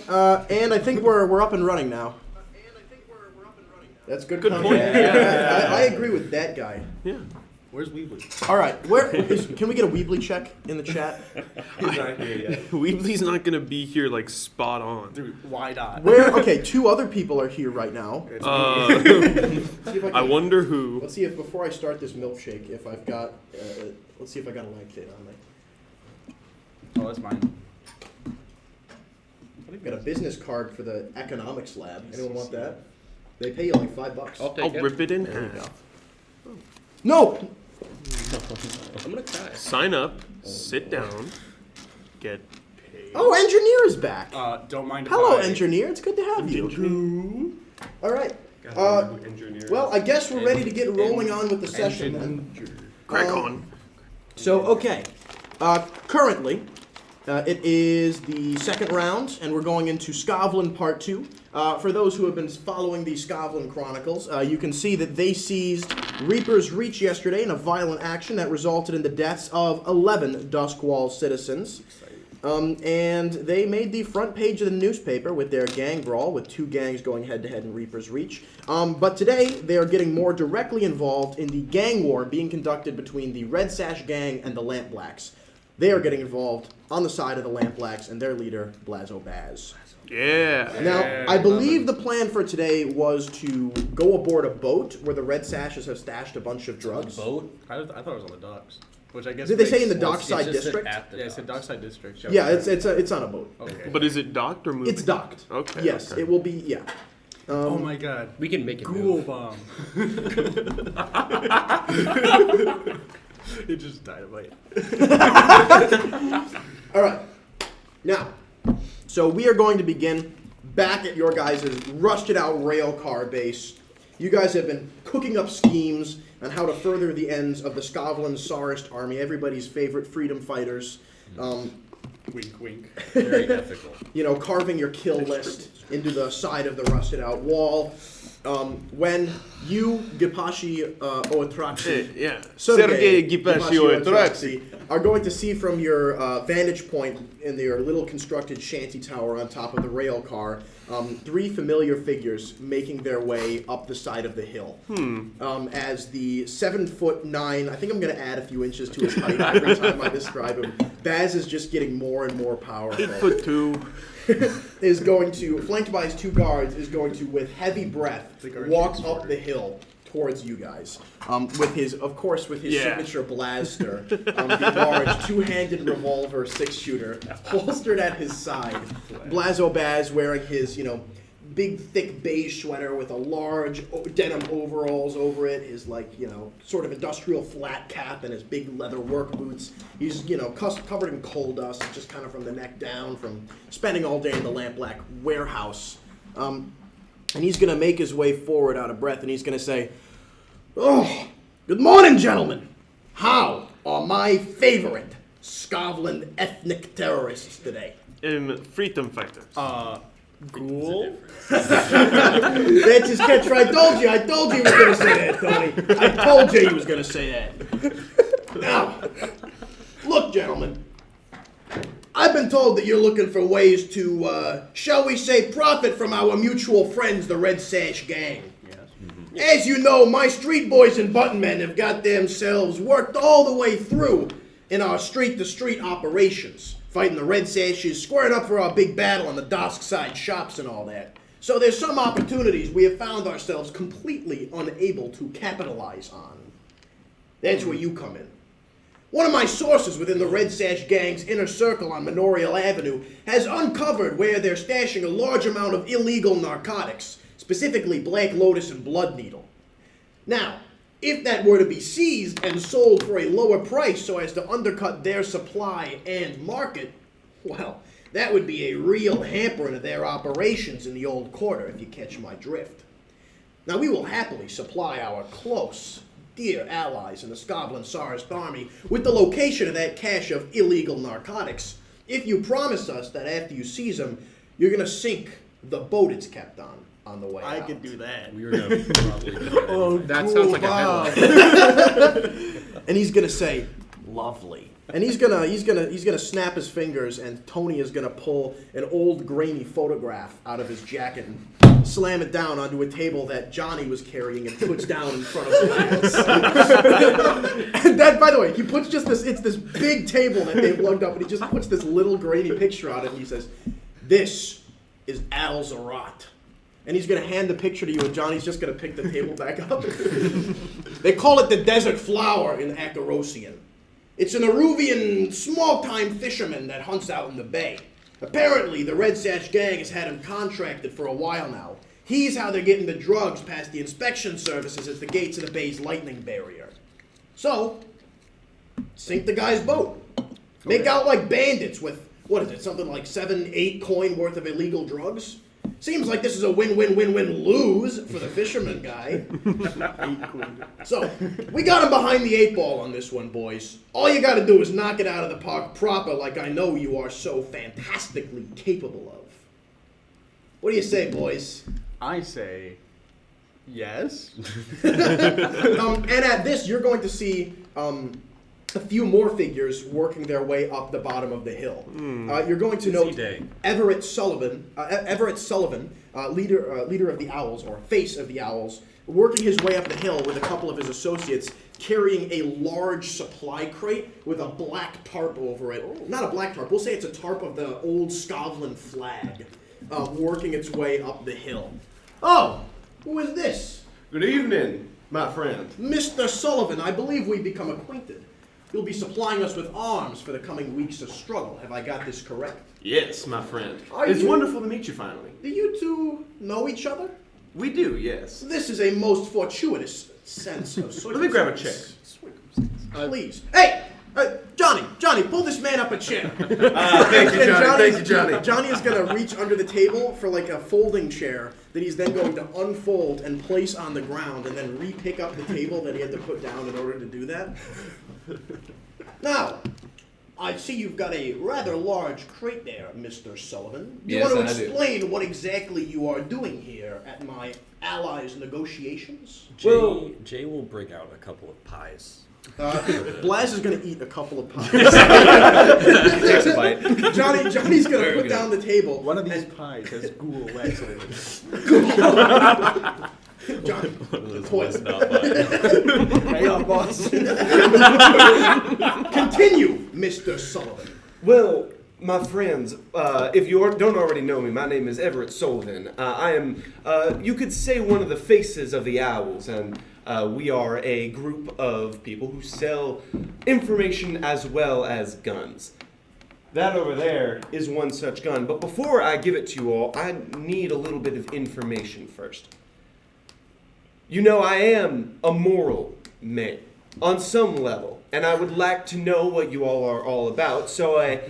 And I think we're up and running now. That's good point. Yeah. I agree with that guy. Yeah. Where's Weebly? All right, can we get a Weebly check in the chat? He's not here yet. Weebly's not gonna be here like spot on. Dude, why not? Okay, 2 other people are here right now. See if I wonder who. Let's see if before I start this milkshake, if I've got. Let's see if I got a lampshade on me. Oh, that's mine. I've got a business card for the economics lab. Anyone want that? They pay you like $5. I'll rip it in There you half. go. No. I'm gonna cry. Sign up, sit down, get paid. Oh, engineer is back. Don't mind if Hello, I... engineer. It's good to have you. All right. Engineer. Well, I guess we're ready to get rolling on with the session then. Crack on. So, okay. Currently, it is the second round, and we're going into Scotland Part 2. For those who have been following the Scotland Chronicles, you can see that they seized Reaper's Reach yesterday in a violent action that resulted in the deaths of 11 Duskwall citizens. And they made the front page of the newspaper with their gang brawl, with 2 gangs going head-to-head in Reaper's Reach. But today, they are getting more directly involved in the gang war being conducted between the Red Sash Gang and the Lamp Blacks. They are getting involved on the side of the Lamp Blacks and their leader, Blazo Baz. Yeah. Now, I believe the plan for today was to go aboard a boat where the Red Sashes have stashed a bunch of drugs. Boat? I thought it was on the docks. Which I guess Did they say in the makes- dockside It's just district? at the Yeah, it's a docks. dockside district. Yeah, it's on a boat. Okay. But is it docked or moving? It's docked. Okay. Yes, okay. it will be. Yeah. Oh my god. We can make it Ghoul move. bomb. It just dynamite. All right. Now, so we are going to begin back at your guys' rusted-out rail car base. You guys have been cooking up schemes on how to further the ends of the Scotland Tsarist army, everybody's favorite freedom fighters. Wink, wink. Very ethical. You know, carving your kill list into the side of the rusted-out wall. When you, Gipashi Oatraxi, Yeah. Sergei Sergei Gipashio Oatraxi, are going to see from your vantage point in your little constructed shanty tower on top of the rail car, 3 familiar figures making their way up the side of the hill. As the 7'9", I think I'm going to add a few inches to his height every time I describe him. Baz is just getting more and more powerful. 8'2". Is going to, flanked by his 2 guards, is going to, with heavy breath, walk up the hill towards you guys. With his, of course, with his signature blaster, the large 2-handed revolver 6-shooter, holstered at his side. Blazo Baz wearing his, big, thick beige sweater with a large denim overalls over it, his, sort of industrial flat cap and his big leather work boots. He's, covered in coal dust, just kind of from the neck down, from spending all day in the Lamp Black warehouse. And he's going to make his way forward out of breath, and he's going to say, "Oh, good morning, gentlemen. How are my favorite Scotland ethnic terrorists today?" Freedom fighters. Ghoul? That's his catchphrase. I told you he was going to say that, Tony. I told you he was going to say that. Now, look, gentlemen. I've been told that you're looking for ways to, shall we say, profit from our mutual friends, the Red Sash Gang. Yes. As you know, my street boys and button men have got themselves worked all the way through in our street-to-street operations, fighting the Red Sashes, squaring up for our big battle on the dockside shops and all that. So there's some opportunities we have found ourselves completely unable to capitalize on. That's where you come in. One of my sources within the Red Sash Gang's inner circle on Memorial Avenue has uncovered where they're stashing a large amount of illegal narcotics, specifically Black Lotus and Blood Needle. Now, if that were to be seized and sold for a lower price so as to undercut their supply and market, well, that would be a real hampering of their operations in the old quarter, if you catch my drift. Now, we will happily supply our close, dear allies in the Scotland Tsarist army with the location of that cache of illegal narcotics, if you promise us that after you seize them, you're going to sink the boat it's kept on the way out. I could do that. We're gonna probably do that. That sounds like a headline. And he's going to say, Lovely. And he's gonna snap his fingers, and Tony is gonna pull an old grainy photograph out of his jacket and slam it down onto a table that Johnny was carrying and puts down in front of Blas. And that, by the way, he puts just it's this big table that they've lugged up, and he just puts this little grainy picture on it, and he says, "This is Al Zarat." And he's going to hand the picture to you, and Johnny's just going to pick the table back up. They call it the desert flower in Acarosian. It's an Aruvian small-time fisherman that hunts out in the bay. Apparently, the Red Sash gang has had him contracted for a while now. He's how they're getting the drugs past the inspection services at the gates of the bay's lightning barrier. So, sink the guy's boat. Make out like bandits with, what is it, something like 7-8 coin worth of illegal drugs? Seems like this is a win-win-win-win-lose for the fisherman guy. So, we got him behind the 8 ball on this one, boys. All you gotta do is knock it out of the park proper like I know you are so fantastically capable of. What do you say, boys? I say yes. And at this, you're going to see a few more figures working their way up the bottom of the hill. You're going to note Everett Sullivan, leader of the Owls, or face of the Owls, working his way up the hill with a couple of his associates, carrying a large supply crate with a black tarp over it. Not a black tarp, we'll say it's a tarp of the old Scotland flag, working its way up the hill. Oh, who is this? Good evening, my friend. Mr. Sullivan, I believe we've become acquainted. You'll be supplying us with arms for the coming weeks of struggle. Have I got this correct? Yes, my friend. Are It's you- wonderful to meet you finally. Do you two know each other? We do, yes. This is a most fortuitous sense of circumstance. Let me grab a chair. Please. Hey! Johnny, pull this man up a chair. Thank you, Johnny. Thank you, Johnny. Johnny is going to reach under the table for like a folding chair that he's then going to unfold and place on the ground and then re-pick up the table that he had to put down in order to do that. Now, I see you've got a rather large crate there, Mr. Sullivan. Do you Yes, want to I do. explain what exactly you are doing here at my allies' negotiations? Jay will bring out a couple of pies. Blas is going to eat a couple of pies. Takes a bite. Johnny's going to put down the table. One of these pies has Ghoul wax in it. Johnny, Was not mine. Hang on, boss. continue, Mr. Sullivan. Well, my friends, if you don't already know me, my name is Everett Sullivan. I am, you could say, one of the faces of the Owls, and we are a group of people who sell information as well as guns. That over there is one such gun, but before I give it to you all, I need a little bit of information first. You know, I am a moral man, on some level, and I would like to know what you all are all about, so I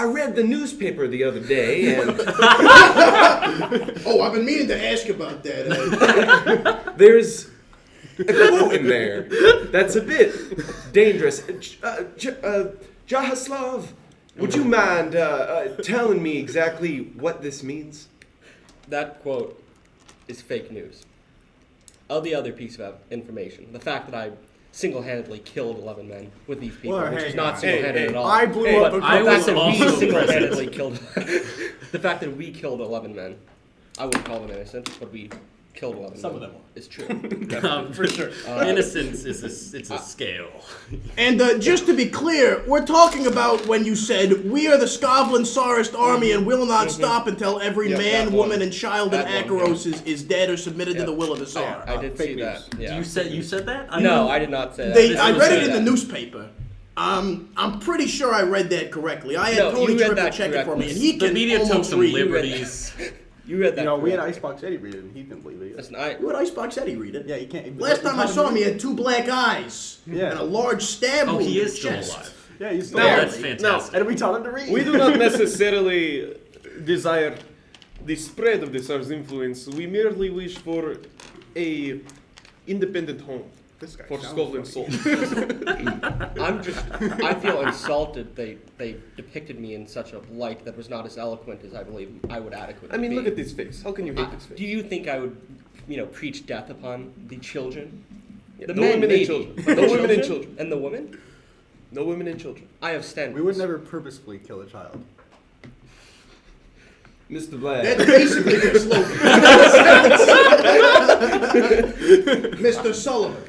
read the newspaper the other day, and Oh, I've been meaning to ask about that. there's a quote in there that's a bit dangerous. Jahaslav, would you mind telling me exactly what this means? That quote is fake news. Of the other piece of information, the fact that I single-handedly killed 11 men with these people, Well, which hey, is not hey, single-handed hey, at all. I blew up a But the fact that we also single-handedly killed, the fact that we killed 11 men, I wouldn't call them innocent, but we killed 11 Some men. of them is true. For sure. Innocence is it's a scale. And just to be clear, we're talking about when you said, "We are the Scotland Tsarist army and will not stop until every Yep, man, that woman, one. and child in That one, Akaros is dead or submitted to Yep. the will of the Tsar." I did fake see that. Yeah. You said that? No, I did not say that. I was read said it in the that. newspaper. I'm pretty sure I read that correctly. I had No, Tony you read triple that check it for me, correctly. and he The can media took almost some read. liberties. You read that. You know, we had correctly. Icebox Eddie read it, and he didn't believe it. Listen, You had Icebox Eddie read it. Yeah, you can't. Last time I saw him, he had 2 black eyes Yeah. and a large stab Oh, wound he in is the still chest. alive. Yeah, he's still No, there. that's fantastic. And we taught him to read. We do not necessarily desire the spread of the Tsar's influence. We merely wish for a independent home This guy for sounds Scotland's funny. soul. I feel insulted they depicted me in such a light that was not as eloquent as I believe I would adequately I mean, be. look at this face. How can you hate this Do face? you think I would, preach death upon the children? Yeah, The the men, women and maybe, children. but The women and children. And the women? No women and children. I have standards. We would never purposefully kill a child. Mr. Blair. That's basically their slogan. Mr. Sullivan.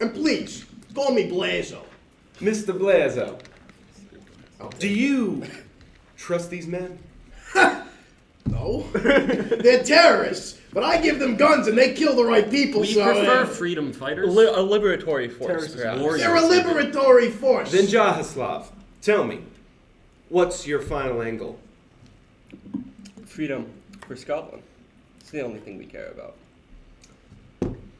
And please, call me Blazo. Mr. Blazo. Do you trust these men? No. They're terrorists, but I give them guns and they kill the right people, We so... prefer freedom fighters. A liberatory force, Terrorists perhaps. warriors. They're a liberatory force. Then Jaroslav, tell me, what's your final angle? Freedom for Scotland. It's the only thing we care about.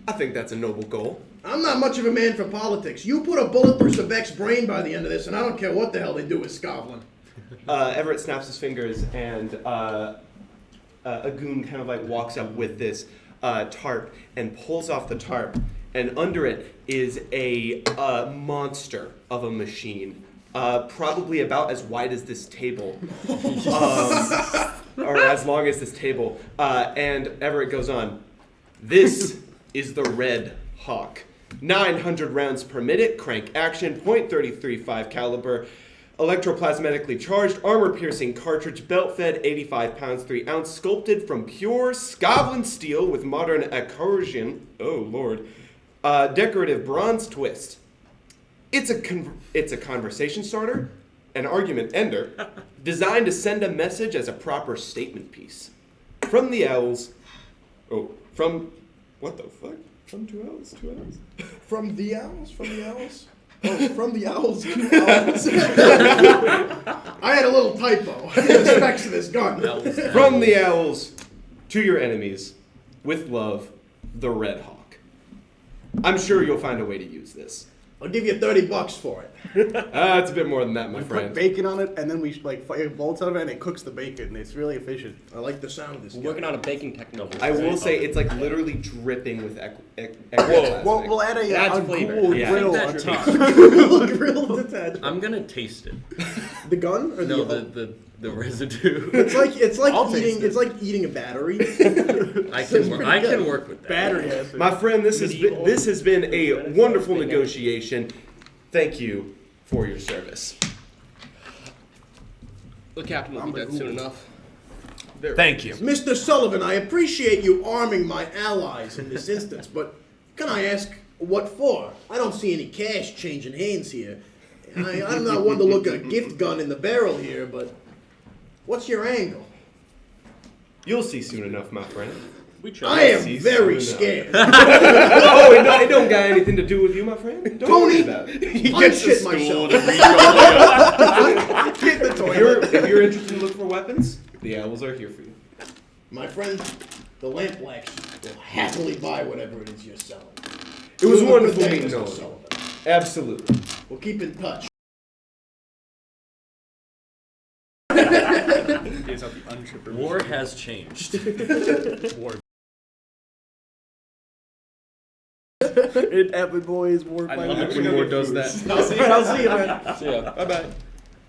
I think that's a noble goal. I'm not much of a man for politics. You put a bullet through Sebek's brain by the end of this, and I don't care what the hell they do with Scotland. Everett snaps his fingers, and a goon kind of like walks up with this tarp and pulls off the tarp, and under it is a monster of a machine, probably about as wide as this table, or as long as this table. And Everett goes on, "This is the Red Hawk. 900 rounds per minute, crank action, .335 caliber, electroplasmatically charged, armor-piercing cartridge, belt-fed, 85 pounds, 3 ounce, sculpted from pure Scotland steel with modern accursion, oh lord, decorative bronze twist. It's a conversation starter, an argument ender, designed to send a message as a proper statement piece. From the owls, what the fuck? From 2 owls, 2 owls? From the owls? From the owls? Oh, from the owls to owls. I had a little typo. The specs of this gun. From the owls to your enemies, with love, the Red Hawk. I'm sure you'll find a way to use this. I'll give you $30 for it. It's a bit more than that, my We put friend. bacon on it, and then we fire bolts out of it, and it cooks the bacon. It's really efficient. I like the sound of this We're gun. working on a baking technology. I will say it's like literally dripping with Well, we'll add It adds a flavor. Ghoul Yeah. grill I on think top. Grilled attached. I'm gonna taste it. The gun or No, the the residue. It's like I'll taste eating it. it's like eating a battery. I can work with that. Battery acid. My friend, this has been a wonderful negotiation. Thank you for your service. The captain will be dead soon enough. Thank you. Mr. Sullivan, I appreciate you arming my allies in this instance, but can I ask what for? I don't see any cash changing hands here. I'm not one to look a gift gun in the barrel here, but what's your angle? You'll see soon enough, my friend. We I try. am see very soon scared. Oh, it don't got anything to do with you, my friend. Don't worry about it. I shit myself. Get the If toilet. you're interested in looking for weapons, the owls are here for you. My friend, the lampblacks will happily buy whatever it is you're selling. It was You have a wonderful good day, meeting Mr. all of you. Sullivan. Absolutely. We'll keep in touch. Gives out the unchipper. War has changed. It happened, boys. War. I love it when War does that. I'll see you, man. So, yeah. Bye bye.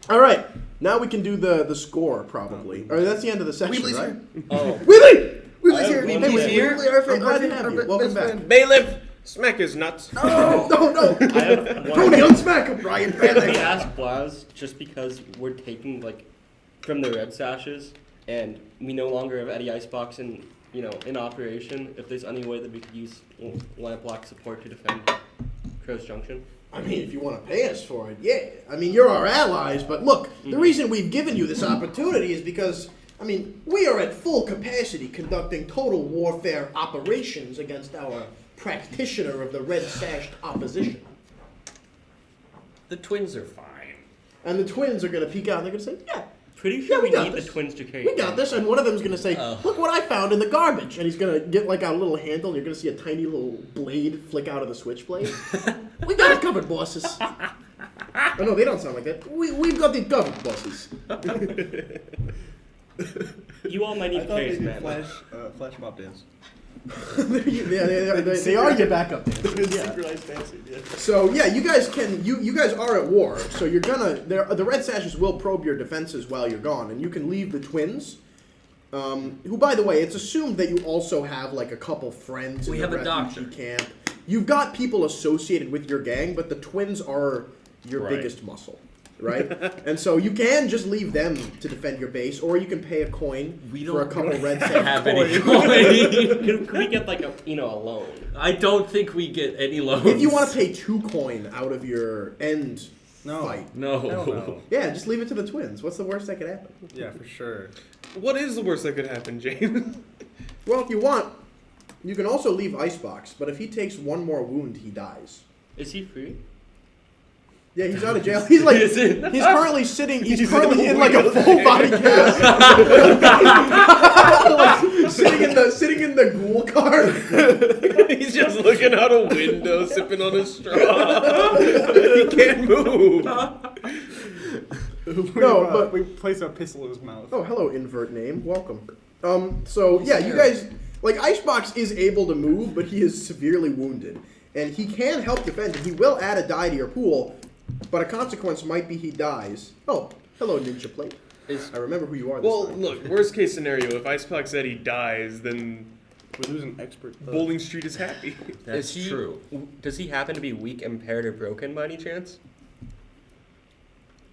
All right, now we can do the score probably. Or that's the end of the section, Wheatley's right? here. Oh. Wheatley! Wheatley's here. Wheatley's Hey, here. Wheatley, our I'm glad to our have you. best Welcome friend. back. Bailiff, smack his nuts. No, no. I have one. Tony, unsmack him, Brian. Can we ask Blaz, just because we're taking, like, from the red sashes, and we no longer have Eddie Icebox in operation, if there's any way that we could use Lampblack support to defend Crow's Junction? I mean, if you want to pay us for it, yeah. I mean, you're our allies, but look, the reason we've given you this opportunity is because, I mean, we are at full capacity conducting total warfare operations against our practitioner of the red-sashed opposition. The twins are fine. And the twins are going to peek out and they're going to say, yeah, Pretty sure Yeah, we we got need this. the twins to carry we got this. And one of them's going to say, look what I found in the garbage. And he's going to get like a little handle and you're going to see a tiny little blade flick out of the switchblade. We got it covered, bosses. Oh, no, they don't sound like that. We've got it covered, bosses. You all might need I to thought carry they some did man. flash mob dance. They are your backup dancers. Yeah. Synchronized dancing. Yeah. So yeah, you guys can you guys are at war. So you're gonna the red sashes will probe your defenses while you're gone, and you can leave the twins. Who, by the way, it's assumed that you also have like a couple friends We in have the a refugee doctor. camp. You've got people associated with your gang, but the twins are your Right. biggest muscle, right? And so you can just leave them to defend your base, or you can pay a coin for a couple red have sand. any coin. Can we get like a loan? I don't think we get any loans. If you want to pay 2 coin out of your end fight, No. Hell no. yeah, just leave it to the twins. What's the worst that could happen? Yeah, for sure. What is the worst that could happen, James? Well, if you want, you can also leave Icebox, but if he takes 1 more wound, he dies. Is he free? Yeah, he's out of jail. He's like, Is it? he's currently sitting. He's currently in like a full body cast, like, sitting in the Ghoul car. He's just looking out a window, sipping on a straw. He can't move. No, but we place a pistol in his mouth. oh, hello, invert name. Welcome. So yeah, you guys like Icebox is able to move, but he is severely wounded, and he can help defend. And he will add a die to your pool, but a consequence might be he dies. Oh, hello, Ninja Plate. I remember who you are. This Well, time. look, worst case scenario, if Icebox Eddie dies, then We lose an expert. Bowling Street is happy. That's Is he, true. Does he happen to be weak, impaired, or broken by any chance?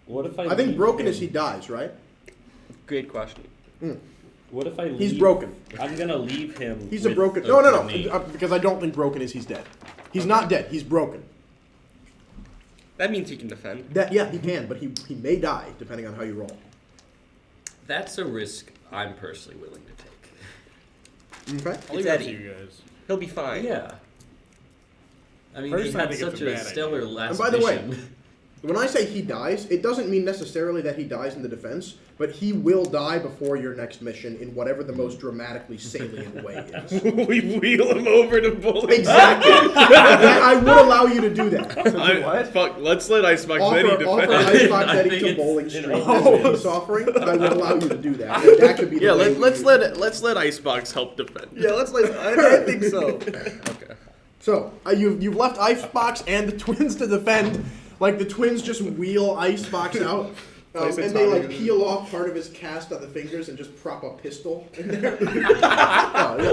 What if I? I think leave broken him? is he dies, right? Great question. What if I? Leave, He's broken. I'm gonna leave him. He's a with broken. a No, grenade. because I don't think broken is he's dead. He's not dead. He's broken. That means he can defend. Yeah, he can, but he may die depending on how you roll. That's a risk I'm personally willing to take. Okay. I'll It's leave it up to Eddie. you guys. He'll be fine. Yeah. I mean, First he I had think it's such a a bad stellar idea. last And by the way, mission. When I say he dies, it doesn't mean necessarily that he dies in the defense, but he will die before your next mission in whatever the most dramatically salient way is. We wheel him over to Bowling. Exactly. I would allow you to do that. What? Fuck, let's let Icebox Eddie Offer defend. Icebox I Eddie think to it's Bowling in Street a- as a peace offering. I would allow you to do that. And that could be the Yeah, way let's you- let Icebox help defend. Yeah, let's like. I think so. Okay. So you've left Icebox and the twins to defend. Like the twins just wheel Icebox out, Place and it they on like you. peel off part of his cast on the fingers and just prop a pistol in there.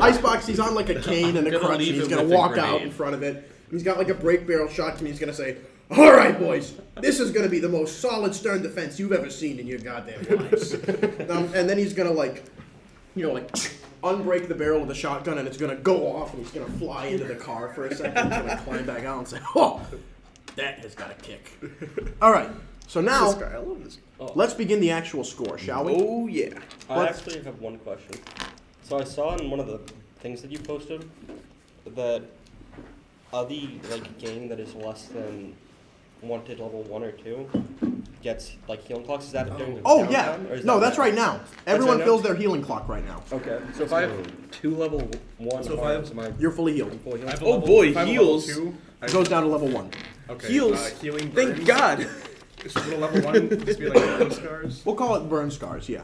Icebox, he's on like a cane and a Gonna crutch, and leave he's him gonna with a walk out grenade. in front of it. He's got like a break barrel shotgun. And he's gonna say, "All right, boys, this is gonna be the most solid stern defense you've ever seen in your goddamn lives." And then he's gonna like unbreak the barrel of the shotgun, and it's gonna go off, and he's gonna fly into the car for a second. He's gonna climb back out and say, "Oh, that has got a kick." All right, so now This guy, I love this guy. let's begin the actual score, shall we? Oh yeah. I Let's- actually have one question. So I saw in one of the things that you posted that the gang that is less than wanted level 1 or 2 gets like healing clocks. Is that during the Oh yeah, downtime, or is no, that that's right now. Everyone right now? fills their healing clock right now. Okay. So if I have 2 level 1 So if I arms, am I You're fully healed. full healing? I have a Oh level- boy, if I have a heals. level 2, It goes down to level 1. okay, Heals. healing. Thank burns. God. Should a level 1 just be like burn scars? We'll call it burn scars, yeah.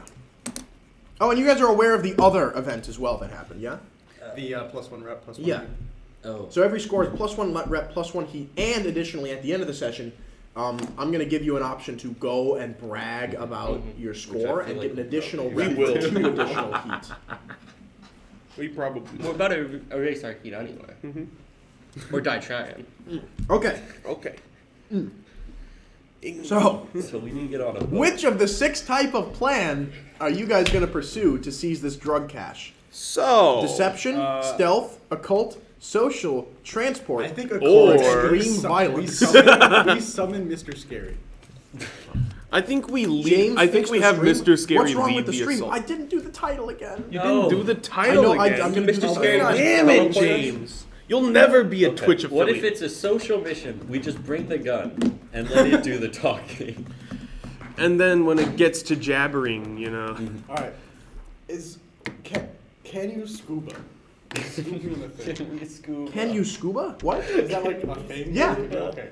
Oh, and you guys are aware of the other event as well that happened, yeah? The +1 rep, +1. Yeah. Oh. So every score is +1 rep, +1 heat, and additionally at the end of the session, I'm going to give you an option to go and brag about your score feel and like get an we additional will. rep We will. for 2 additional heat. We probably. We're about to erase our heat anyway. Or die trying. Okay, Okay. so So we can get on a boat. which of the 6 type of plan are you guys going to pursue to seize this drug cache? So. Deception, stealth, occult, social, transport, I think a Or- extreme violence. We summon Mr. Scary. I think we lead. James I think fixed we the have stream. Mr. Scary What's wrong lead with the stream? assault. I didn't do the title again. You No. didn't do the I title know, again. I'm going to do Mr. the Scary. title. Damn it, Teleport us. James. You'll never be a Okay. Twitch What affiliate. if it's a social mission? We just bring the gun and let it do the talking. And then when it gets to jabbering, you know. All right. Can you scuba? Is scuba a thing? Can you scuba? What? Is that like a thing? Yeah. Okay.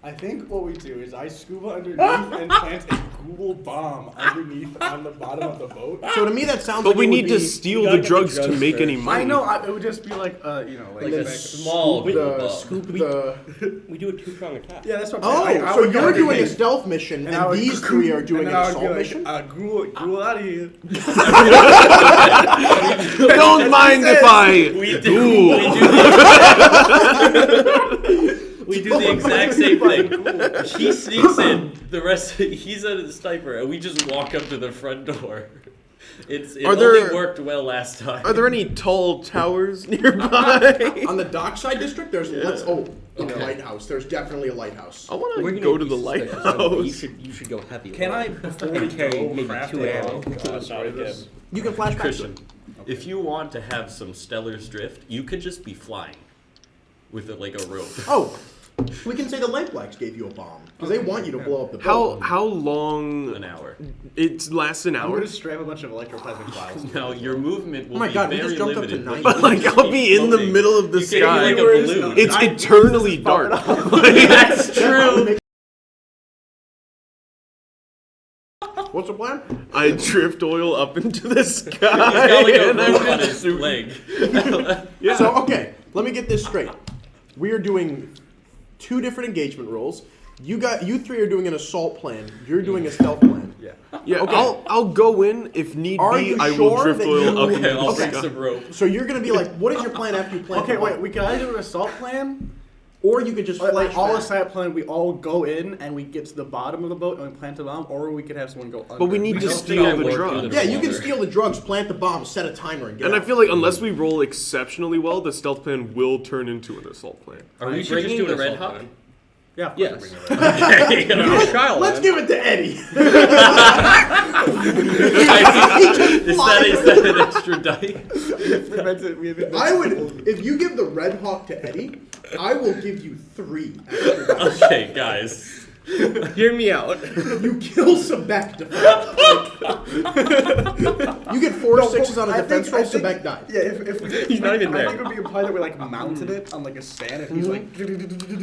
I think what we do is I scuba underneath and plant a Ghoul bomb underneath on the bottom of the boat. So to me that sounds But like we it would need to be steal You the gotta get the drugs to drugs make any first. money. I know. It would just be like, like and then small scoop Ghoul the, bomb. scoop the. We do a 2-prong attack. yeah, that's what Oh, I'm saying. I so would go you're doing a underneath, stealth mission, and I and would these 3 are doing and an then I would be assault like, mission. Ghoul out of here. Don't mind if I We do. We do the exact same thing. He sneaks in. The rest, he's a sniper, and we just walk up to the front door. It only worked well last time. Are there any tall towers nearby? On the dockside district, there's a lighthouse. There's definitely a lighthouse. I want We're to gonna go to use the stickers, so lighthouse. You should go heavy. Can I, before we carry go, maybe craft 2 a ammo? bomb to destroy this? You can flash back to Christian, it. if you want to have some stellar drift, you could just be flying with a rope. Oh, we can say the Lamplights gave you a bomb because they want you to blow up the boat. How long? An hour. It lasts an I'm hour. going to strap a bunch of electroplasmic clouds. Now your movement will Oh my be God, we very just jumped up to limited. 90. but Like, you'll I'll be in the floating. middle of the You can sky. be like a balloon. It's eternally dark. That's true. What's the plan? I drift oil up into the He's sky. got like a and I'm rope on just his leg. Yeah. So, okay, let me get this straight. We are doing 2 different engagement roles. You three are doing an assault plan. You're doing a stealth plan. Yeah. Yeah, Okay. I'll go in if need Are be. you I will sure drift that oil you- up Okay, into I'll the bring sky. some rope. So you're gonna be like, what is your plan after you plan? Okay, the wait, bomb? we can either do an assault plan, Or you could just or flash like all back. assault plan, we all go in and we get to the bottom of the boat and we plant the bomb, or we could have someone go under. But we need to don't steal think I the would drug. do the- Yeah, you can steal the drugs, plant the bomb, set a timer, and get And I out. feel like unless we roll exceptionally well, the stealth plan will turn into an assault plan. Are we You should just bringing do the an Red assault Hawk? plan. Yeah, of course Yes. we bring the red. Okay. Trial Let's run. give it to Eddie. Is that an extra die? I would, if you give the Red Hawk to Eddie, I will give you 3 extra dice. Okay, guys. Hear me out. You kill Sebek You get 4 6s on a defense roll, Sebek dies. Yeah, if we did, He's not even I there. think it would be implied that we like mounted it on like a stand, and he's like.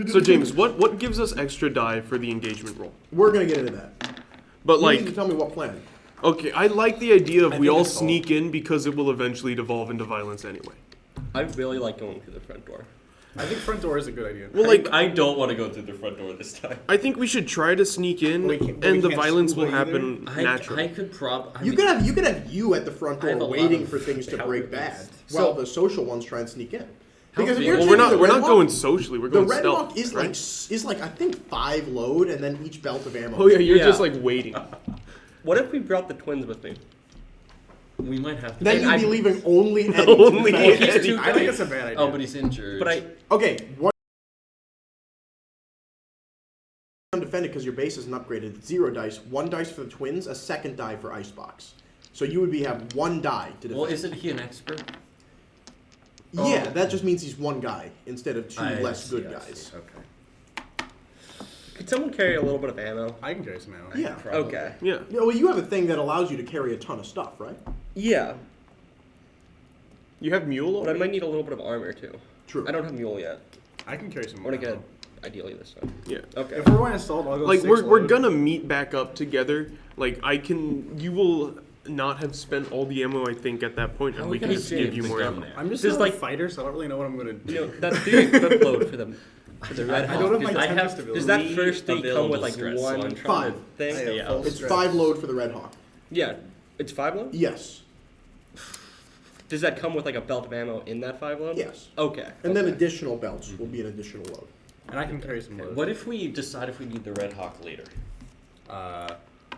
So James, what gives us extra die for the engagement roll? We're gonna get into that. But You need to like, tell me what plan. okay, I like the idea of I we think all it's sneak in because it will eventually devolve into violence anyway. I really like going through the front door. I think front door is a good idea. Well, like, I don't want to go through the front door this time. I think we should try to sneak in, We can't- and the we can't violence will scuba happen naturally. I could You could have you at the front I have door a lot waiting of for things to break bad, cowardice. while the social ones try and sneak in. Because if big- you're Well, taking we're the not Red Hawk, going socially. We're The going Red stealth. Hawk is right? is like I think 5 load, and then each belt of ammo. Oh yeah, you're Yeah. just like waiting. What if we brought the twins with me? We might have to. Then you'd be leaving only Eddie. Only to Eddie. defend. He's too I think it's a bad idea. Oh, but he's injured. But Okay, what? Undefended because your base isn't upgraded. 0 dice, 1 dice for the twins, a 2nd die for Icebox. So you would have 1 die to defend. Well, isn't he an expert? Yeah, that just means he's 1 guy instead of 2 I less see, good I see. guys. Okay. could someone carry a little bit of ammo? I can carry some ammo. Yeah. Okay. Yeah. Yeah, well, you have a thing that allows you to carry a ton of stuff, right? Yeah, You have mule but I already? might need a little bit of armor too. True. I don't have mule yet. I can carry some I want to ammo. get ideally this time. Yeah. Okay. If we're going to assault, I'll go Like 6 we're load. gonna meet back up together. Like you will not have spent all the ammo I think at that point, How and are we we can gonna just save give you the more gun ammo. there? I'm just This is not a like- fighter, so I don't really know what I'm going to do. You know, that's the equip load for the Red I Hawk. don't know if my I temp have stability. Does that three first thing come available with like stress, so one I'm trying to thing? I have stay full out. It's stress. 5 load for the Red Hawk. Yeah, it's 5 load. Yes. Does that come with like a belt of ammo in that 5 load? Yes. Okay. And then okay. additional belts will be an additional load. And I can carry some load. What if we decide if we need the Red Hawk later?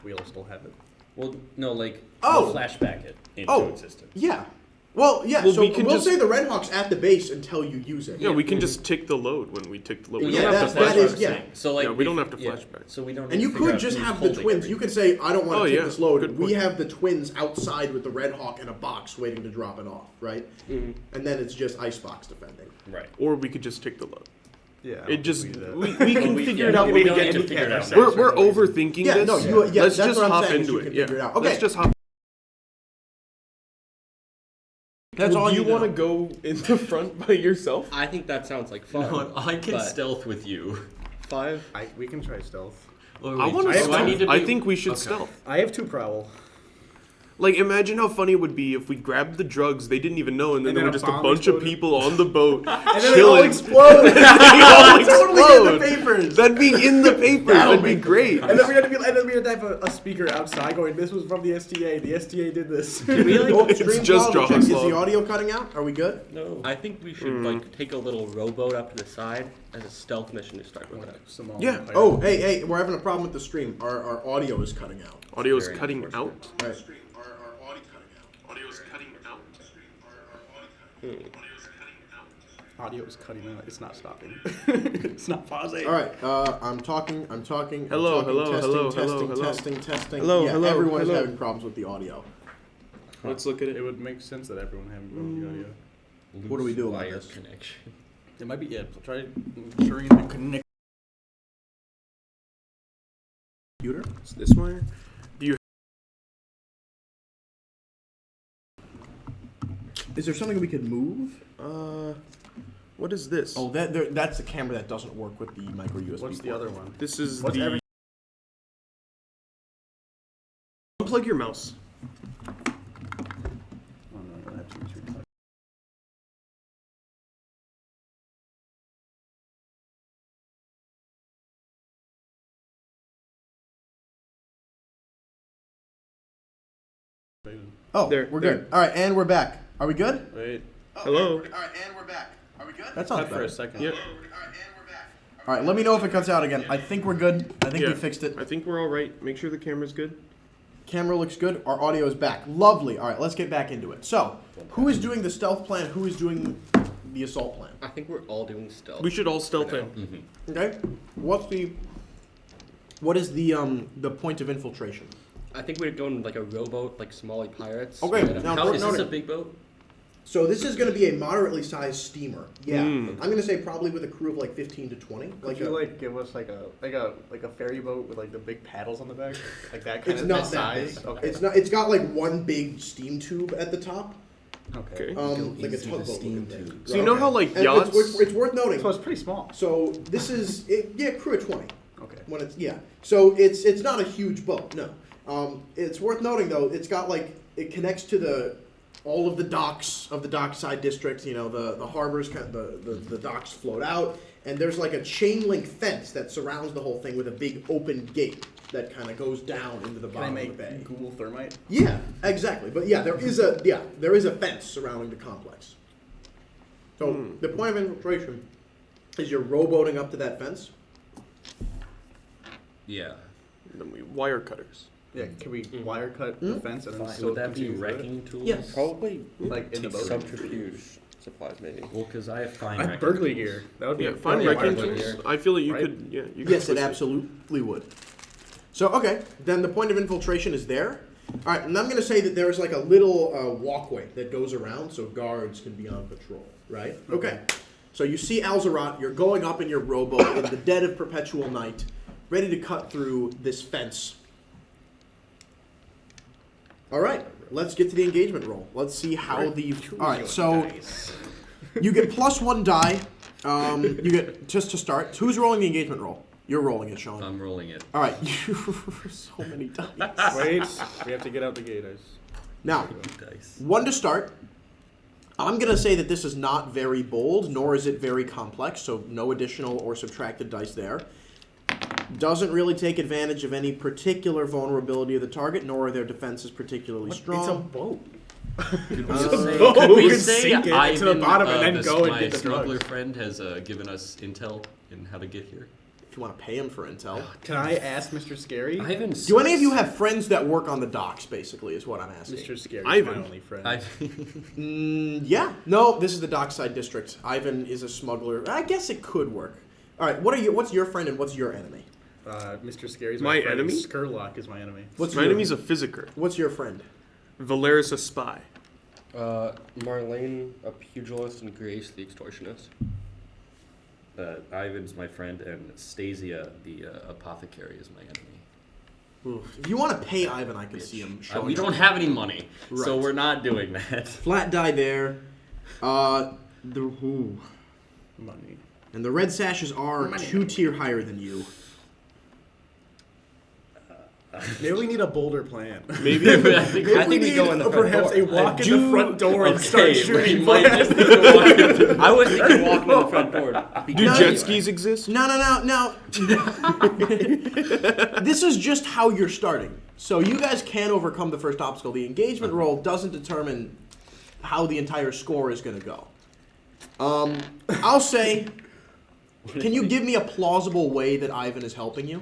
We'll still have it. Well, no, like Oh! we'll flashback it into Oh. existence. Yeah. Well, yeah, Well, so we can we'll just- say the Red Hawk's at the base until you use it. Yeah, we can just tick the load when we tick the load. We Yeah, don't have to that flashback. is- yeah. So like Yeah, we don't if- have to yeah, flashback. So we don't. And need you to figure could out just who's have the holding twins. You everything. could say, I don't want Oh, to take yeah. this load. Good We point. have the twins outside with the Red Hawk in a box waiting to drop it off, right? Mhm. And then it's just Icebox defending. Right. Or we could just tick the load. Yeah. It just we do that. we can figure it yeah, out we when we don't get need to to figure it out. We're overthinking Yeah, this. no, yeah, Let's that's just what I'm hop saying, into you it. can Yeah. figure it out. Okay. Let's just hop. That's all Do you need to want to know. go in the front by yourself? I think that sounds like fun. No, I can but stealth with you. 5. We can try stealth. Or I wait, want do to I stealth. need to I do- think we should okay. stealth. I have 2 prowl. Like, imagine how funny it would be if we grabbed the drugs they didn't even know, and then there were just a bomb bunch of exploded. people on the boat And then they all chilling. explode. They all Totally explode. in the papers. That'd be in the papers. That'd be great. And then we had to have a speaker outside going, "This was from the STA. The STA did this." Can we like? Stream just quality drop check. us Is the low. audio cutting out? Are we good? No. I think we should like take a little rowboat up to the side as a stealth mission to start with that. Yeah. Oh, hey, we're having a problem with the stream. Our audio is cutting out. Audio is Very cutting unfortunate. out. Right. Audio is cutting out. Audio is cutting out. It's not stopping. It's not pausing. All right, I'm talking. Hello, I'm talking, hello, testing, hello, testing, hello. testing. Hello, yeah, hello, everyone's hello. having problems with the audio. Let's look at It it. would make sense that everyone having problems with the audio. What do we do about Wire this? connection. It might be try ensuring the connect. Computer? It's this wire. Is there something we could move? What is this? Oh, that's the camera that doesn't work with the micro USB. What's the other one? This is What's the. Unplug your mouse. Oh no, I don't have to use your touch. Oh, There, we're there. good. All right, and we're back. Are we good? Wait, Hello. All right, and we're back. Are we good? That cut sounds for better. a second. Yep. All right, let me know if it cuts out again. I think we're good. I think we fixed it. I think we're all right. Make sure the camera's good. Camera looks good. Our audio is back. Lovely. All right, let's get back into it. So, who is doing the stealth plan? Who is doing the assault plan? I think we're all doing stealth. We should all stealth in. Mm-hmm. Okay. What is the point of infiltration? I think we're going like a rowboat, like Somali pirates. Okay. And, Now, How is this noted. a big boat? So this is going to be a moderately sized steamer. Yeah. Mm. I'm going to say probably with a crew of like 15 to 20. Could you give us like a ferry boat with like the big paddles on the back, like that kind it's of not that size? big. Okay. It's not. It's got like one big steam tube at the top. Okay. Like a tugboat looking thing. So you know how like And yachts. it's worth noting. So it's pretty small. So this is crew of 20. Okay. When it's so it's not a huge boat. No. It's worth noting though. It's got like it connects to all of the docks of the dockside district. You know the harbors, the docks float out, and there's like a chain link fence that surrounds the whole thing with a big open gate that kind of goes down into the Can I bottom of the make bay. Ghoul thermite? Yeah, exactly. But yeah, there is a fence surrounding the complex. So the point of infiltration is you're rowboating up to that fence. Yeah. Then we wire cutters. Yeah. Can we wire cut the fence and then Would still that be continue through it? wrecking tools? Yes. Probably Like in the boat? subterfuge supplies, maybe. Well, because I have fine I wrecking have burglary tools. gear. That would be Yeah, a find that would be a wrecking wire tools. cut. I feel like you Right? could. Yeah, you could. Yes, it twist absolutely would. So, okay, then the point of infiltration is there. All right, and I'm going to say that there's like a little walkway that goes around so guards can be on patrol, right? Okay. So you see Alzarat, you're going up in your rowboat in the dead of perpetual night, ready to cut through this fence. All right, let's get to the engagement roll. Let's see how the... All right, so you get +1 die. You get, just to start, who's rolling the engagement roll? You're rolling it, Sean. I'm rolling it. All right, so many dice. Wait, we have to get out the gate. Now, Dice. 1 to start. I'm going to say that this is not very bold, nor is it very complex, so no additional or subtracted dice there. Doesn't really take advantage of any particular vulnerability of the target, nor are their defenses particularly strong. It's a boat. Could we Uh, say, boat. could We we could say sink it Ivan, to the bottom and then go and my get the smuggler drugs? friend has given us intel in how to get here? If you want to pay him for intel. Can I ask Mr. Scary? Ivan. Do any of you have friends that work on the docks, basically, is what I'm asking. Mr. Scary, Ivan. my only friend. Yeah. No, this is the dockside district. Ivan is a smuggler. I guess it could work. All right, what's your friend and what's your enemy? Mr. Scary's My friend. enemy? Skurlock is my enemy. What's My your, enemy's a physiker. What's your friend? Valeris a spy. Marlene, a pugilist, and Grace, the extortionist. Ivan's my friend, and Stasia, the apothecary, is my enemy. If you want to pay Ivan, I can see him showing We up. don't have any money, so Right. we're not doing that. Flat die there. And Money. the red sashes are 2 tier higher than you. Maybe we need a bolder plan. Maybe. I think we go in the front perhaps door. a walk in the front door and start We shooting. might just need to walk into I was thinking walking in the front door. Do jet skis exist? No. This is just how you're starting. So you guys can overcome the first obstacle. The engagement roll doesn't determine how the entire score is going to go. I'll say, can you give me a plausible way that Ivan is helping you?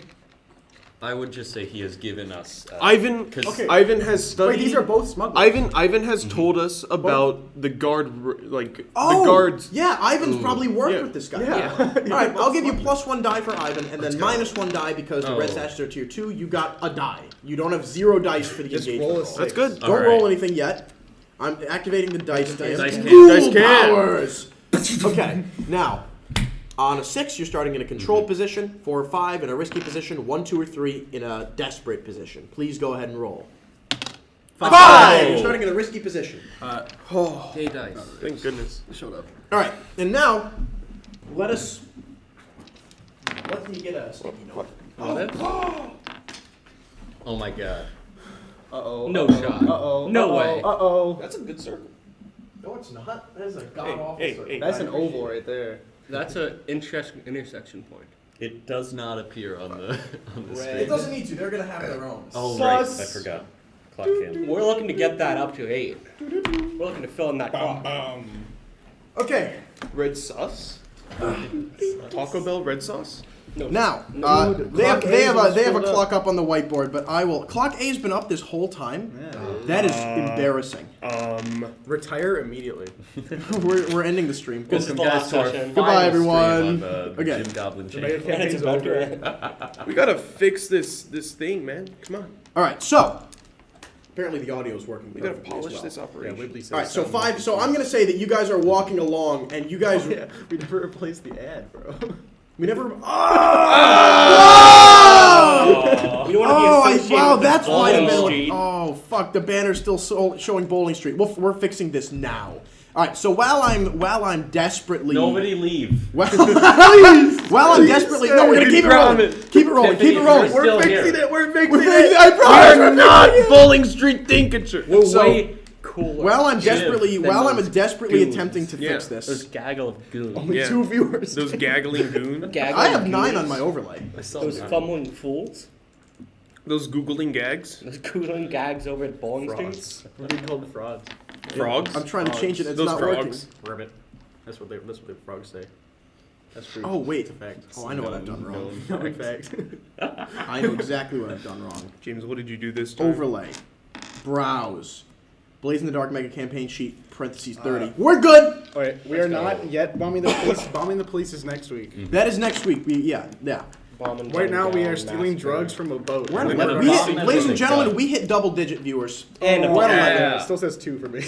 I would just say he has given us. Ivan has studied. Wait, these are both smugglers. Ivan has told us about the guard, the Oh, guards. yeah, Ivan's probably worked Yeah. with this guy. Yeah. All right, I'll give you +1 die for Ivan, and then -1 die because the red sashes are tier 2. You got a die. You don't have 0 dice for the Just engagement roll a roll. That's good. Don't roll anything yet. I'm activating the dice cam. Dice cam. Ghoul Dice cam. powers. Okay, now on a 6, you're starting in a controlled position. 4 or 5 in a risky position. 1, 2, or 3 in a desperate position. Please go ahead and roll. 5. You're starting in a risky position. Day dice. Thank goodness. Shut up. All right, and now let me get a sticky note. Oh my god. Uh-oh. No shot. Uh-oh. No way. Uh-oh. That's a good circle. No, it's not. That is a god-awful circle. That's an oval right there. That's an intersection point. It does not appear on the It screen. doesn't need to. They're going to have their own. Oh right, I forgot. Clock cam. We're looking to get that up to 8. We're looking to fill in that clock. Okay, Red sauce. Taco Bell red sauce. now, Dude, they have clock A is a scrolled up. clock up on the whiteboard, but I will... Clock A's been up this whole time. That is embarrassing. Retire immediately. We're ending the stream. This is the last session. Goodbye, Final stream everyone. on the Okay. Jim Goblin The channel. mega campaign's about to over. end. We gotta fix this thing, man. Come on. All right, so... Apparently the audio is working We gotta perfectly as polish well. this operation. Wibbly says All right, so something. 5... So I'm going to say that you guys are walking along, and you guys... Yeah, we never replaced the ad, bro. We never... We don't want to be associated wow, with that's why the Bowling banner. Street. Oh, fuck! The banner's still showing Bowling Street. We're fixing this now. All right. So while I'm desperately Nobody leave. while I'm desperately no, we're gonna keep it rolling. Keep it rolling. Keep it rolling. We're still here. We're fixing We're fixing it. I promise. We're not Bowling Street Dinkature. We're So- way cooler. While I'm Jim, desperately then while I'm those desperately goons. attempting to fix Those this, gaggle of goons. Only Yeah. 2 viewers. Those gaggling goons. Gaggle I of have 9 goons. on my overlay. I saw Those that. fumbling fools. Those googling gags. Those googling gags over at Bowling Street. Frauds. We're being called frauds. Frogs. I'm trying to change it. It's Those not frogs. Ribbit. That's what the frogs say. That's true. working. Oh wait. It's a fact. Oh, I know what I've done wrong. No, in fact. I know exactly what I've done wrong. James, what did you do this time? Overlay. Browse. Blaze in the Dark Mega Campaign sheet, (30). We're good! Alright, we are not yet bombing the police. Bombing the police is next week. That is next week. Yeah. Bombing Right now we down are stealing massacre. drugs from a boat. We're at We're 11. gonna bomb them Ladies with and a gentlemen, gun. we hit double-digit viewers. And a We're at bomb. 11. Yeah, it still says 2 for me.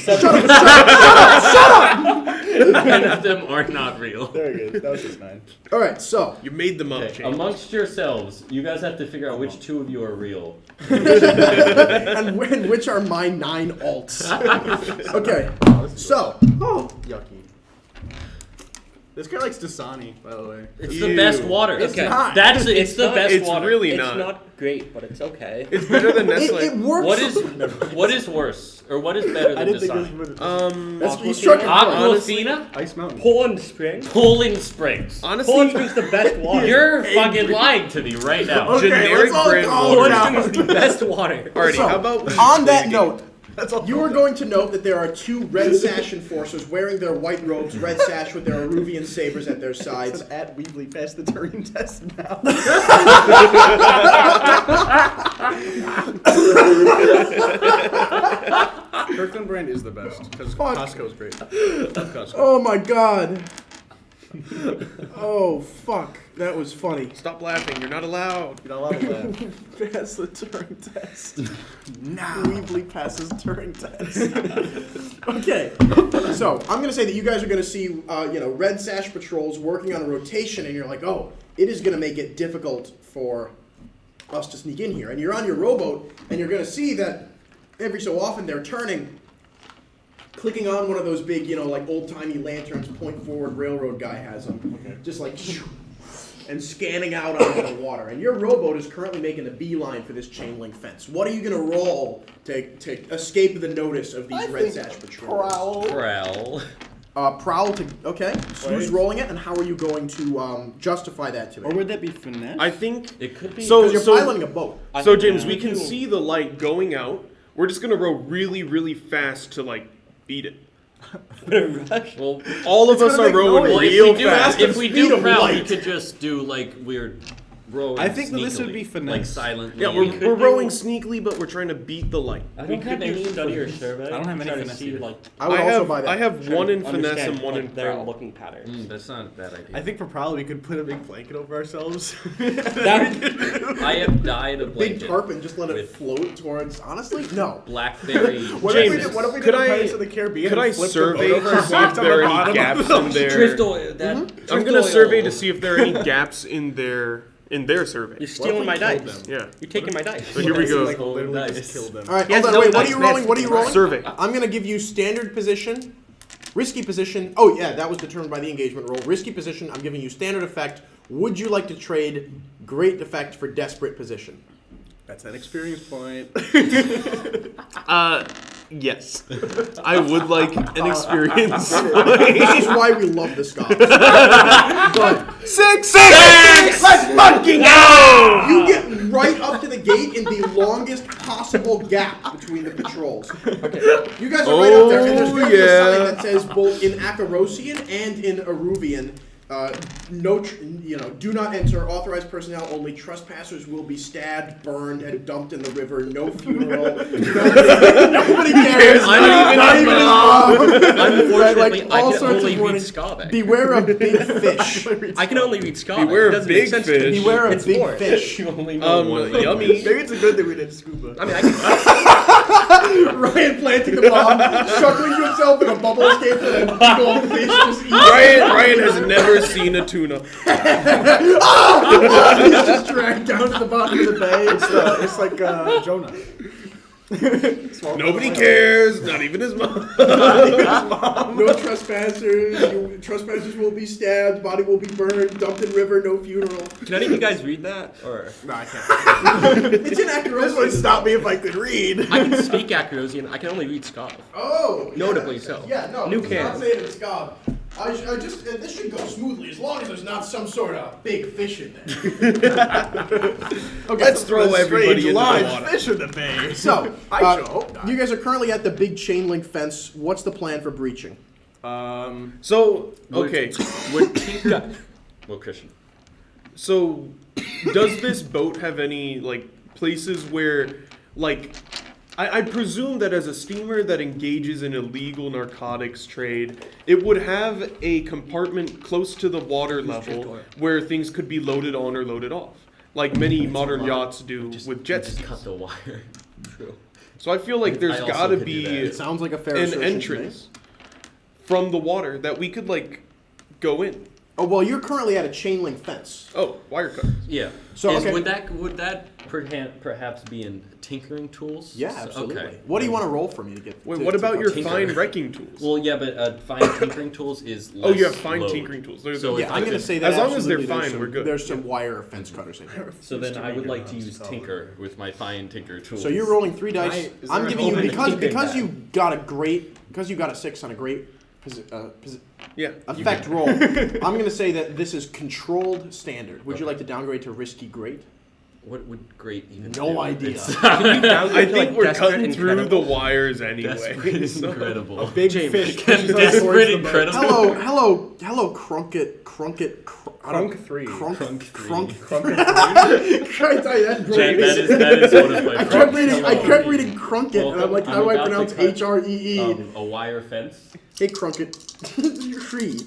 None of them are not real. Very good. That was just 9. All right, so You made them up, Okay, James. amongst yourselves, you guys have to figure out which 2 of you are real. and which are my 9 alts? Okay, so Yucky. This guy likes Dasani, by the way. It's the best water. It's not. It's It's the not. best It's water. really It's not. not great, but it's okay. It's better than Nestle. it works. What is worse, or what is better I than didn't think Dasani? this would. That's you struck it. Aquafina, Ice Mountain. Poland Spring. Poland Springs. Poland Honestly, Spring's the best water. You're fucking lying to me right now. Okay, generic let's all brand calm water. down. Poland Spring is the best water. Alrighty, So, how about we on play that the game? note, you are going to note that there are 2 red sash enforcers wearing their white robes, red sash with their Aruvian sabers at their sides. It's at Weebly passed the Turing test now. Kirkland brand is the best because Fuck. Costco's great. Costco. Oh my god. Oh fuck, that was funny. Stop laughing. You're not allowed. You're not allowed to laugh. Pass the Turing test. Now Weebly passes Turing test. Okay, so I'm gonna say that you guys are gonna see, red sash patrols working on a rotation, and you're like, oh, it is gonna make it difficult for us to sneak in here. And you're on your rowboat, and you're gonna see that every so often they're turning, clicking on one of those big, like old-timey lanterns, point forward railroad guy has them. Okay. Just like, and scanning out onto the water. And your rowboat is currently making a beeline for this chain link fence. What are you going to roll to escape the notice of these Red Sash patrols? Prowl. Prowl to... Okay. So who's rolling it, and how are you going to justify that to me? Or would that be finesse? I think It could be. so. You're piloting a boat. So James, we can see the light going out. We're just gonna row really, really fast to like beat it. Well, All of us are rowing well, real fast. if we speed do of prowl, we light. could just do like weird rowing. I think that this would sneakily, be finesse. like silently. Yeah, we're rowing sneakily, but we're trying to beat the light. I We don't could have any do study or survey. I don't have any Try to finesse see, either. like, I would also buy that. I have try one to in finesse understand, and one like, in their prowl. looking patterns. That's not a bad idea. I think for Prowl we could put a big blanket over ourselves. I have dyed a Big blanket. tarp and just let it with float towards... Honestly, no. Blackberry. What if we James, did, what if we did could the I- Pirates of the Caribbean? Could and I flipped the survey boat over to and see walked if on there the are bottom any of gaps the in their? Drift oil. That. I'm drift gonna oil. survey to see if there are any gaps in their survey. You're stealing my dice. Yeah. You're taking my dice. So here we go. Like literally Nice. just killed them. All right, Yes, hold on. no Wait, what are dice, you man. rolling? What are you rolling? Survey. I'm going to give you standard position, risky position. Oh, yeah, that was determined by the engagement roll. Risky position, I'm giving you standard effect. Would you like to trade great effect for desperate position? That's an experience point. Yes. I would like an experience. This is why we love the Scots. Go ahead. Six! Let's fucking go! You get right up to the gate in the longest possible gap between the patrols. Okay. You guys are right up there, and there's going to be a sign that says both in Acarosian and in Aruvian, do not enter. Authorized personnel only. Trespassers will be stabbed, burned, and dumped in the river. No funeral. Nobody cares. Not even his mom. Unfortunately, Like, I all can sorts only of read warnings. Scothic. Beware of big fish. I can only read Scottish. Beware It of doesn't big make sense to me. fish. Beware of It's big foreign. fish. You only know one of them. Yummy. Maybe it's a good thing we did scuba. I mean, I can. Ryan planting the bomb, chuckling to himself in a bubble escape for that big old fish just eating. Ryan has never seen a tuna. He's just dragged down to the bottom of the bay. It's like Jonah. Nobody cares, not even his mom. No trespassers. Trespassers will be stabbed. Body will be burned. Dumped in river. No funeral. Can any of you guys read that? Or No, I can't. It's in This would Acarosian. stop me if I could read. I can speak Acarosian. I can only read Scottish. Oh. Notably so. Yeah, no. New It's canon. not saying it's God. I just this should go smoothly as long as there's not some sort of big fish in there. Okay. Let's throw everybody into the large water. fish in the bay. So, I sure hope not. you guys are currently at the big chain link fence. What's the plan for breaching? So, okay. Would Tinker... Well, Christian. So, does this boat have any, like, places where, like... I presume that as a steamer that engages in illegal narcotics trade, it would have a compartment close to the water level where things could be loaded on or loaded off, like many modern yachts do with jet Just skis. cut the wire. True. So I feel like there's I also got to could do be that. It sounds like a fair an assertion to me. entrance from the water that we could, like, go in. Oh well, you're currently at a chain link fence. Oh, wire cutters. Yeah. So, okay. Would that perhaps be in tinkering tools? Yeah, So- absolutely. Okay. What do you want to roll for me to get? Wait, to- what to about your tinker? fine wrecking tools? Well, yeah, but fine tinkering tools is less Oh, you have fine load. tinkering tools. There's So a- Yeah, I'm going to say that As long as they're absolutely there's fine, some- we're good. There's some wire fence cutters in here. So then I would like to use tinker with my fine tinker tools. So you're rolling 3 dice. Is there I'm an giving you open because tinkering because bag? you got a 6 on a great Yeah. effect roll. I'm going to say that this is controlled standard. Would you like to downgrade to risky great? What would great even No do? idea. It's I think like we're desperate cutting through the incredible. wires anyway. desperate so- incredible. Big James, fish can pushes us desperate towards the incredible. Hello, Crunkit. Crunk 3. Crunk. Crunk Try to tell you that. Jay, that is one of my I kept reading Crunkit, and I'm like, how do I pronounce HREE? A wire fence. Hey, Crunkit. Creed.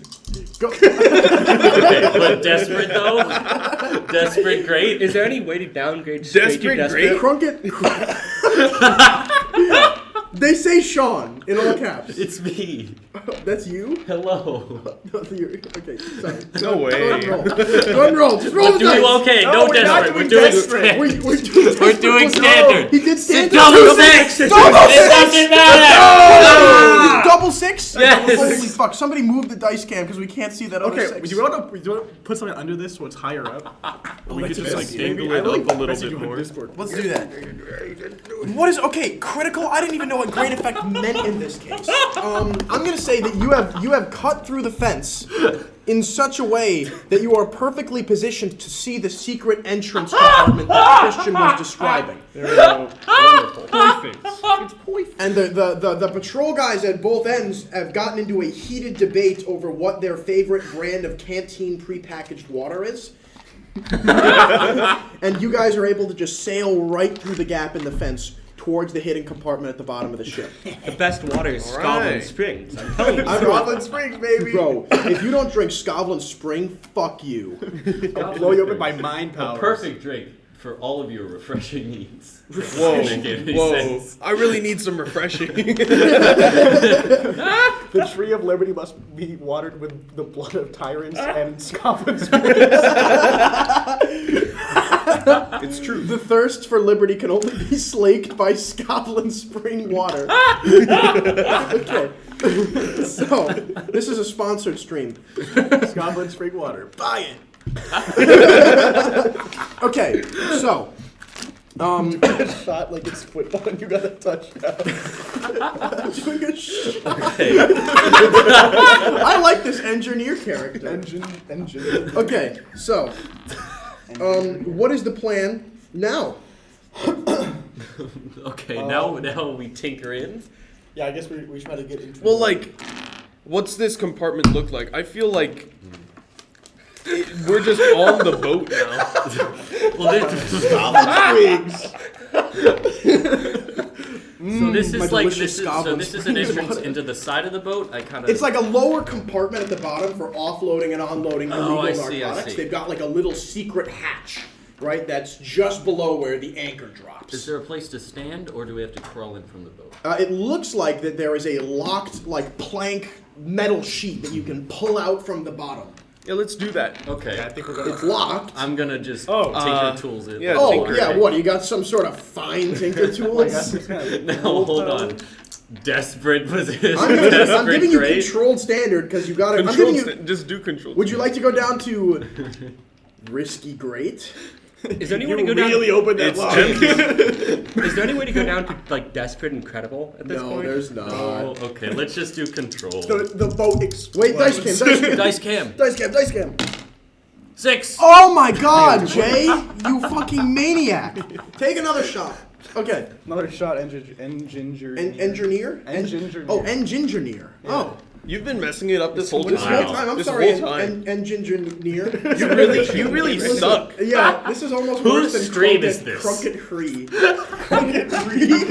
Go. Okay, but desperate though. Desperate great. Is there any way to downgrade straight to Desperate desperate? great? Crunkit. They say Sean. In all caps. It's me. That's you? Hello. Okay, sorry. No way. Go ahead and roll. Go ahead and roll. Just roll the dice. Okay, No, no we're not desperate. We're doing doing desperate. standard. We're doing standard. He did standard. Double six. It doesn't matter. Double six? Yes. Holy fuck. Somebody move the dice cam because we can't see that other Okay, six. do you want to put something under this so it's higher up? We could just like Maybe. angle I it like up a little message bit you on more. Discord. Let's do that. What is critical? I didn't even know what great effect meant in this case. I'm gonna say that you have cut through the fence in such a way that you are perfectly positioned to see the secret entrance compartment that Christian was describing. There we go. Wonderful. Perfect. It's perfect. And the patrol guys at both ends have gotten into a heated debate over what their favorite brand of canteen prepackaged water is. And you guys are able to just sail right through the gap in the fence towards the hidden compartment at the bottom of the ship. The best water is All Scotland right. Springs. I'm telling you. Scotland Springs, baby. Bro, if you don't drink Scotland Spring, fuck you. I'll blow you up with my mind A powers. perfect drink for all of your refreshing needs. Whoa, Make any whoa! sense. I really need some refreshing. The tree of liberty must be watered with the blood of tyrants and Scotland Springs. It's true. The thirst for liberty can only be slaked by Scotland Spring water. Okay. So, this is a sponsored stream. Scotland Spring water. Buy it. Okay, so. Shot like it's football and you got a touchdown. Doing a shot. Okay. I like this engineer character. Engine. Okay, so. What is the plan now? Okay, now we tinker in. Yeah, I guess we try to get into Well, like, what's this compartment look like? I feel like we're just on the boat now. Well, so this my is like delicious this is Scotland an entrance Springs. into the side of the boat. I kind of. It's like a lower compartment at the bottom for offloading and unloading illegal I see. narcotics. They've got like a little secret hatch, right? That's just below where the anchor drops. Is there a place to stand, or do we have to crawl in from the boat? It looks like that there is a locked, like, plank metal sheet that you can pull out from the bottom. Yeah, let's do that. Okay. I think we're gonna. It's locked. I'm gonna just Oh, take your tools in. yeah, Oh, tinker. yeah, what? You got some sort of fine tinker tools? No, hold on. Desperate position. I'm giving you Desperate controlled standard because you got it. I'm Control giving you. just do control. Would you like to go down to risky great? Is there any way to You go down? really opened that It's lock. Is there any way to go down to like desperate and credible at this No, point? there's not. Oh, okay, let's just do control. The boat explodes. Wait, dice cam, dice cam. Dice cam. Dice cam, dice cam. 6. Oh my god, Jay! You fucking maniac! Take another shot. Okay. Another shot, engineer. Engineer? Engineer. Oh, engineer. Oh. You've been messing it up this whole This time. whole time, I'm This sorry, whole time. engineer. You really suck. Yeah, this is almost Whose worse than stream Crooked- is this? Crooked Cree. Crooked Cree.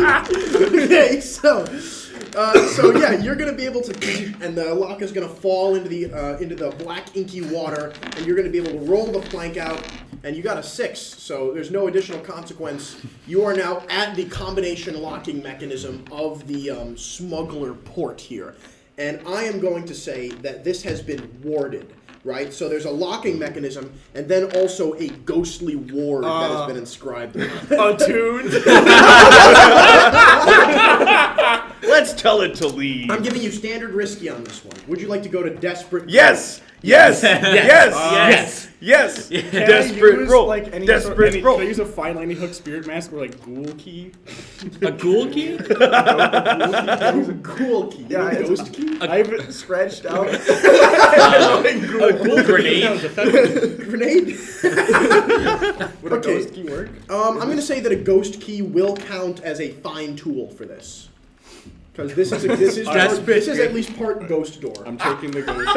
Okay, so yeah, you're gonna be able to, and the lock is gonna fall into the black inky water, and you're gonna be able to roll the plank out, and you got a 6, so there's no additional consequence. You are now at the combination locking mechanism of the smuggler port here, and I am going to say that this has been warded. Right, so there's a locking mechanism, and then also a ghostly ward that has been inscribed. Attuned. Let's tell it to leave. I'm giving you standard risky on this one. Would you like to go to desperate? Yes! Yes! Yes! Yes! Yes. Can I Desperate use, roll. Like, any Desperate sort, roll. Can I use a fine lining hook spirit mask or like ghoul key? A ghoul key? Cool key. Yeah, You it's mean ghost key. I've scratched out. A ghoul grenade? Grenade. Would a Okay. ghost key work? I'm going to say that a ghost key will count as a fine tool for this, because this is at least part ghost door. I'm taking the ghost.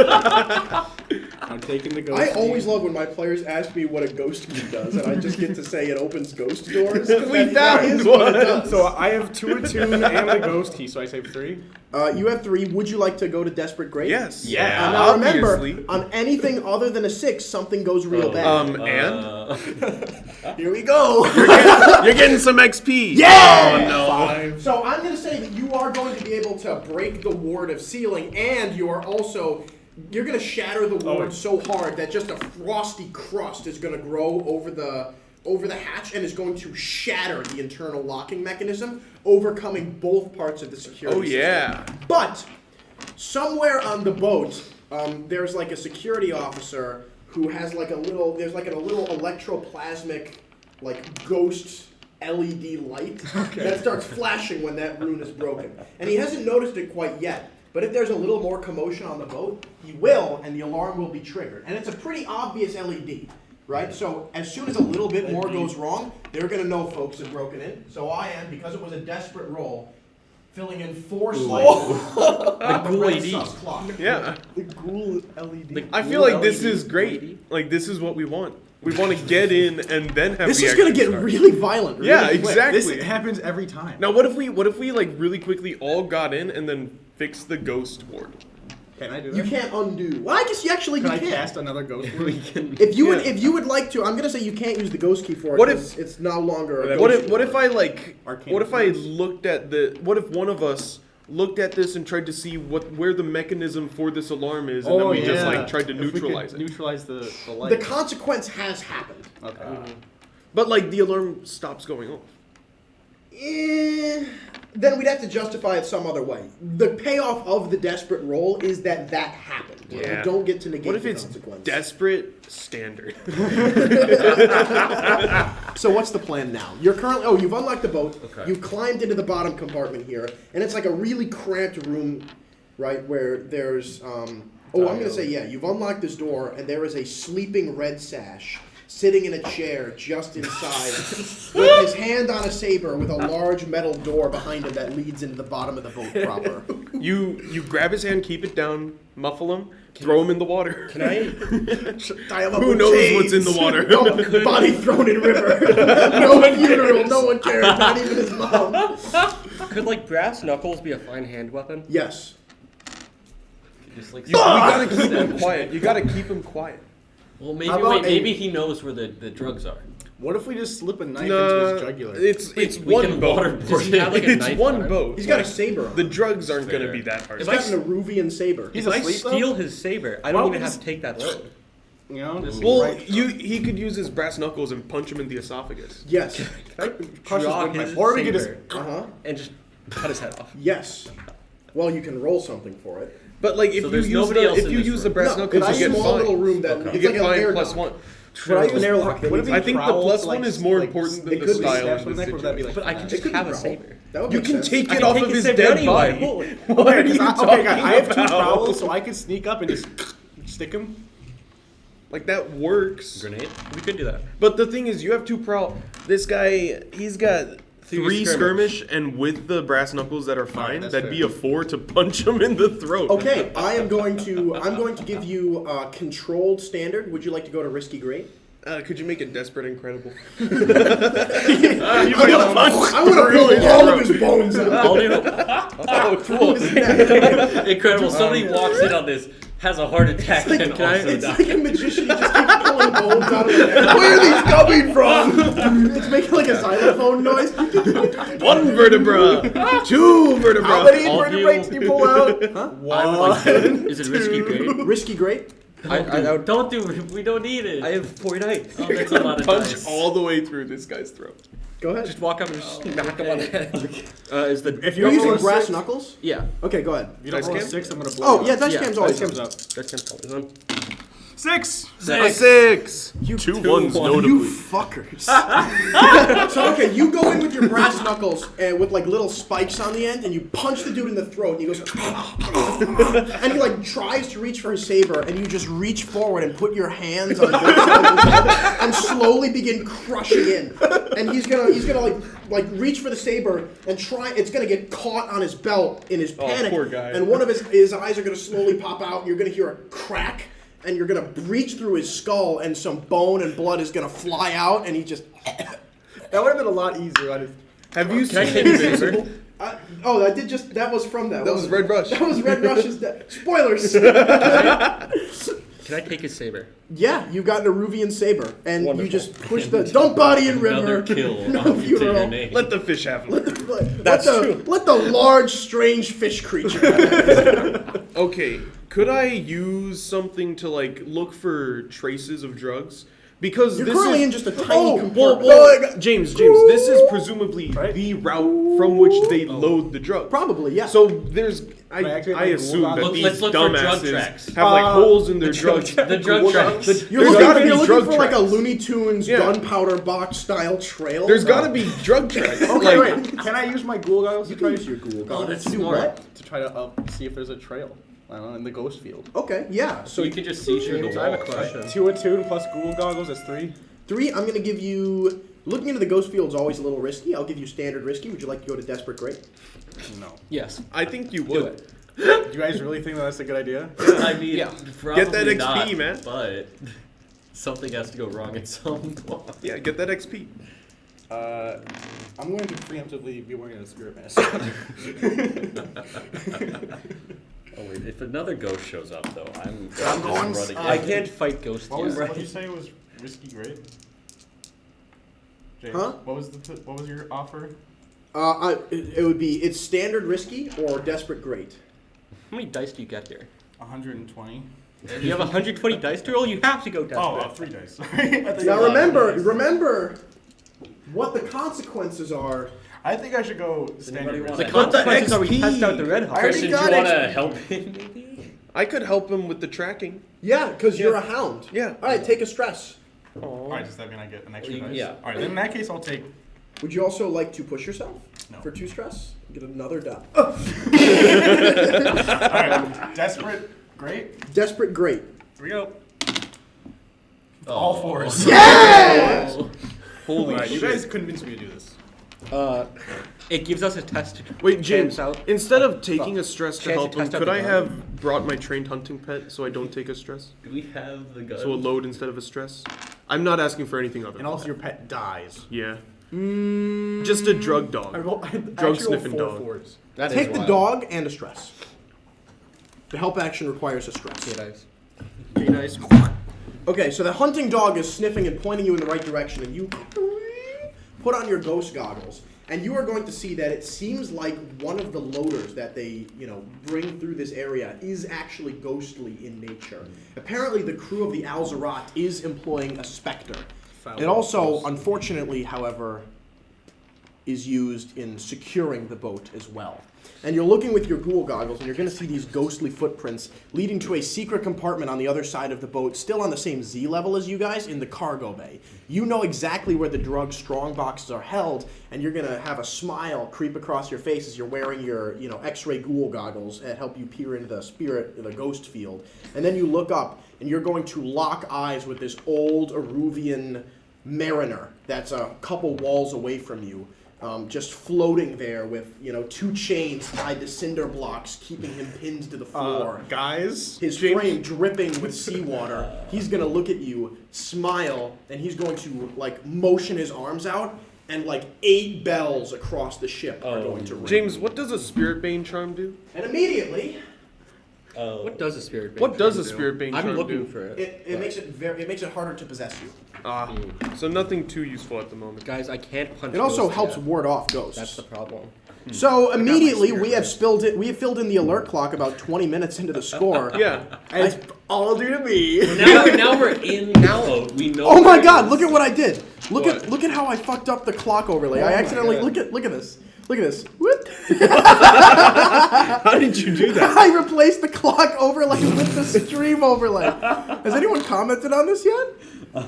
I'm I'm taking the ghost I key. always love when my players ask me what a ghost key does, and I just get to say it opens ghost doors. We That found is what it one. does. So I have 2 attuned and the ghost key, so I save 3. You have 3. Would you like to go to Desperate Great? Yes. Yeah. Now remember, obviously. on anything other than a 6, something goes real bad. And Here we go. you're getting some XP. Yeah! Oh no. 5. So I'm going to say that you are going to be able to break the ward of ceiling, and you are also you're going to shatter the ward so hard that just a frosty crust is going to grow over the hatch and is going to shatter the internal locking mechanism, overcoming both parts of the security system. Yeah. But somewhere on the boat, there's like a security officer who has like a little electroplasmic like ghost LED light that starts flashing when that rune is broken. And he hasn't noticed it quite yet. But if there's a little more commotion on the boat, he will, and the alarm will be triggered. And it's a pretty obvious LED, right? So as soon as a little bit more goes wrong, they're going to know folks have broken in. So I am, because it was a desperate roll, filling in 4 slices of Ghoul red LED. sus clock. Yeah. The Ghoul LED. I feel like this is great. Like this is what we want. We want to get in and then have This the is going to action get start. really violent. Really Yeah, quick. exactly. This happens every time. Now what if we like really quickly all got in and then fixed the ghost ward? Can I do You that? can't undo. Well, I guess you actually Can I can. cast another ghost word? If you would like to, I'm gonna say you can't use the ghost key for it. What 'cause it's no longer. A What ghost if what ward. if I like Arcane what if I influence. looked at the what if one of us looked at this and tried to see where the mechanism for this alarm is and then we just like tried to If we could neutralize it. Neutralize the light. the consequence has happened? Okay. But like the alarm stops going off. Then we'd have to justify it some other way. The payoff of the desperate roll is that happened. Yeah. You don't get to negate What if the it's consequence. desperate standard? So what's the plan now? You're currently you've unlocked the boat. Okay. You've climbed into the bottom compartment here, and it's like a really cramped room, right? Where there's I'm gonna say you've unlocked this door, and there is a sleeping red sash sitting in a chair just inside, with his hand on a saber with a large metal door behind him that leads into the bottom of the boat proper. You grab his hand, keep it down, muffle him, throw him in the water. Can I? Tie him up Who with knows chains. what's in the water? Oh, body thrown in river. No funeral. No one cares. Not even his mom. Could like brass knuckles be a fine hand weapon? Yes. Just like You gotta keep him quiet. You gotta keep him quiet. well, maybe How about maybe he knows where the drugs are. What if we just slip a knife into No, his jugular? it's we one can boat. waterboard Does he have like a It's knife one on him? boat. He's got a saber. The drugs aren't Fair. gonna be that hard. He's got an Eruvian saber. He's If I asleep, though? steal his saber, I Why don't would even we have just- to take that load. You know, just Well, right- he could use his brass knuckles and punch him in the esophagus. Yes. Can I crush Draw his his or we could just saber Uh-huh. and just cut his head off. Yes. Well, you can roll something for it. But like if So you there's use nobody else if in you this use the room. brass No, knuckles, it's you a get small fine. little room that Okay. it's You get like an fine airlock. +1. Would I It's use an airlock. Would it be I think the prowl, plus like, one is more like, important it than the could be style Snaps of with the a knife, or would that be situation. like? But I can finesse? just could be have a prowl. saber. That would You make can sense. take I it can off take of his his saber dead anyway. body. Holy- What are you Okay, talking guys, I have 2 about? prowls, so I could sneak up and just stick him. Like that works. Grenade. We could do that. But the thing is, you have 2 prowl. This guy, he's got 3 skirmish, and with the brass knuckles that are fine, that's that'd fair. be a 4 to punch him in the throat. Okay, I'm going to give you controlled standard. Would you like to go to risky great? Could you make it desperate incredible? I want to pull all of his bones out. I'll do it. Oh, cool. Incredible. Somebody walks in on this, has a heart attack, and also It's dies. like a magician. He just keeps pulling bones out of the neck. Where are these coming from? It's making like a xylophone noise. 1 vertebra, 2 vertebra. How many I'll vertebrates do you pull out? Huh? I'm like, is it risky great? Risky great. Don't do it. We don't need it. I have 4 dice. Oh, that's a lot of Punch dice. all the way through this guy's throat. Go ahead. Just walk up and just smack him on the head. Is the If You're you using roll a brass 6, knuckles? yeah? Okay, go ahead. if you don't roll a Dice 6, I'm gonna blow Oh, you yeah, up. dice Yeah, cam's dice always cam's up. up. Dice cam's always on. 6. A 6. You 2 ones, notably. You fuckers. So, okay, you go in with your brass knuckles and with like little spikes on the end, and you punch the dude in the throat, and he goes, and he like tries to reach for his saber, and you just reach forward and put your hands on both sides of his head and slowly begin crushing in. And he's gonna like reach for the saber and try. It's gonna get caught on his belt in his panic, poor guy. and one of his eyes are gonna slowly pop out, and you're gonna hear a crack. and you're gonna breach through his skull, and some bone and blood is gonna fly out, and he just. That would have been a lot easier. Have you Can I seen take a saber? I did just. That was from that. That was Red Rush. That was Red Rush's. Spoilers. Can I take his saber? Yeah, you got an Aruvian saber, and Wonderful. you just push the don't body in river. Another kill No on your funeral. name. Let the fish have it. That's true. Let the large, strange fish creature. Okay, could I use something to like look for traces of drugs? Because You're this currently is in just a tiny compartment. well, James, this is presumably the route from which they load the drugs. Probably, yeah. So there's, I activate assume my that Google these Let's look for drug dumbasses tracks. have like holes in their drugs. The drug tracks. You're There's looking, gotta be you're looking drug for like a tracks. Looney Tunes Yeah. gunpowder box style trail. There's got to be drug tracks. Okay, Like, wait. Can I use my Ghoul goggles to try your Google. Oh, that's Do smart. what? to try to see if there's a trail? I don't know, in the ghost field. Okay, yeah. So you can just see through the James, I have a wall. question. 2 attuned plus Ghoul goggles is 3. 3, I'm going to give you... Looking into the ghost field is always a little risky. I'll give you standard risky. Would you like to go to desperate great? No. Yes. I think you Do would. it. Do you guys really think that that's a good idea? I mean, Yeah. probably Get that XP, not, man. But something has to go wrong at some point. Yeah, get that XP. I'm going to preemptively be wearing a spirit mask. Oh wait, if another ghost shows up though, I'm going- just running. I can't fight ghosts What yet. did you say was risky great? James, Huh? What was your offer? It would be... It's standard risky or desperate great. How many dice do you get here? 120. You have 120 dice to roll? You have to go desperate. Oh, 3 dice. Sorry. I thought you Now were- remember what the consequences are. I think I should go standard. Anybody risk. The want consequences are we XP? test out the red hot. Christian, do you got want to XP. help him maybe? I could help him with the tracking. Yeah, because you're a hound. Yeah. All right, take a stress. Alright, does that mean I get an extra Well, dice? yeah. Alright, then in that case I'll take... Would you also like to push yourself No. for 2 stress? Get another die. Alright, desperate. Great. Desperate great. Here we go. All 4s. Yes! Holy Alright, you shit. guys convinced me to do this. It gives us a test to Wait, James, out. instead of taking a stress to Chance to help him, test out could the I gun. have brought my trained hunting pet so I don't take a stress? Do we have the gun? So a load instead of a stress? I'm not asking for anything other And than also that. your pet dies. Yeah. Just a drug dog. Drug sniffing dog. 4s. That Take is the wild. dog and a stress. The help action requires a stress. Okay, dice. Okay, nice. Okay, so the hunting dog is sniffing and pointing you in the right direction, and you put on your ghost goggles, and you are going to see that it seems like one of the loaders that they, bring through this area is actually ghostly in nature. Apparently, the crew of the Alzarat is employing a specter. It also, unfortunately, however, is used in securing the boat as well. And you're looking with your ghoul goggles, and you're going to see these ghostly footprints leading to a secret compartment on the other side of the boat, still on the same Z level as you guys, in the cargo bay. You know exactly where the drug strong boxes are held, and you're going to have a smile creep across your face as you're wearing your, X-ray ghoul goggles that help you peer into the ghost field. And then you look up, and you're going to lock eyes with this old Aruvian mariner that's a couple walls away from you. Just floating there with, 2 chains tied to cinder blocks, keeping him pinned to the floor. Guys, His frame dripping with seawater. He's going to look at you, smile, and he's going to, motion his arms out, and, 8 bells across the ship are going to ring. James, what does a Spirit Bane charm do? And immediately, What does a spirit bane What does charm a do? Spirit Bane I'm charm looking do? for it. it makes it harder to possess you. So nothing too useful at the moment. Guys, I can't punch It also ghosts helps yet. ward off ghosts. That's the problem. So immediately we have filled in the alert clock about 20 minutes into the score. Yeah. it's all due to me. Now we're in the boat. We know. Oh my where it God! is. Look at what I did. Look What? at how I fucked up the clock overlay. I accidentally look at this. Look at this. What? How did you do that? I replaced the clock overlay with the stream overlay. Has anyone commented on this yet?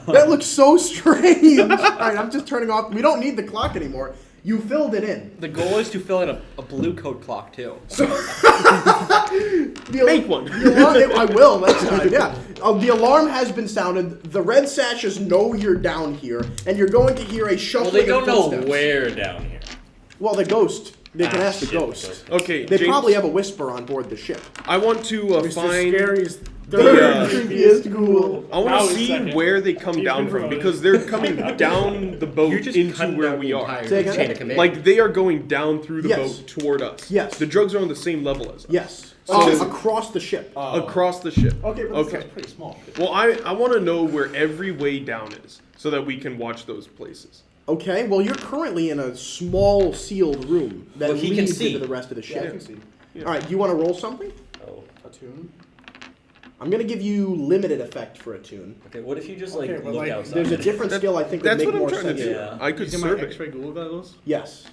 That looks so strange. All right, I'm just turning off. We don't need the clock anymore. You filled it in. The goal is to fill in a blue code clock too. Make one. The alarm, I will next time, yeah. The alarm has been sounded. The red sashes know you're down here, and you're going to hear a Well, shuffling they don't of know footsteps. where down here. Well, the ghost. They can ask the shit, ghost. Okay, They James, probably have a whisper on board the ship. I want to Mr. find. Scary's Third creepiest ghoul. I want Now to he's see second. where they come He's down been from promoted. because they're coming down the boat You're just into cutting where down we the are. entire Say again? chain of command. Like they are going down through the Yes. boat toward us. Yes. The drugs are on the same level as us. Yes. So- Across the ship. Across the ship. Okay, but Okay. that's pretty small. Well, I want to know where every way down is so that we can watch those places. Okay, well, you're currently in a small sealed room that Well, he can leads see. into the rest of the Yeah, I ship. can see. All right, do you want to roll something? Oh. A tune? I'm going to give you limited effect for a tune. Okay, what if you just like Okay, but, look like, outside? There's a different skill I think would That's make what I'm more trying sense. to do. Yeah. I could Using my serve it. X-ray Google goggles? Yes.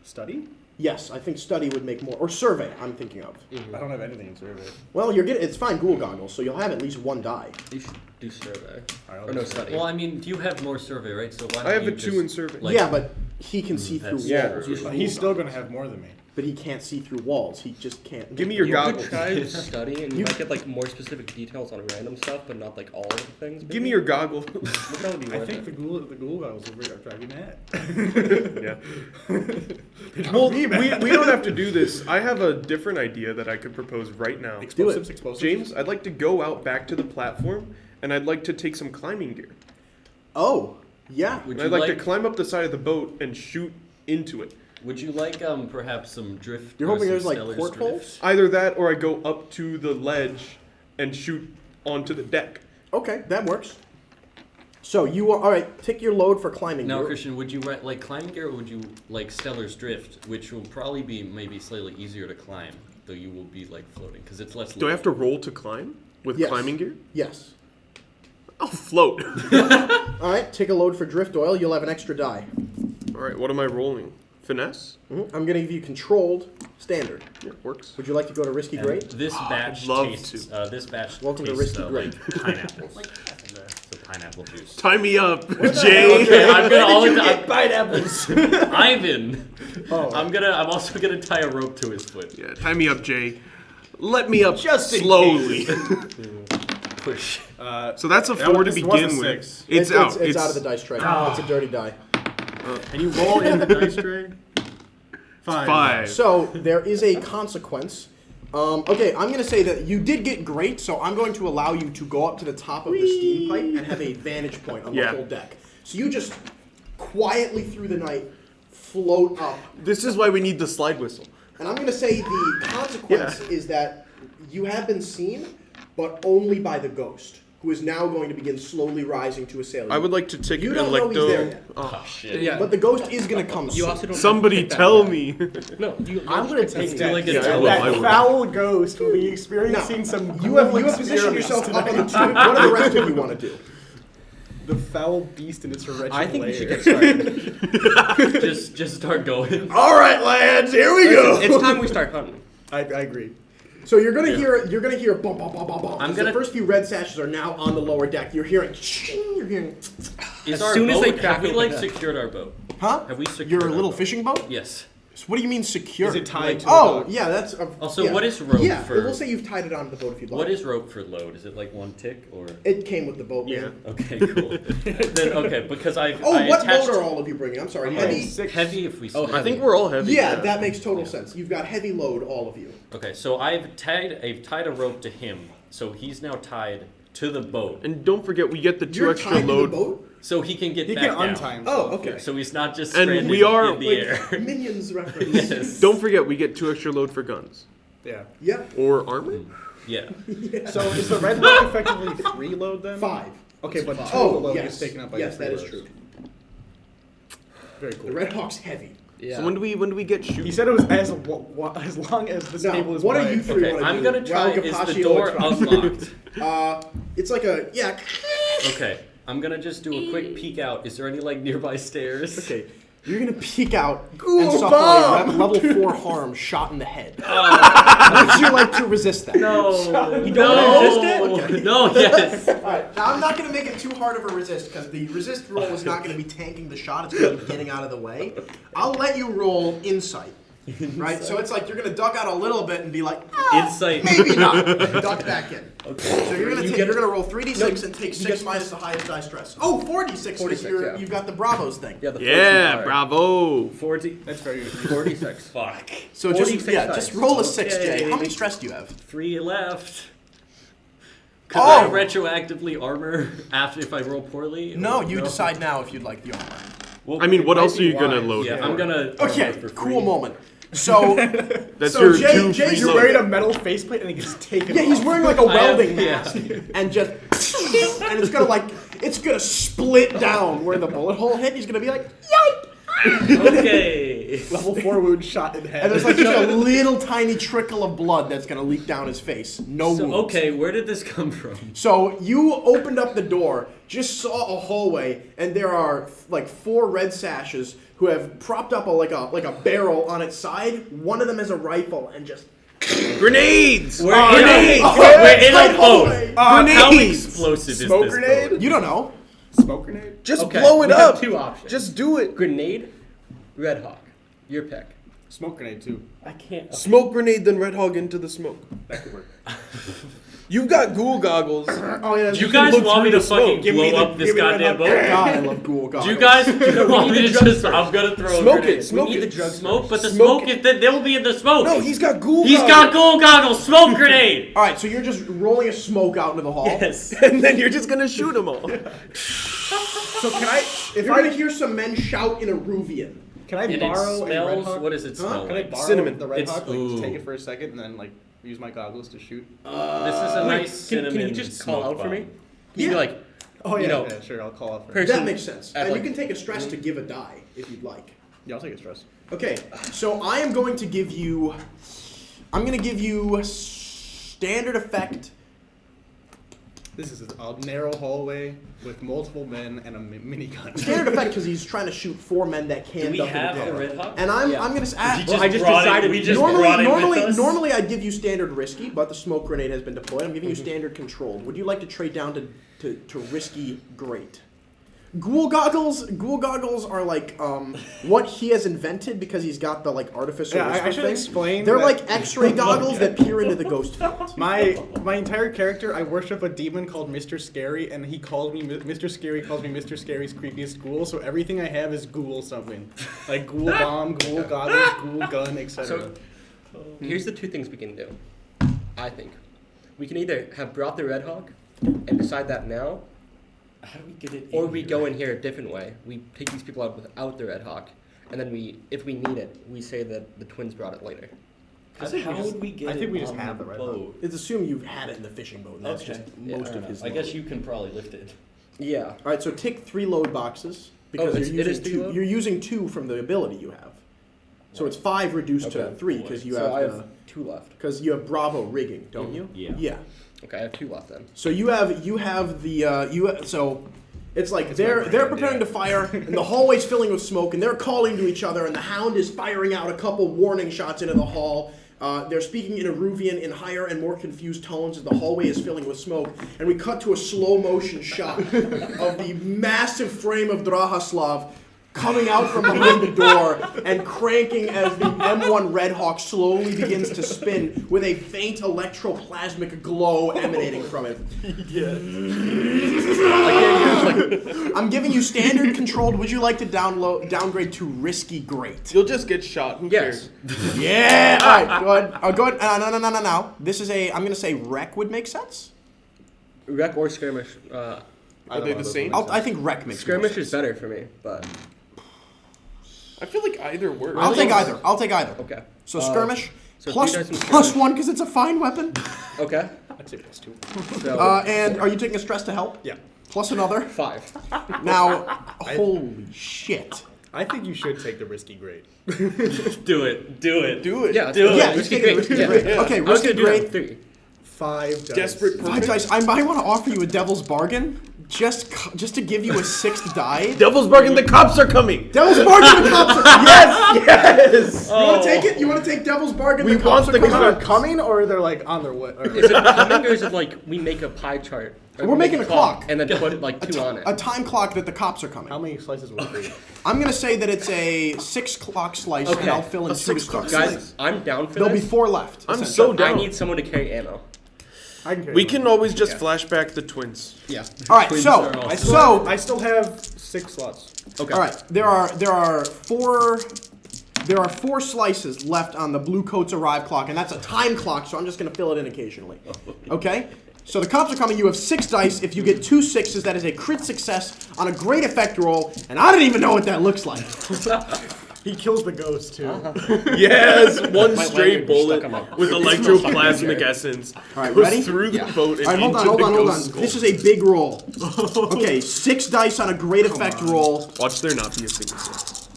Study? Yes, I think study would make more. Or survey, I'm thinking of. I don't have anything in survey. Well, you're getting. It's fine, ghoul goggles, so you'll have at least one die. You should do survey. Alright, I'll Or no do study. Well, I mean, you have more survey, right? So why don't I have you a 2 just, in survey. like- yeah, but he can see through that's walls. true. with But ghoul he's still goggles. going to have more than me. But he can't see through walls. He just can't. Give me your You goggles. could try study, and you, You- might get like more specific details on random stuff, but not like all of the things. Give me your goggles. Would probably be I worth think it. the Google goggles will drive you mad. Yeah. Well, we don't have to do this. I have a different idea that I could propose right now. Explosives, explosives. James, I'd like to go out back to the platform, and I'd like to take some climbing gear. Oh, yeah. Would And you I'd like to climb up the side of the boat and shoot into it. Would you like perhaps some drift? You're or hoping some there's like stellar portholes? drift? Either that, or I go up to the ledge and shoot onto the deck. Okay, that works. So you are all right. Take your load for climbing. Now, gear. Christian, would you like climbing gear, or would you like Stellar's Drift, which will probably be maybe slightly easier to climb, though you will be like floating because it's less. Do I have to roll to climb with Yes. climbing gear? Yes. I'll float. All right. Take a load for drift oil. You'll have an extra die. All right, what am I rolling? Finesse? I'm gonna give you controlled standard. Yeah, works. Would you like to go to risky And great? this batch love tastes. This batch Welcome to tastes Risky like Grape. pineapples. So pineapple juice. Tie me up, Jay. Okay, I'm gonna always. pineapples? Ivan. Oh. I'm also gonna tie a rope to his foot. Yeah, tie me up, Jay. Let me up Just in slowly. Push. So that's a That 4 to was- this was begin a with. 6. It's out. It's out of the dice tray. It's a dirty die. Can you roll in the dice tray? 5. So there is a consequence. Okay, I'm going to say that you did get great, so I'm going to allow you to go up to the top of the steam pipe and have a vantage point on the Yeah. whole deck. So you just quietly through the night float up. This is why we need the slide whistle. And I'm going to say the consequence is that you have been seen, but only by the ghost, who is now going to begin slowly rising to assail you. I would like to take You an don't know he's there yet. Oh shit. Yeah. But the ghost is going to come You soon. also don't. Somebody have to pick that tell one. me. No, you. I'm going to take that. like a Yeah, I tell will, him. I will. foul ghost will be experiencing some You have cool positioned experiments yourself up on the tonight. tube. What do the rest of you want to do? The foul beast in its wretched I think we should lair. get started. Just start going. All right, lads, here we go. It's time we start hunting. I agree. So you're gonna hear bum bum bum bum bum. I'm As gonna- The first few red sashes are now on the lower deck. You're hearing. You're hearing. Is As our soon as boat, they crack have we open like that. secured our boat? Huh? Have we secured Your our little boat? fishing boat? Yes. So what do you mean secure? Is it tied to Oh, the dock? yeah, that's. Also, yeah. what is rope Yeah, for- we'll say you've tied it onto the boat if you'd like. What is rope for load? Is it like one tick or? It came with the boat, man. Okay, cool. Then okay, because I Oh, I what attached boat are all of you bringing? I'm sorry, I'm heavy. bringing heavy if we. Oh, I think we're all heavy. Yeah, that makes total sense. You've got heavy load, all of you. Okay, so I've tied a rope to him, so he's now tied to the boat, And don't forget, we get the 2 You're extra tied load. to the boat? so he can get He back can down. untie him. Oh, okay. So he's not just And stranded we are- in the Like, air. Minions reference. Yes. Don't forget, we get 2 extra load for guns. Yeah. Yeah. Or armor? Yeah. So is the red load effectively 3 load then? 5. Okay, but 2 Oh, of the load yes. is taken up by yes, your that three is loads. true. Very The cool. Red Hawk's heavy. Yeah. So when do we get shooting? He said it was as long as this Now, table is what wide. are you three Okay, want to I'm do? gonna try. While Is the Gapaccio door tries- unlocked? It's like a yeah. Okay, I'm gonna just do a quick peek out. Is there any like nearby stairs? Okay, you're gonna peek out Ghoul and suffer bomb! a level 4 harm shot in the head. Would you like to resist that? No. You don't no. want to resist it? No. Yes. Alright, now I'm not going to make it too hard of a resist, because the resist roll is not going to be tanking the shot, it's going to be getting out of the way. I'll let you roll insight. Right? So it's like you're going to duck out a little bit and be like, Insight. maybe not. And duck back in. Okay. So you're going You to get- roll 3d6 and take 6 minus the highest die stress. Oh, 4d6 because 46, yeah. you've got the Bravos thing. Yeah, the Yeah, 14 bravo. 40. That's very good. 46. Fuck. So just 46 yeah, dice. just roll a 6, Okay. Jay. How many stress do you have? 3 left. Can I retroactively armor after if I roll poorly? No, you decide now if you'd like the armor. Well, I mean, it what might else are be you gonna wise. load? Yeah, for? I'm gonna. Okay, armor for free. cool moment. So, That's so your Jay- two Jay- free You're load. wearing a metal faceplate and he just take it yeah, he's off. wearing like a I have- welding yeah. mask, and just, and it's gonna split down where the bullet hole hit. He's gonna be like, yipe! Okay. Level 4 wound shot in the head. And there's like just a little tiny trickle of blood that's gonna leak down his face. No So, wounds. okay, where did this come from? So you opened up the door, just saw a hallway, and there are like 4 red sashes who have propped up like a barrel on its side. One of them has a rifle and just Grenades! We're grenade! We're in a boat. Grenades! How explosive is Smoke this grenade? boat? You don't know. Smoke grenade? Just Okay, blow it we have up. 2 options. Just do it. Grenade, Red Hawk. Your pick. Smoke grenade too. I can't. Smoke grenade, then Red Hog into the smoke. That could work. You've got ghoul goggles. Oh yeah. Do you guys want me to fucking Give me blow the- up this give me the goddamn red boat? God, I love Ghoul goggles. Do you guys want me to just? I'm gonna throw a Smoke grenade. it. Smoke we need it. the drugs Smoke, but the Smoke smoke is they'll be in the smoke. No, he's got ghoul He's got goggles. gold goggles. Smoke grenade. All right, so you're just rolling a smoke out into the hall. Yes. And then you're just gonna shoot them all. So can I, if You're I, gonna hear some men shout in Eruvian. can I And it borrow a Red smells. Hawk? What does it smell Can I like? borrow Cinnamon. the Red It's- Hawk, like ooh. take it for a second and then like use my goggles to shoot? This is a nice cinnamon. Can you just call smoke out for me? bomb. Can you be like, Oh yeah, you know, yeah, sure, I'll call out for it. person That makes sense. at, And like, you can take a stress to give a die if you'd like. Yeah, I'll take a stress. Okay, so I am going to give you. I'm going to give you standard effect. This is a narrow hallway with multiple men and a minigun. Standard effect because he's trying to shoot 4 men that Do can we dump in have the the door. Red Hawk? And I'm Yeah. going to We Well, I just brought decided it. We we just normally brought it normally with us. normally I'd give you standard risky, but the smoke grenade has been deployed. I'm giving you standard controlled. Would you like to trade down to risky great? Ghoul goggles are like what he has invented because he's got the like artificial Yeah, I whisper should thing. explain They're that- like X-ray goggles that peer into the ghost field. My entire character, I worship a demon called Mr. Scary, and he calls me Mr. Scary calls me Mr. Scary's creepiest ghoul. So everything I have is ghoul something, like ghoul bomb, ghoul goggles, ghoul gun, etc. So, here's the 2 things we can do. I think we can either have brought the Red Hawk and decide that now, How do we get it? or in we here? go in here a different way. We take these people out without the Red Hawk, and then if we need it, we say that the twins brought it later. How would we get I think it we just on have the the Red boat? It's assumed you've had it in the fishing boat, and that's Okay. just Yeah, most fair of his. enough. I guess load. you can probably lift it. Yeah. All right, so take 3 load boxes because it you're is using 3 2. load? You're using 2 from the ability you have, so it's 5 reduced to Okay. 3 because you So I have have 2 left. because you have Bravo rigging, don't you? Yeah. Yeah. Okay, I have 2 left then. So you have the so it's like they're brain, preparing yeah. to fire and the hallway's filling with smoke and they're calling to each other and the hound is firing out a couple warning shots into the hall. They're speaking in Eruvian in higher and more confused tones as the hallway is filling with smoke. And we cut to a slow motion shot of the massive frame of Drahaslav coming out from behind the door and cranking as the M1 Red Hawk slowly begins to spin with a faint electroplasmic glow emanating from it. I'm giving you standard controlled. Would you like to downgrade to risky great? You'll just get shot. Who Yes. cares? Yeah. All right. Go ahead. Go ahead. No. This is a. I'm gonna say wreck would make sense. Wreck or skirmish. Are they the same? I think wreck makes more Skirmish sense. is better for me, but I feel like either works. I'll take either. okay. So skirmish so plus 3 dice and plus skirmish. 1 because it's a fine weapon. Okay. I'd say plus 2. So And are you taking a stress to help? Yeah. Plus another. 5. Now, holy shit. I think you should take the risky grade. Do it. Do it. Do it. Yeah, Do it. Yeah, risky you take great. risky Yeah. great. Yeah. Okay, I was risky gonna do that great. with 3. 5 dice. Desperate 5 perfect. dice. I might want to offer you a devil's bargain just to give you a 6th die. Devil's bargain. The cops are coming. Devil's bargain. The cops are yes. You want Oh. to take it? You want to take devil's bargain? We the cops want are the coming. They're coming or they're like on their way? Or Is it coming or is it like we make a pie chart? Or We're we make making a clock. and then put like 2 on it. A time clock that the cops are coming. how many slices would it be? I'm gonna say that it's a 6 o'clock slice, and Okay. I'll fill in A 2 6 to start. Guys, I'm down for There'll be this. 4 left. I'm essentially. so down. I need someone to carry ammo. I can carry We one. can always just flashback the twins. Yeah. All right. Twins So are awesome. I still have 6 slots. Okay. all right. There are 4 slices left on the blue coats arrive clock, and that's a time clock. So I'm just gonna fill it in occasionally. Okay. So the cops are coming. You have 6 dice. If you get 2 6s, that is a crit success on a great effect roll. And I don't even know what that looks like. He kills the ghost too. Yes, one My stray language is bullet stuck on my- with electroplasmic essence. All right, goes ready? through the boat and All right, hold into on. the ghost skull. This is a big roll. Okay, 6 dice on a great effect roll. Watch there not be a single 6.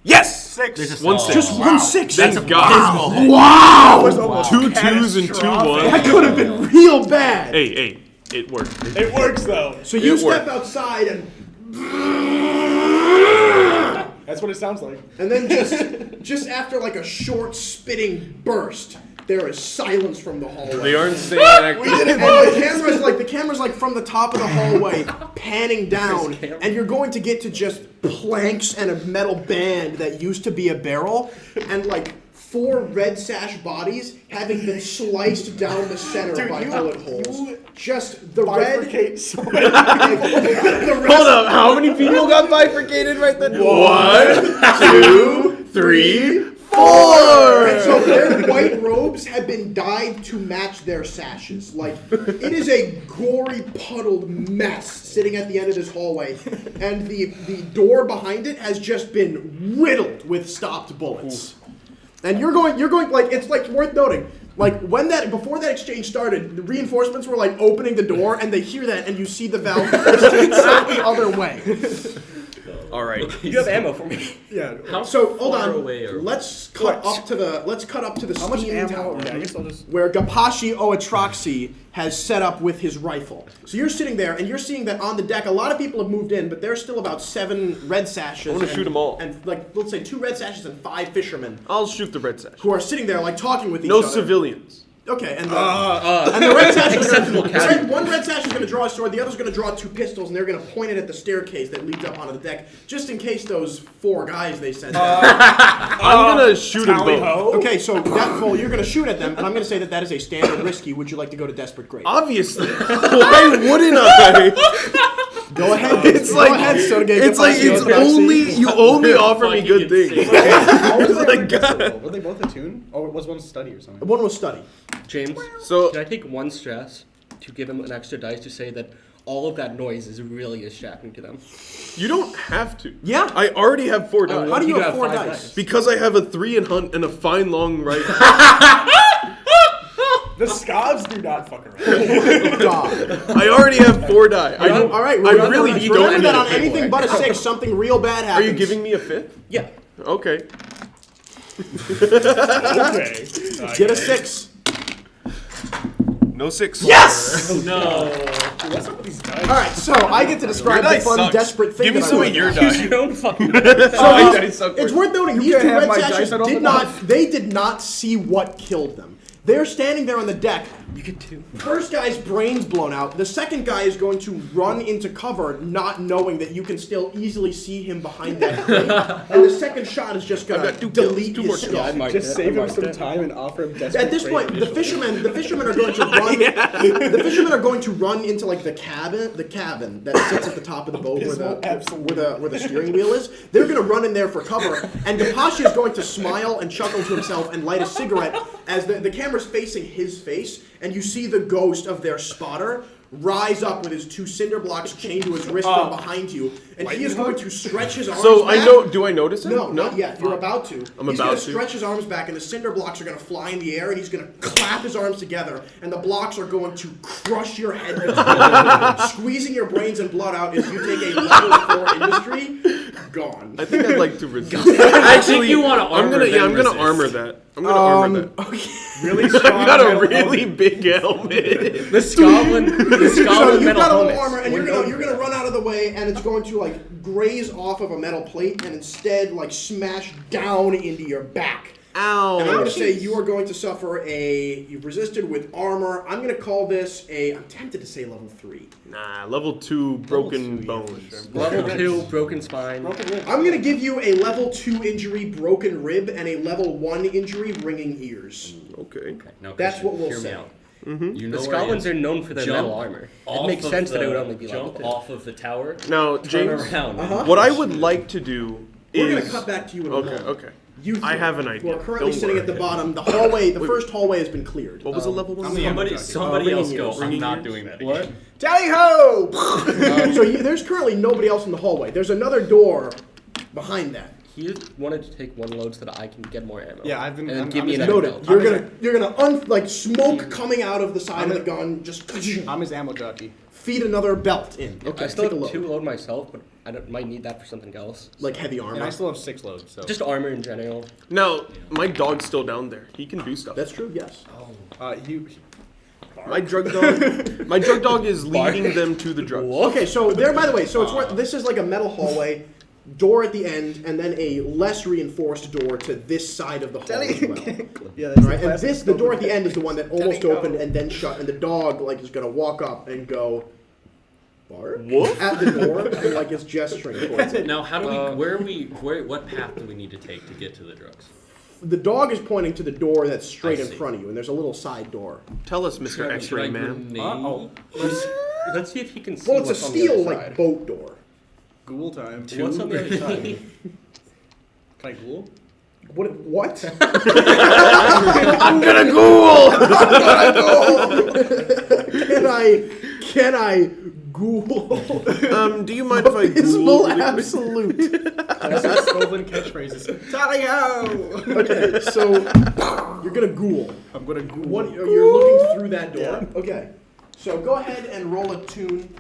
Yes! 6. 1 6. Just 1 6. Thank God. Wow! 2 2s and 2 That 1s. could have been real bad. Hey, it worked. It works though. So you It step worked. outside and That's what it sounds like. and then just after like a short spitting burst, there is silence from the hallway. They aren't saying active. And the camera's like from the top of the hallway panning down, and you're going to get to just planks and a metal band that used to be a barrel, and like 4 red sash bodies having been sliced down the center by bullet holes. Just the red. Bifurcate so the rest, Hold up, how many people got bifurcated right then? 1, 2, 3, 4! And so their white robes have been dyed to match their sashes. Like, it is a gory, puddled mess sitting at the end of this hallway. And the door behind it has just been riddled with stopped bullets. And you're going, like, it's like worth noting. Like, before that exchange started, the reinforcements were like opening the door, and they hear that, and you see the valve the other way. All right. You have ammo for me. yeah. How So hold far on. away are we? Let's cut up to the How much steam ammo? tower, Okay, I guess I'll just. where Gapashi Oatraxi has set up with his rifle. So you're sitting there, and you're seeing that on the deck, a lot of people have moved in, but there's still about 7 red sashes. I wanna shoot 'em all. And like, let's say 2 red sashes and 5 fishermen I'll shoot the red sash. who are sitting there, like talking with each No other. civilians. Okay, and the red sash is acceptable casualty. one red sash is going to draw a sword, the other's going to draw 2 pistols, and they're going to point it at the staircase that leads up onto the deck, just in case those 4 guys they sent. I'm gonna shoot them Tally both. ho. Okay, so you're going to shoot at them, and I'm going to say that is a standard risky. Would you like to go to Desperate Grade? Obviously. Why wouldn't I? Go ahead. It's like Sonegate. it's like it's only you only offer me good things. What was Like, they God. Were they both attuned? Or was one study or something? One was study. James, So can I take 1 stress to give him an extra dice to say that all of that noise is really distracting to them? you don't have to. Yeah. I already have 4 dice. How do you You have got 4 5 dice? Because I have a 3 and hunt and a fine long rifle. The scabs do not fuck around. God. I already have 4 die. All right. I really don't remember need that a on fifth anything one. but a 6, something real bad Are happens. you giving me a 5th? Yeah. Okay. Okay. Get a 6. No 6. Yes. No. What's up with these dice? All right. So I get to describe the fun, desperate thing. Give me that I some went of your through. die. Your own fucking. It's worth noting these can't 2 have red my sashes dice, I don't did have not see what killed them. They're standing there on the deck. You get 2. First guy's brains blown out. The second guy is going to run into cover, not knowing that you can still easily see him behind that crate. And the second shot is just going I've to got 2 kills, delete 2 his more skull. kills. I marked Just it. save I him some marked it. time and offer him desperate. At this Grade point, the fishermen are going to run. The fishermen are going to run into like the cabin that sits at the top of the boat where the steering wheel is. They're going to run in there for cover, and Gapashi is going to smile and chuckle to himself and light a cigarette as the camera's facing his face, and you see the ghost of their spotter rise up with his 2 cinder blocks chained to his wrist from behind you, and he is going to stretch his arms So back. I know. Do I notice it? No, not yet. You're about to. I'm He's about going to. to stretch his arms back, and the cinder blocks are going to fly in the air, and he's going to clap his arms together, and the blocks are going to crush your head together, squeezing your brains and blood out as you take a level 4 industry. Gone. I think I'd like to resist. Actually, you wanna I'm armor gonna. then Yeah, I'm gonna resist. armor that. I'm gonna armor that. Okay. Really strong. I've got a metal really big helmet. The Scotland. So you've metal got a little helmets. armor, and you're gonna run out of the way, and it's going to like graze off of a metal plate, and instead like smash down into your back. Ow. And I'm going to say you are going to suffer you've resisted with armor. I'm going to call this I'm tempted to say level 3. Nah, level 2 broken bones. Level 2 broken spine. I'm going to give you a level 2 injury, broken rib, and a level 1 injury, ringing ears. Okay. Now, That's Christian, what we'll hear me say. out. Mm-hmm. You know The where I Scotlands am. are known for their Jump metal armor. It off makes of sense that the- it would only be level jump 2. off of the tower. Now, Turn James, around. Uh-huh. what I would like to do We're is going to cut back to you in a okay. moment. Okay. You I have an who idea. are currently Don't sitting worry. at the bottom. The hallway, the first hallway has been cleared. What was the level one? Somebody Ringing else go. ears. I'm Ringing not ears? doing that again. What? Tally ho! So there's currently nobody else in the hallway. There's another door behind that. He wanted to take one load so that I can get more ammo. Yeah, I've been. And I'm, give I'm me his an ammo- Noted. ammo. You're gonna like smoke coming out of the side of the gun. Just I'm his ammo jockey. feed another belt in. Okay, I still take a have load. 2 load myself, but I might need that for something else. Like heavy And I armor. still have 6 loads. So Just armor in general. Now, my dog's still down there. He can do stuff. That's true. Yes. My drug dog is leading them to the drugs. Okay, so there. By the way, so it's this is like a metal hallway, door at the end, and then a less reinforced door to this side of the hall as well. yeah, All right, and the door at the end is the one that almost opened and then shut, and the dog like is gonna walk up and go bark at the door and like is gesturing towards it. Now, how do what path do we need to take to get to the drugs? The dog is pointing to the door that's straight I in see. front of you, and there's a little side door. Tell us, Mr. X-Ray Man. Let's see if he can see Well, it's a what's on the steel other like side. boat door. Ghoul time. What's on the other side? Can I ghoul? What? I'm gonna Ghoul! Can I Ghoul? Do you mind if I Abysmal Ghoul really quick? absolute. That's our stolen catchphrases. Tally ho! Okay, so you're gonna Ghoul. I'm gonna ghoul. What? You're looking through that door. Okay. So go ahead and roll a tune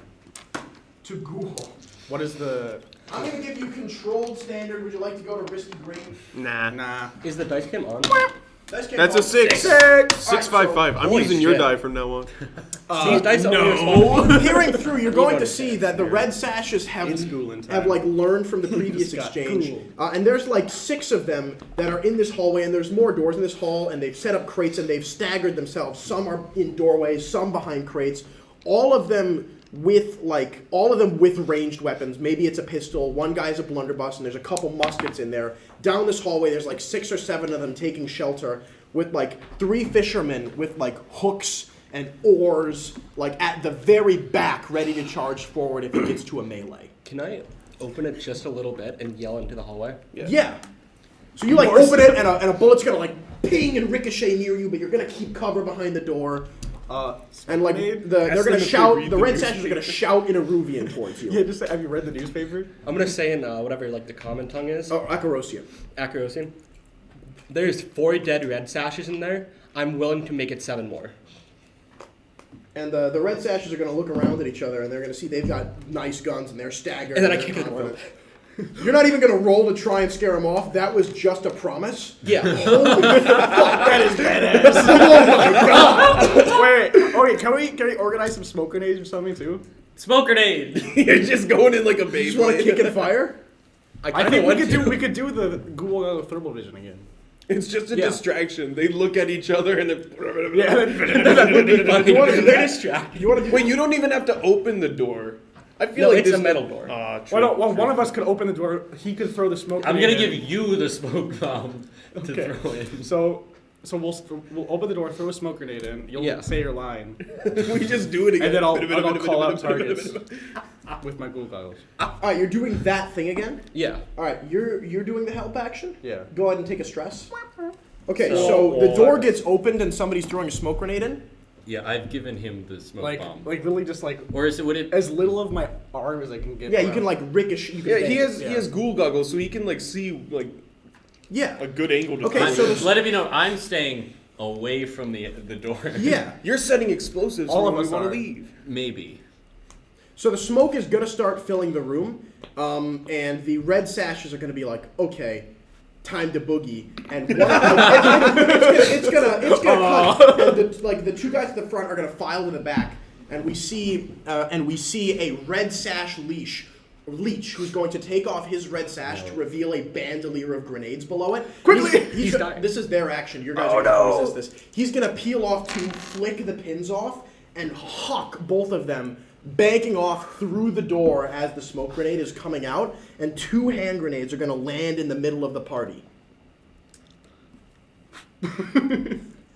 to Ghoul. What is the? I'm gonna give you controlled standard. Would you like to go to risky green? Nah. Nah. Is the dice cam on? That's a 6. 655. I'm Holy using your shit. die from now on. These dice are no. Peering through, you're going to see that the red sashes have It's ghouling time. have like learned from the previous Just got exchange, ghoul. and there's like 6 of them that are in this hallway, and there's more doors in this hall, and they've set up crates and they've staggered themselves. Some are in doorways, some behind crates. All of them with ranged weapons. Maybe it's a pistol. One guy's a blunderbuss, and there's a couple muskets in there. Down this hallway, there's like 6 or 7 of them taking shelter with like 3 fishermen with like hooks and oars, like at the very back, ready to charge forward if it gets to a melee. Can I open it just a little bit and yell into the hallway? Yeah. So you like open it, and a bullet's gonna like ping and ricochet near you, but you're gonna keep cover behind the door. And like they're gonna shout. The red sashes are gonna shout in Eruvian towards you. Yeah, just say, have you read the newspaper? I'm gonna say in whatever like the common tongue is. Oh, Akarosian. Akarosian. There's 4 dead red sashes in there. I'm willing to make it 7 more. And the red sashes are gonna look around at each other, and they're gonna see they've got nice guns, and they're staggered. And then I they're kick the door confident. You're not even gonna roll to try and scare them off. That was just a promise. Yeah. Holy fuck, that is badass. Oh my god. Wait. Okay. Can we organize some smoke grenades or something too? Smoke grenade! You're just going in like a You baby. just want to kick and fire? I think we could do the Ghoul thermal vision again. It's just a distraction. They look at each other and then. Yeah. That would be fun. You wanna do They're that? distracted. You want to do Wait, you don't even have to open the door. I feel No, like it's this a metal door. True. Well, one of us could open the door. He could throw the smoke. I'm gonna grenade give in. you the smoke bomb to Okay. throw in. So we'll open the door, throw a smoke grenade in. You'll say your line, We just do it again. and then I'll call out targets with my Ghoul goggles. Alright, you're doing that thing again? Yeah. Alright, you're doing the help action? Yeah. Go ahead and take a stress. Okay, So- so the door gets opened and somebody's throwing a smoke grenade in? Yeah, I've given him the smoke bomb. Like really just like Or is it? Would it? as little of my arm as I can get. Yeah, you around. can like ricochet. You can Yeah, bang. he has Ghoul goggles, so he can like see like Yeah. a good angle to Okay, throw so it. this- Let it be known, I'm staying away from the door. Yeah. You're setting explosives All so of when we us want are. to leave. Maybe. So the smoke is gonna start filling the room, and the red sashes are gonna be like, okay, time to boogie, and it's gonna cut, and the 2 guys at the front are gonna file to the back, and we see a red sash leech who's going to take off his red sash to reveal a bandolier of grenades below it. Quickly! He's dying. this is their action. You guys are going to resist this. He's going to peel off 2, flick the pins off, and huck both of them, banking off through the door as the smoke grenade is coming out, and 2 hand grenades are going to land in the middle of the party.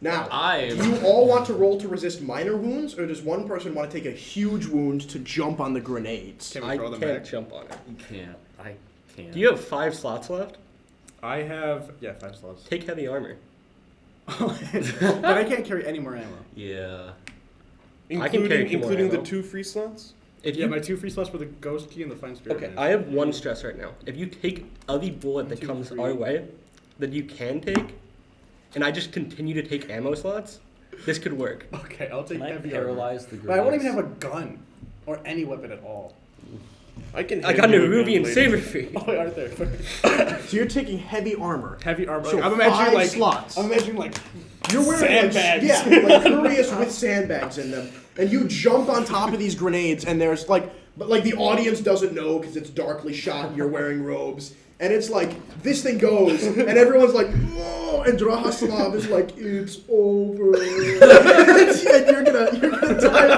Now, do you all want to roll to resist minor wounds, or does one person want to take a huge wound to jump on the grenades? Can we I throw them can't back? jump on it. You can't. I can't. Do you have 5 slots left? I have 5 slots. Take heavy armor. But I can't carry any more ammo. Yeah. I can carry 2 more including the ammo. 2 free slots? My 2 free slots for the ghost key and the fine spirit. Okay, Man. I have 1 stress right now. If you take every bullet that 2, comes 3. our way, that you can take, and I just continue to take ammo slots, this could work. Okay, I'll take Can I heavy armor. paralyze the But I won't even grenades? have a gun or any weapon at all. I can. I got hand an you a gun Eruvian later. saber free. Oh, aren't there? So you're taking heavy armor. Heavy armor. So I'm imagining 5 like slots. I'm imagining like You're wearing sandbags. like Furious with sandbags in them, and you jump on top of these grenades, and there's but the audience doesn't know because it's darkly shot, and you're wearing robes, and it's like this thing goes, and everyone's like, oh, and Drahaslav is like, it's over, and you're gonna die.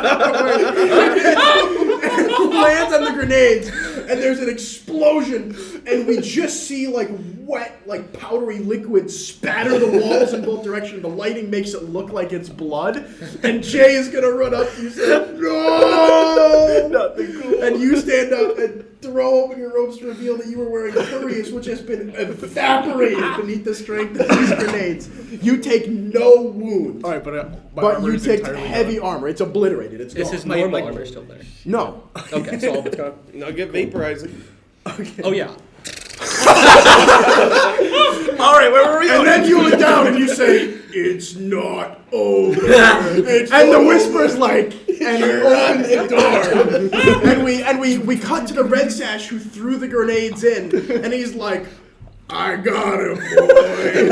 And lands on the grenades, and there's an explosion, and we just see like wet, like powdery liquid spatter the walls in both directions. The lighting makes it look like it's blood, and Jay is gonna run up to you and say, "No!" Nothing cool. And you stand up and throw open your robes to reveal that you were wearing Furious, which has been evaporated beneath the strength of these grenades. You take no wounds. All right, but But armor you is take entirely heavy gone. armor. It's obliterated. It's This gone. is normal like- armor still there. No. Okay, so all of it's gone. No, get vaporizing. Oh yeah. All right, where were we? And then you look down and you say, "It's not over." And the whisper's like, and he opens the door, and we cut to the red sash who threw the grenades in, and he's like, "I got him, boys."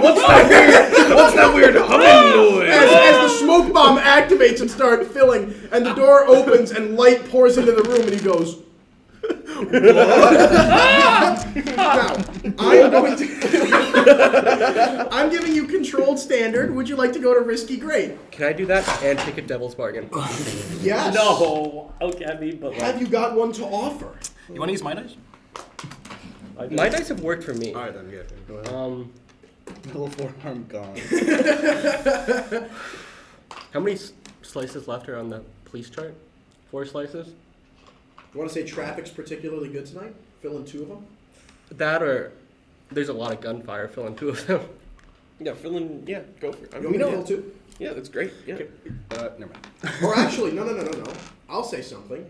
What's that weird humming noise? As the smoke bomb activates and starts filling, and the door opens and light pours into the room, and he goes, now, I'm giving you controlled standard. Would you like to go to risky great? Can I do that and take a devil's bargain? Yes. No. Okay, but Have you got one to offer? You want to use my dice? My dice have worked for me. All right, then, yeah. Go ahead. Level 4 arm gone. How many slices left are on the police chart? 4 slices? You want to say traffic's particularly good tonight? Fill in 2 of them? That or there's a lot of gunfire. Fill in 2 of them. Yeah, go for it. You want me to fill 2? Yeah, that's great. Yeah. Never mind. Or actually, no. I'll say something.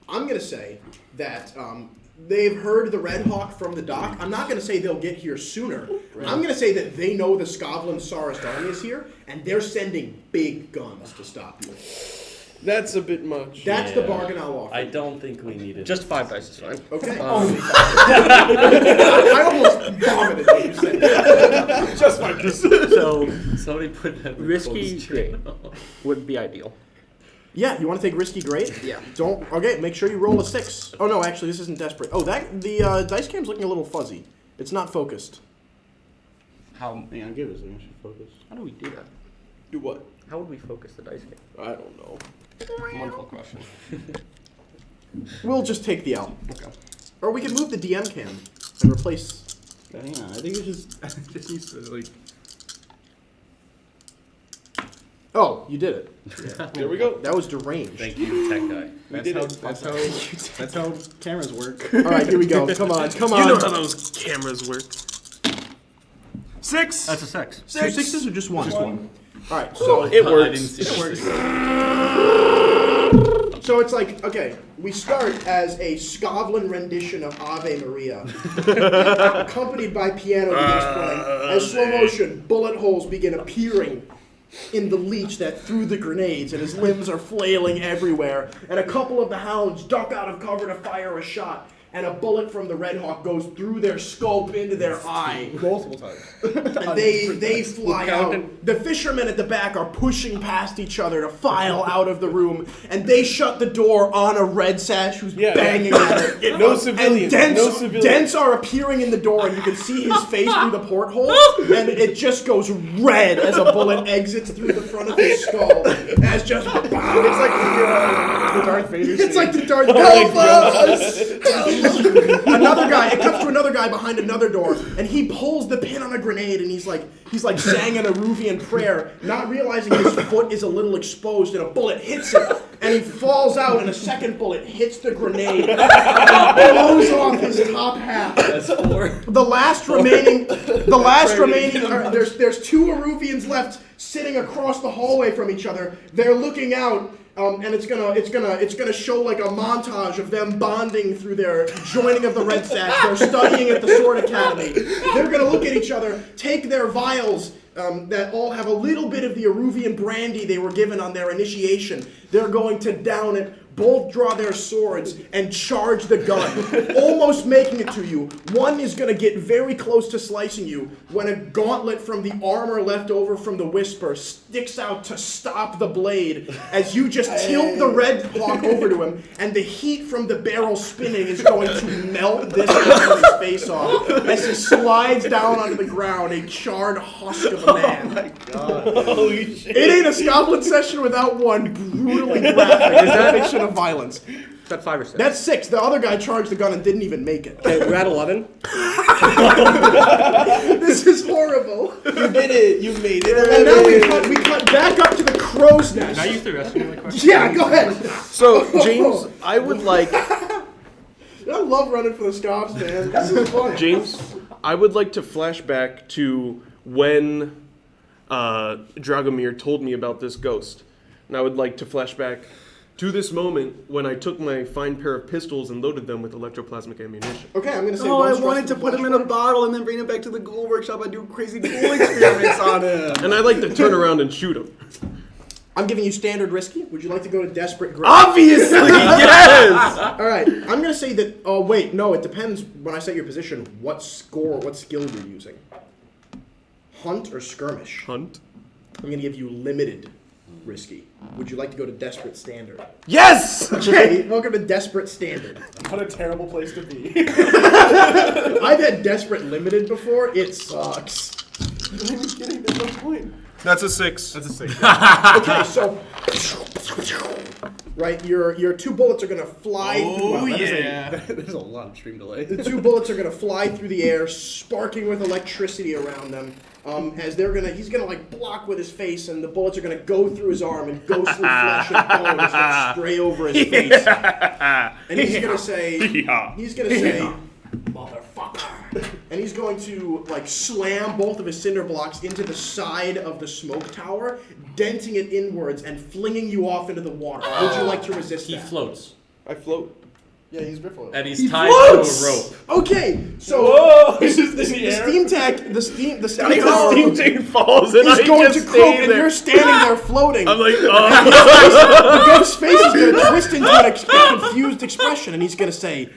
I'm going to say that they've heard the Red Hawk from the dock. I'm not going to say they'll get here sooner. I'm going to say that they know the Skovlan Tsarist army is here, and they're sending big guns to stop you. That's a bit much. That's the bargain I'll offer. I don't think we need it. Just 5 dice is fine. Okay. I almost vomited when you said that. Just 5 dice. So Somebody put that in the risky closed great channel. would be ideal. Yeah, you want to take risky great? Yeah. Don't. Okay, make sure you roll a 6. Oh no, actually, this isn't desperate. Oh, the dice cam's looking a little fuzzy. It's not focused. How? Hang on, give us a second. Should focus. How do we do that? Do what? How would we focus the dice game? I don't know. Wonderful question. We'll just take the L. Okay. Or we could move the DM cam and replace. Hang on, I think it's just needs to like. Oh, you did it. Yeah. There we go. That was deranged. Thank you, tech guy. That's how cameras work. All right, here we go. Come on. You know how those cameras work. 6. That's a 6. 2 6s or just 1? Just one. All right, so It I works. didn't see It works. So it's like, okay, we start as a Skovlan rendition of Ave Maria, accompanied by piano begins playing. As slow motion, bullet holes begin appearing in the leech that threw the grenades, and his limbs are flailing everywhere. And a couple of the hounds duck out of cover to fire a shot, and a bullet from the Red Hawk goes through their scope into their eye. Multiple times. And they fly out. The fishermen at the back are pushing past each other to file out of the room, and they shut the door on a red sash who's banging at it. No civilians. And No civilians. dents are appearing in the door, and you can see his face through the porthole, and it just goes red as a bullet exits through the front of his skull. As just It's like the Darth Vader scene. it's like the Darth Help us! Another guy, it cuts to another guy behind another door, and he pulls the pin on a grenade, and he's like saying an Eruvian prayer, not realizing his foot is a little exposed, and a bullet hits it, and he falls out, and a second bullet hits the grenade and blows off his top half. That's 4. The last remaining, there's 2 Aruvians left sitting across the hallway from each other. They're looking out, and it's gonna show like a montage of them bonding through their joining of the Red Sash. They're studying at the Sword Academy. They're gonna look at each other, take their vials that all have a little bit of the Aruvian brandy they were given on their initiation. They're going to down it. Both draw their swords and charge the gun, almost making it to you. One is going to get very close to slicing you when a gauntlet from the armor left over from the Whisper sticks out to stop the blade as you just tilt the red clock over to him, and the heat from the barrel spinning is going to melt this guy's face off as he slides down onto the ground, a charred husk of a man. Oh my god. Holy shit. It ain't a Scotland session without one brutally graphic depiction of violence. Is that 5 or 6? That's 6. The other guy charged the gun and didn't even make it. Okay, we're at 11. This is horrible. You did it. You made it. And now we cut back up to the crow's nest. Now you threw asking my question. Yeah, go ahead. So, James, I would like... I love running for the scops, man. This is fun. James, I would like to flash back to when Dragomir told me about this ghost. And I would like to flash back to this moment when I took my fine pair of pistols and loaded them with electroplasmic ammunition. Okay, I'm going to say Oh, one I stress wanted to for put him in a flashback. bottle and then bring him back to the Ghoul workshop and do crazy Ghoul experiments on him. And I like to turn around and shoot him. I'm giving you standard risky. Would you like to go to desperate grade? Obviously, yes! All right, I'm going to say that... Oh, wait, no, it depends when I set your position what skill you're using. Hunt or skirmish? Hunt. I'm going to give you limited risky. Would you like to go to desperate standard? Yes! Okay, welcome to desperate standard. What a terrible place to be. I've had desperate limited before. It sucks. I'm kidding, there's no point. That's a 6. That's a 6. Okay, so right, your 2 bullets are gonna fly through. Wow, that is There's a lot of stream delay. the 2 bullets are gonna fly through the air, sparking with electricity around them. As he's gonna like block with his face, and the bullets are gonna go through his arm, and ghostly flesh and bone is gonna spray over his face. And he's gonna say, motherfucker. And he's going to like slam both of his cinder blocks into the side of the smoke tower, denting it inwards and flinging you off into the water. Would you like to resist He that? floats. I float. Yeah, he's riffling. And he's He tied floats! to a rope. Okay, so the steam tank falls and is going to croak, and you're standing there floating. I'm like, The ghost's face is going to twist into a confused expression, and he's going to say,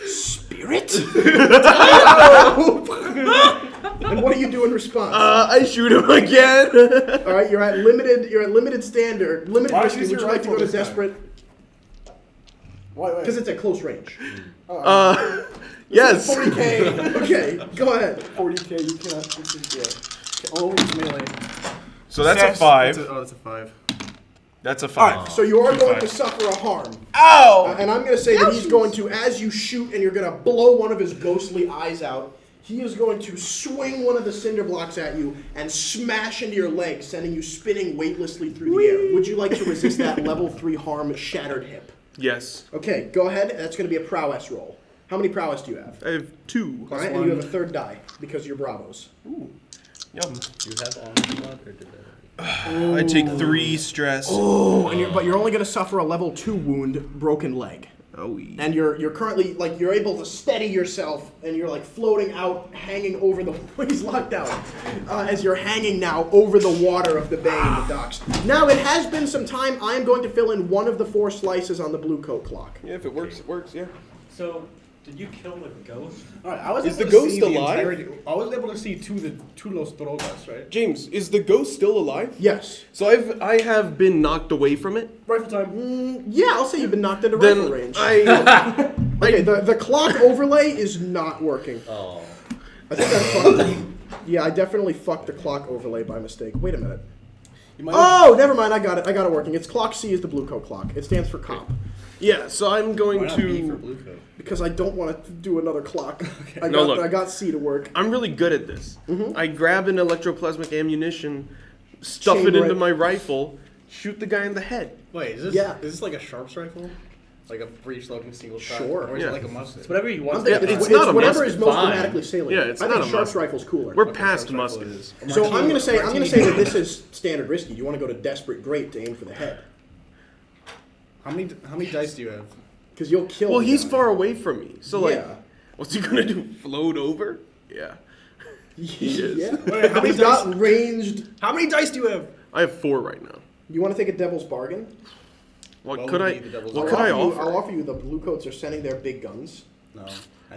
"Spirit." And what do you do in response? I shoot him again. All right, you're at limited standard, limited Why risky. use Would you your like to go to rifle this time? desperate? Why? Because it's at close range. Yes. 40K. Okay, go ahead. 40K, you cannot. This is only melee. So that's a 5. That's a 5. That's a All 5. right, so you are going to suffer a harm. Ow! And I'm going to say that he's going to, as you shoot and you're going to blow one of his ghostly eyes out, he is going to swing one of the cinder blocks at you and smash into your leg, sending you spinning weightlessly through the air. Would you like to resist that level 3 harm shattered hip? Yes. Okay, go ahead. That's going to be a prowess roll. How many prowess do you have? I have 2. All right, and you have a 3rd die because you're bravos. Yum. You have onslaught, or did that? I take 3 stress. Oh, and but you're only going to suffer a level 2 wound, broken leg. Oh, And you're currently, like, you're able to steady yourself, and you're, like, floating out, hanging over the... He's locked out. As you're hanging now over the water of the bay in the docks. Now, it has been some time. I am going to fill in one of the 4 slices on the blue coat clock. Yeah, if it works, it works, yeah. So, did you kill the ghost? Alright, I was Is able the to ghost see the alive? entirety- I was able to see two Los Drogas, right? James, is the ghost still alive? Yes. So I have been knocked away from it. Rifle time. Yeah, I'll say you've been knocked into rifle Then range. I Okay, the clock overlay is not working. Oh. I think I fucked... Yeah, I definitely fucked the clock overlay by mistake. Wait a minute. Oh, never mind. I got it working. It's clock C is the blue coat clock. It stands for cop. yeah. So I'm going Why not B for to. blue coat? Because I don't want to do another clock. I No, got look. I got C to work. I'm really good at this. I grab an electroplasmic ammunition, stuff Chamber it into it. my rifle, shoot the guy in the head. Wait, is this like a sharps rifle? Like a breech-loading single shot? Sure. Or is Yeah. it like a musket? It's whatever you want. Yeah, It's not a whatever musket. is most Fine. dramatically salient. Yeah, it's I not think a sharps musket. rifle's cooler. We're Okay, past sharps rifle musket. is- So I'm gonna say that this is standard risky. You want to go to desperate great to aim for the head How many dice do you have? because you'll kill. Well, the he's guy. far away from me, so like, Yeah. what's he gonna do? Float over? Yeah. He is. Yeah. Wait, how many He's got ranged. How many dice do you have? I have 4 right now. You want to take a devil's bargain? What What could would I? be the devil's What I'll could I offer you- offer? I'll offer you the blue coats are sending their big guns. No.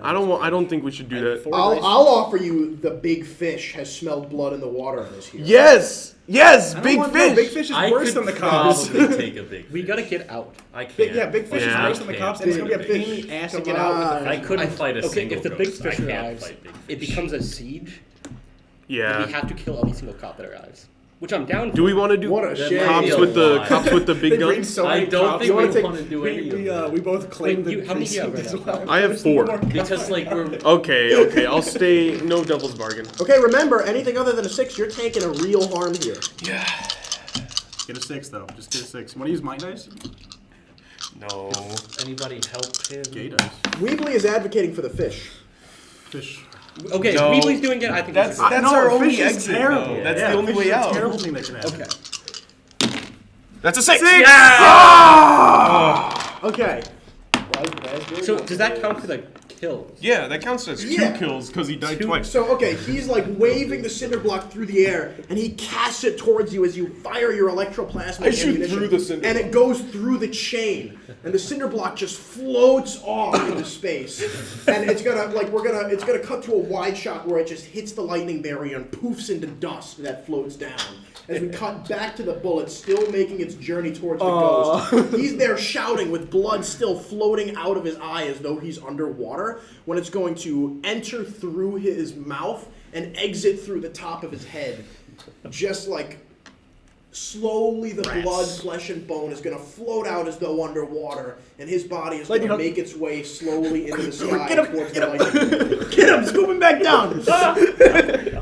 I don't think we should do that. I'll offer you the big fish has smelled blood in the water and is here. Yes, yes, I don't big want- fish. No, big fish is I worse could than the cops. probably take a big. We gotta get out. I can't. Big fish Yeah. is worse than the I cops, can't. and it's gonna be a Big pain in the ass to Come get out. on. I couldn't fight a Okay, single if the ghost. big fish I can't arrives, fight big it fish. becomes a siege. And Yeah. we have to kill every single cop that arrives, which I'm down for. Do we want to do What a shame. cops Might with be a the lot. cops with the They big bring guns? so I many don't cops. think You wanna we take- want to do any of that. we both claim Wait, how many do you have precinct right as now? well. I have 4. Because like we're Okay, I'll stay. No devil's bargain. Okay, remember, anything other than a 6, you're taking a real harm here. Get a 6 though. Just get a 6. You want to use my dice? No. anybody help him. Gay dice. Weebly is advocating for the fish. Fish. Okay, No. if Weebly's doing it, I think That's we should. our only fish is exit. terrible. though. That's Yeah, the only fish way is a out. terrible thing that can happen. Okay. That's a 6. Okay. So does that count for the kills? Yeah, that counts as 2 Yeah. kills because he died twice. So, okay, he's like waving the cinder block through the air, and he casts it towards you as you fire your electroplasmic I shoot ammunition, through the cinder and block. it goes through the chain, and the cinder block just floats off into space, and it's gonna cut to a wide shot where it just hits the lightning barrier and poofs into dust that floats down. As we cut back to the bullet, still making its journey towards the ghost. He's there shouting with blood still floating out of his eye as though he's underwater, when it's going to enter through his mouth and exit through the top of his head. Just like slowly the blood, flesh, and bone is going to float out as though underwater, and his body is going to make its way slowly into the sky towards the lightning. Get him! Scoop him back down!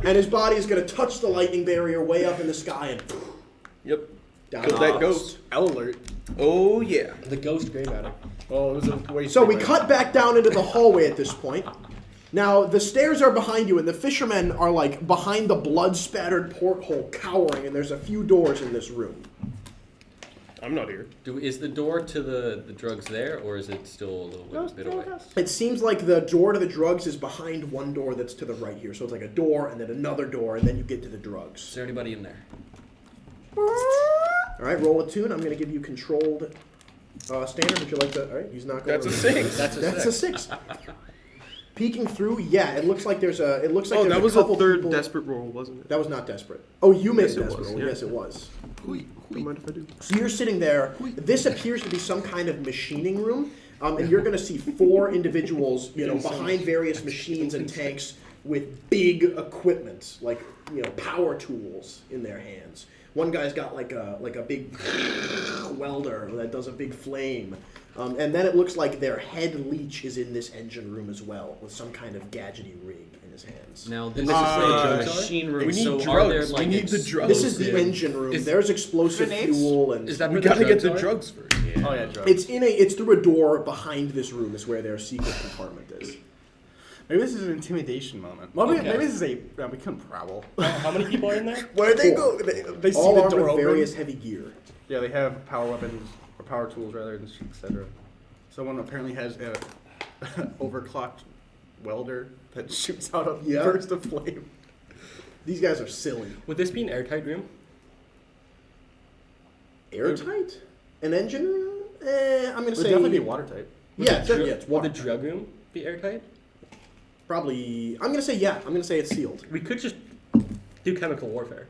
And his body is going to touch the lightning barrier way up in the sky and Yep. down. Kill that ghost. L alert. Oh yeah. The ghost gray matter. Oh, it was a waste. So we cut back down into the hallway at this point. Now, the stairs are behind you, and the fishermen are, like, behind the blood-spattered porthole, cowering, and there's a few doors in this room. I'm not here. Is the door to the drugs there, or is it still a little bit away? It seems like the door to the drugs is behind one door that's to the right here. So it's like a door, and then another door, and then you get to the Is drugs. there anybody in there? All right, roll a tune. I'm going to give you controlled standard. Would you like to? All right, he's not going That's a 6. That's a six. 6. Peeking through, yeah, it looks like there's a. It looks like Oh, there's that was a a couple third people. desperate roll, wasn't it? That was not desperate. Oh, you made Yes, it desperate. was, roll. yeah. Yes, it was. Don't mind if I do. So you're sitting there. This appears to be some kind of machining room, and you're going to see 4 individuals, behind various machines and tanks with big equipment, like power tools in their hands. One guy's got like a big welder that does a big flame, and then it looks like their head leech is in this engine room as well, with some kind of gadgety rig in his hands. Now this is Uh, a machine room. we need so drugs. are there We like need the drugs. This is the engine room. There's explosive Grenades? fuel and. Is that We where the gotta get drugs the are? drugs first. Oh yeah, drugs. It's through a door behind this room is where their secret compartment is. Maybe this is an intimidation moment. Maybe, Okay. maybe this is a we can prowl. How many people are in there? Where they Four. go? They see All the armed door with open. various heavy gear. Yeah, they have power weapons or power tools rather, etc. Someone apparently has a overclocked welder that shoots out a Yeah. burst of flame. These guys are silly. Would this be an airtight room? Airtight? An engine room? I'm gonna It would say definitely be watertight. Yeah, it's Would the water. drug room be airtight? Probably. I'm gonna say yeah. I'm gonna say it's sealed. We could just do chemical warfare.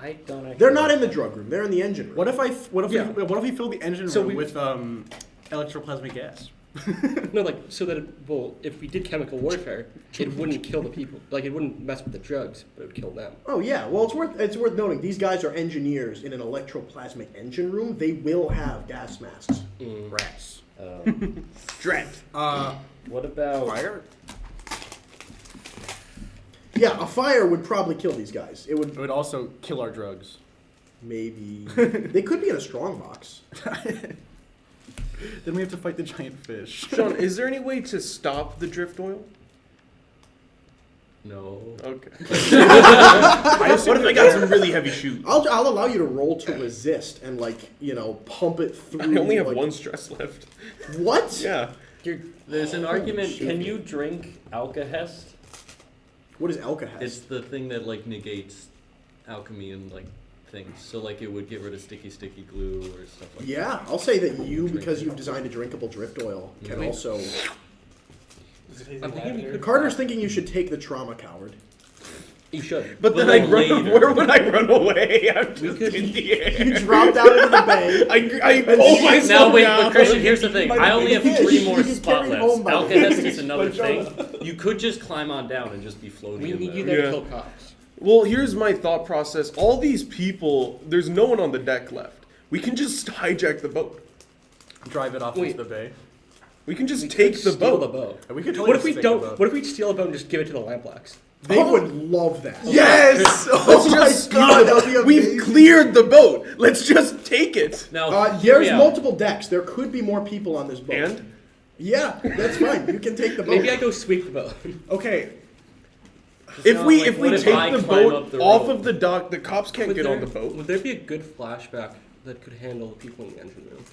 I don't. Actually They're not in the drug room. They're in the engine room. What if Yeah. what if we fill the engine So room we- with electroplasmic gas? No, like so that if we did chemical warfare, it wouldn't kill the people. Like it wouldn't mess with the drugs, but it would kill them. Oh yeah. Well, it's worth noting these guys are engineers in an electroplasmic engine room. They will have gas masks. Rats. Drat. What about? Fire. Yeah, a fire would probably kill these guys. It would. It would also kill our drugs. maybe they could be in a strong box. Then we have to fight the giant fish. Sean, is there any way to stop the drift oil? No. Okay. What if I got some really heavy shoes? I'll allow you to roll to resist and pump it through. I only have one stress left. What? Yeah. There's an argument. shit. Can you drink alkahest? What is alcohol? It's the thing that negates alchemy and things. So it would get rid of sticky glue or stuff like that. Yeah, I'll say that you, because you've designed a drinkable drift oil, can Mhm. also. I'm thinking we could. Carter's thinking you should take the trauma, coward. You should. But then But I'd run. later. Where would I run away? I'm just could- in the air. You dropped out into the bay. I pull myself Now wait, down. but Christian, here's the thing. I only have You can- 3 you more can spot carry left. home by Alkahest the- is another by thing. You could just climb on down and just be floating We in need you there. there Yeah. to kill cops. Well, here's my thought process. All these people, there's no one on the deck left. We can just hijack the boat. Drive it off Wait. into the bay. We can just We take could the steal boat. the boat. We could What if we take don't? the boat. What if we steal a boat and just give it to the lampblacks? They would love that. Yes! Oh my God, that would be We've amazing. cleared the boat. Let's just take it. Now, hear There's me out. multiple decks. There could be more people on this boat. And? Yeah, that's fine. You can take the boat. Maybe I go sweep the boat. Okay, If we what if take I the climb boat up the off rope? of the dock, the cops can't get on the boat. Would there be a good flashback that could handle the people in the engine room,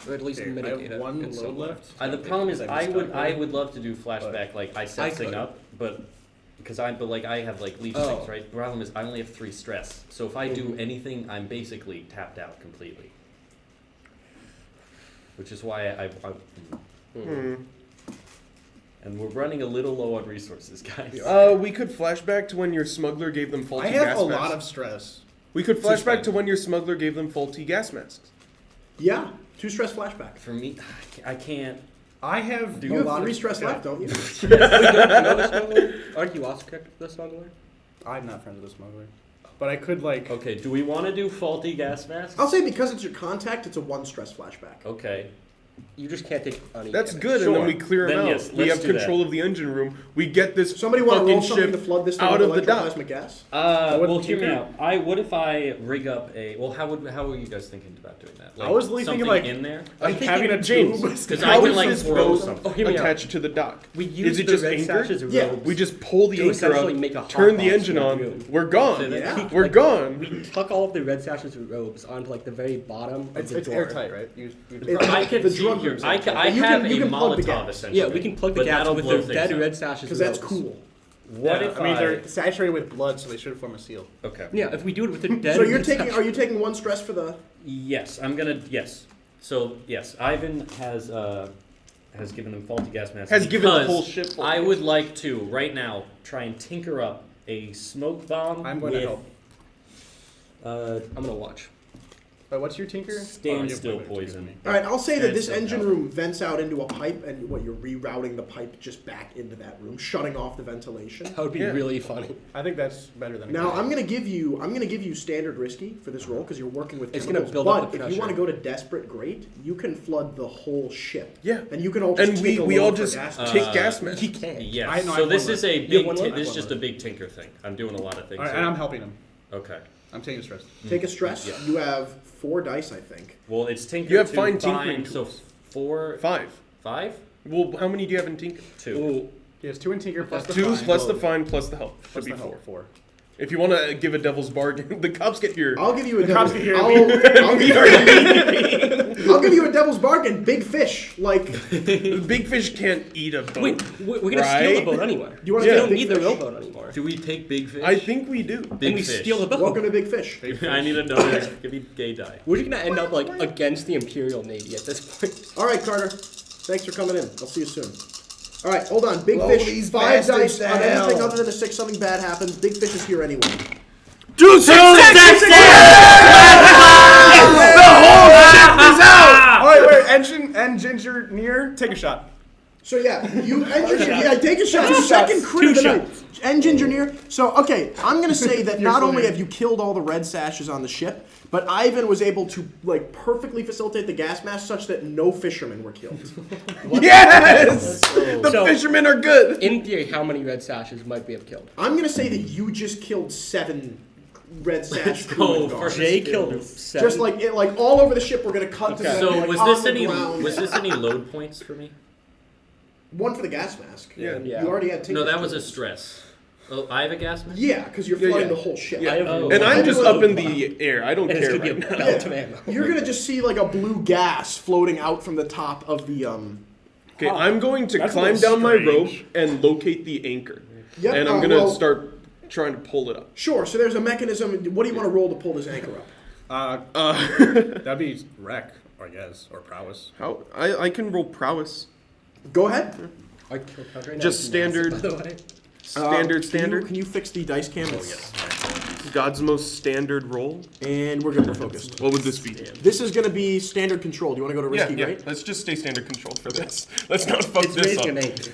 or at least Okay, I mitigate have it? one in some load way? left. The problem is Because I would love to do flashback I set I thing could. up, but I have leech Oh. things, right? The problem is I only have 3 stress. So if I do anything, I'm basically tapped out completely. Which is why I and we're running a little low on resources, guys. We could flashback to when your smuggler gave them faulty I gas have a masks. lot of stress. We could flashback spend. to when your smuggler gave them faulty gas masks. Yeah, 2 stress flashback. For me, I can't. I have. You a have lot 3 of stress left, don't you? Wait, don't you know the smuggler? Aren't you also connected to the smuggler? I'm not friends with the smuggler, but I could like. Okay, do we want to do faulty gas masks? I'll say because it's your contact, it's a 1 stress flashback. Okay. You just can't take any. That's damage. good, and then Sure. we clear them Then out. yes, we let's have do control of the engine room. We get this Somebody want to fucking roll something ship to flood this thing out with of the dock. electroplasmic gas? Well, hear me tinker? out. What if I rig up a? Well, how were you guys thinking about doing that? I was really thinking, something like- in there. Like thinking having a James, tube. Because how I can is this throw boat something. Oh, hear me out. attached to the dock? We use Is it the just red anchored? sashes as Yeah. robes. We just pull the To anchor essentially up, make a hot turn the box engine in the on. room. We're gone. Yeah. We're gone. We tuck all of the red sashes robes onto the very bottom of It's the door. airtight, right? I can The see drug here. room's I airtight. have You a can plug the Molotov gas. essentially. Yeah, we can plug the but gaps that'll with blow the things dead up. red sashes Because that's robes. cool. What if I mean, they're saturated with blood, so they should form a seal. Okay. Yeah, if we do it with the dead. So you're red taking? sashes- Are you taking 1 stress for the? Yes, I'm gonna. Yes. So yes, Ivan has given them faulty gas masks. Has given the because whole ship faulty I gas would like to right now try and tinker up a smoke bomb. I'm going to with, help. I'm gonna watch. But what's your tinker? Standstill Oh, you- poison. All right, I'll say that this Standstill engine power. room vents out into a pipe, and you're rerouting the pipe just back into that room, shutting off the ventilation. That would be Yeah. really funny. I think that's better than. Now I'm gonna give you standard risky for this roll because you're working with It's chemicals. gonna build up but the if you want to pressure. go to desperate great, you can flood the whole ship. Yeah. And you can all just And take a we all load for just gas. take gas masks. He can. Yes. I know, I so have this one is a You have big. one Ti- left? this is I have just one a big tinker thing. I'm doing a lot of things. All right, here. and I'm helping him. Okay. I'm taking stress. Take a stress. Yeah. You have 4 dice, I think. Well, it's tinker. You have to fine tinkering So 4, 5. 5, Well, how many do you have in tinker? 2. Ooh, He has 2 in tinker plus the 2 fine. plus the fine plus the help. Should Plus be the 4. help, 4. If you want to give a devil's bargain, the cops get here. I'll give you a The cops devil's. can hear I'll give you a devil's bargain. Big fish, like. The big fish can't eat a boat. wait, we're gonna steal the Right? boat anyway. You wanna We take don't big need the fish? rowboat anymore. Do we take big fish? I think we do. big And we fish. steal the boat. Welcome to Big Fish. I need another. Give me gay die. We're just gonna end up like against the Imperial Navy at this point. All right, Carter. Thanks for coming in. I'll see you soon. All right, hold on. Big Blow Fish. these 5 bastards dice on to anything hell. other than a 6. Something bad happens. Big Fish is here anyway. All right, wait. Engineer, take a shot. So yeah, you take a shot. Second crit of the night. Engine engineer. So okay, I'm gonna say that not only have you killed all the red sashes on the ship, but Ivan was able to like perfectly facilitate the gas mask such that no fishermen were killed. Yes! The So- fishermen are good. In theory, how many red sashes might we have killed? I'm gonna say that you just killed 7 red sash. go crewmen for guard. Jay killed 7. Just like it, like all over the ship, we're gonna cut to them. So like, was on this the any ground. load points for me? One for the gas mask? Yeah. You already had. No, that tickets was to a it. stress. Oh, I have a gas mask? Yeah, because you're Yeah, flying yeah. the whole ship. Yeah. Oh. And I'm just up in Wow. the air. I don't And it's care gonna right be a now. belt of ammo. You're gonna just see like a blue gas floating out from the top of the Okay, I'm going to That's a climb little down my rope strange. and locate the anchor. Yep, And I'm gonna well, start trying to pull it up. Sure. So there's a mechanism. What do you want to roll to pull this anchor up? That'd be wreck, I guess, or prowess. How I can roll prowess. Go ahead. Our kill count right now Just is standard. massive, by the way. Standard. Can you fix the dice cam? God's most standard roll. And we're good. We're focused. What would this be? This is gonna be standard control. Do you want to go to risky right? Let's just stay standard control for this. Let's not fuck It's this raising an up. anchor.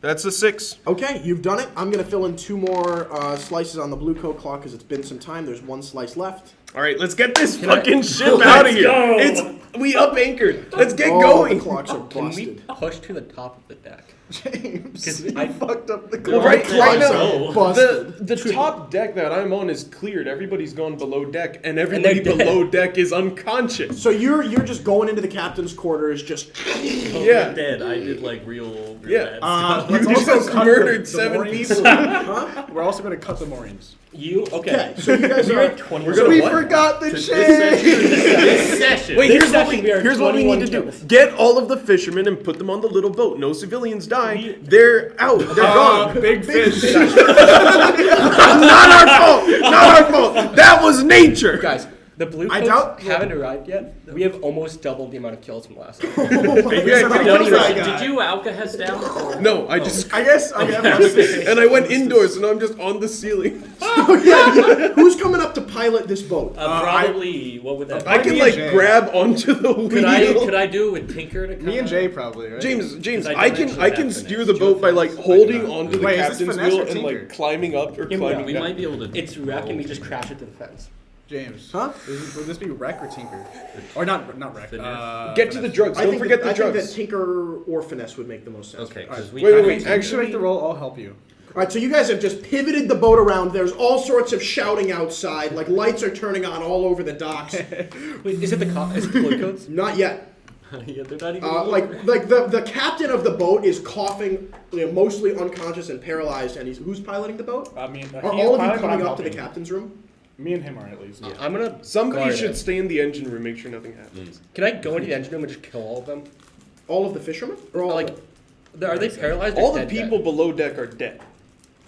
That's a 6. Okay, you've done it. I'm gonna fill in 2 more slices on the blue coat clock because it's been some time. There's 1 slice left. All right, let's get this fucking ship out of here. We up anchored. Let's get The going. clocks are Can we busted. push to the top of the deck? James, you fucked up the Well, right now, So- busted. the top deck that I'm on is cleared. Everybody's gone below deck, and everybody they're below deck is unconscious. So you're just going into the captain's quarters, just Oh, Yeah. you're dead. I did like real Yeah. bad stuff. Let's You also just cut murdered the 7 moorings. people. We're also going to cut the moorings. You okay? okay. So you guys We're are. at 20. We're gonna We what? forgot the This change. session. Wait, This here's what session we are here's what we need to 21 do. kills. Get all of the fishermen and put them on the little boat. No civilians die. They're out. They're gone. Big fish. Not our fault. Not our fault. That was nature. Guys, the blue I coats doubt- haven't arrived yet. We have almost doubled the amount of kills from last time. Oh my Yeah, God. get No, kills that guy. did you Alcahest down? No, I just I guess. and I went indoors, and I'm just on the ceiling. Who's coming up to pilot this boat? Probably. What would that be? I can me like and Jay. grab onto the wheel. Could I do it with Tinker to come Me and out? Jay probably, right? James, Because I I don't can actually I have can finesse. steer the Joe boat by like finesse, holding but not. onto the Wait, is this captain's finesse wheel or and tinker? like climbing up or Yeah, climbing We down. might be able to. It's wreck and we just crash it to the fence. James. Huh? Would this be wreck or tinker? Or not wreck. Finesse. Get to the drugs. I Don't think forget that, the I think drugs. that Tinker or Finesse would make the most sense. Okay, All right. because we. Wait, wait, kinda- wait. Actually, Actually, make the roll. I'll help you. All right, so you guys have just pivoted the boat around. There's all sorts of shouting outside. Like lights are turning on all over the docks. Wait, is it the blue coats? Not yet. Yeah, they're not even. Like the captain of the boat is coughing, mostly unconscious and paralyzed. And who's piloting the boat? I mean, Are all of you coming up to the captain's room? Me and him are at least. I'm gonna. somebody guard should it. stay in the engine room, make sure nothing happens. Can I go into the engine room and just kill all of them? All of the fishermen? Or all Like, are they paralyzed? or All the dead people below deck are dead.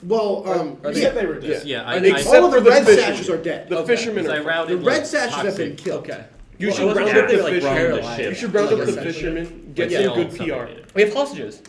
Well, Are they- yeah, They were dead. Yeah, Are they- Except all of the for the red fishermen. sashes are dead. The Okay. fishermen I are. rounded The red like, sashes have been toxic. killed. Okay. You Well, should I wasn't round sure up if they the were, like, fishermen. paralyzed. You should round up the Essentially. fishermen. Get They some all good PR. suffocated. We have hostages.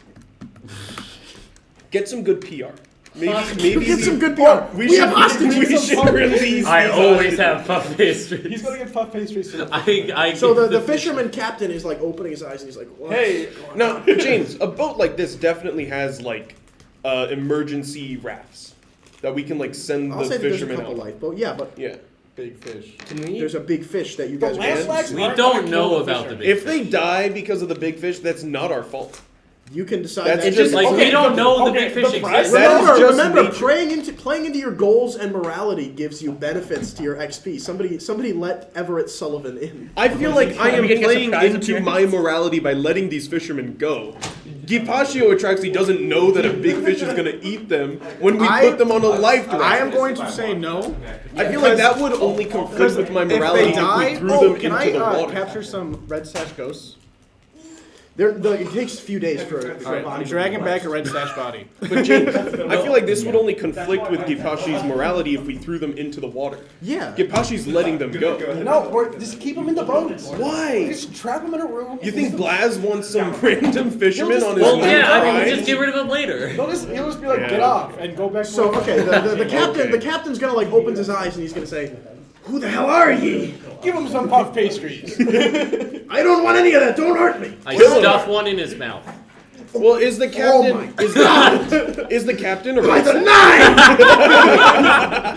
Get some good PR. Maybe Get some good PR. We have hostages. We should release. I these always hostages. have puff pastries. He's gonna get puff pastries. I So give the fisherman captain is like opening his eyes and he's like, what? Hey, now James, a boat like this definitely has like emergency rafts that we can like send I'll the say that there's a fishermen couple out. lifeboat. Yeah, but Yeah. Big fish. Can we? there's a big fish that you guys are last gonna- flags We aren't don't gonna know kill the about the fisher. big If they fish. die because of the big fish, that's not our fault. You can decide That's that. It's just like Okay, we don't know the okay, big fish the price- exists. That is Remember, just nature. playing into your goals and morality gives you benefits to your XP. Somebody let Everett Sullivan in. I feel like I Are am we gonna get playing surprise into appearance? my morality by letting these fishermen go. Gipaccio Atraxi doesn't know that a big fish is going to eat them when we put them on a life draft. I am going to say no. I feel like that would only conflict with my If morality they die, if we threw them can into the I water. capture some red sash ghosts? It takes a few days for a Alright, body I'm to dragging relax. back a red sash body. But James, I feel like this would only conflict with Gipacci's morality if we threw them into the water. Yeah. Gipacci's letting them go. No, just keep them in the boat. Why? Just trap them in a room. You think Blaz wants some random fisherman on his Well, new yeah, I mean, ride? just get rid of him later. He'll just be like, get off and go back. So okay, the captain's gonna like opens his eyes and he's gonna say, "Who the hell are ye? Give him some puff pastries. I don't want any of that. Don't hurt me." I stuff one in his mouth. Well, is the captain is the captain a By the red nine!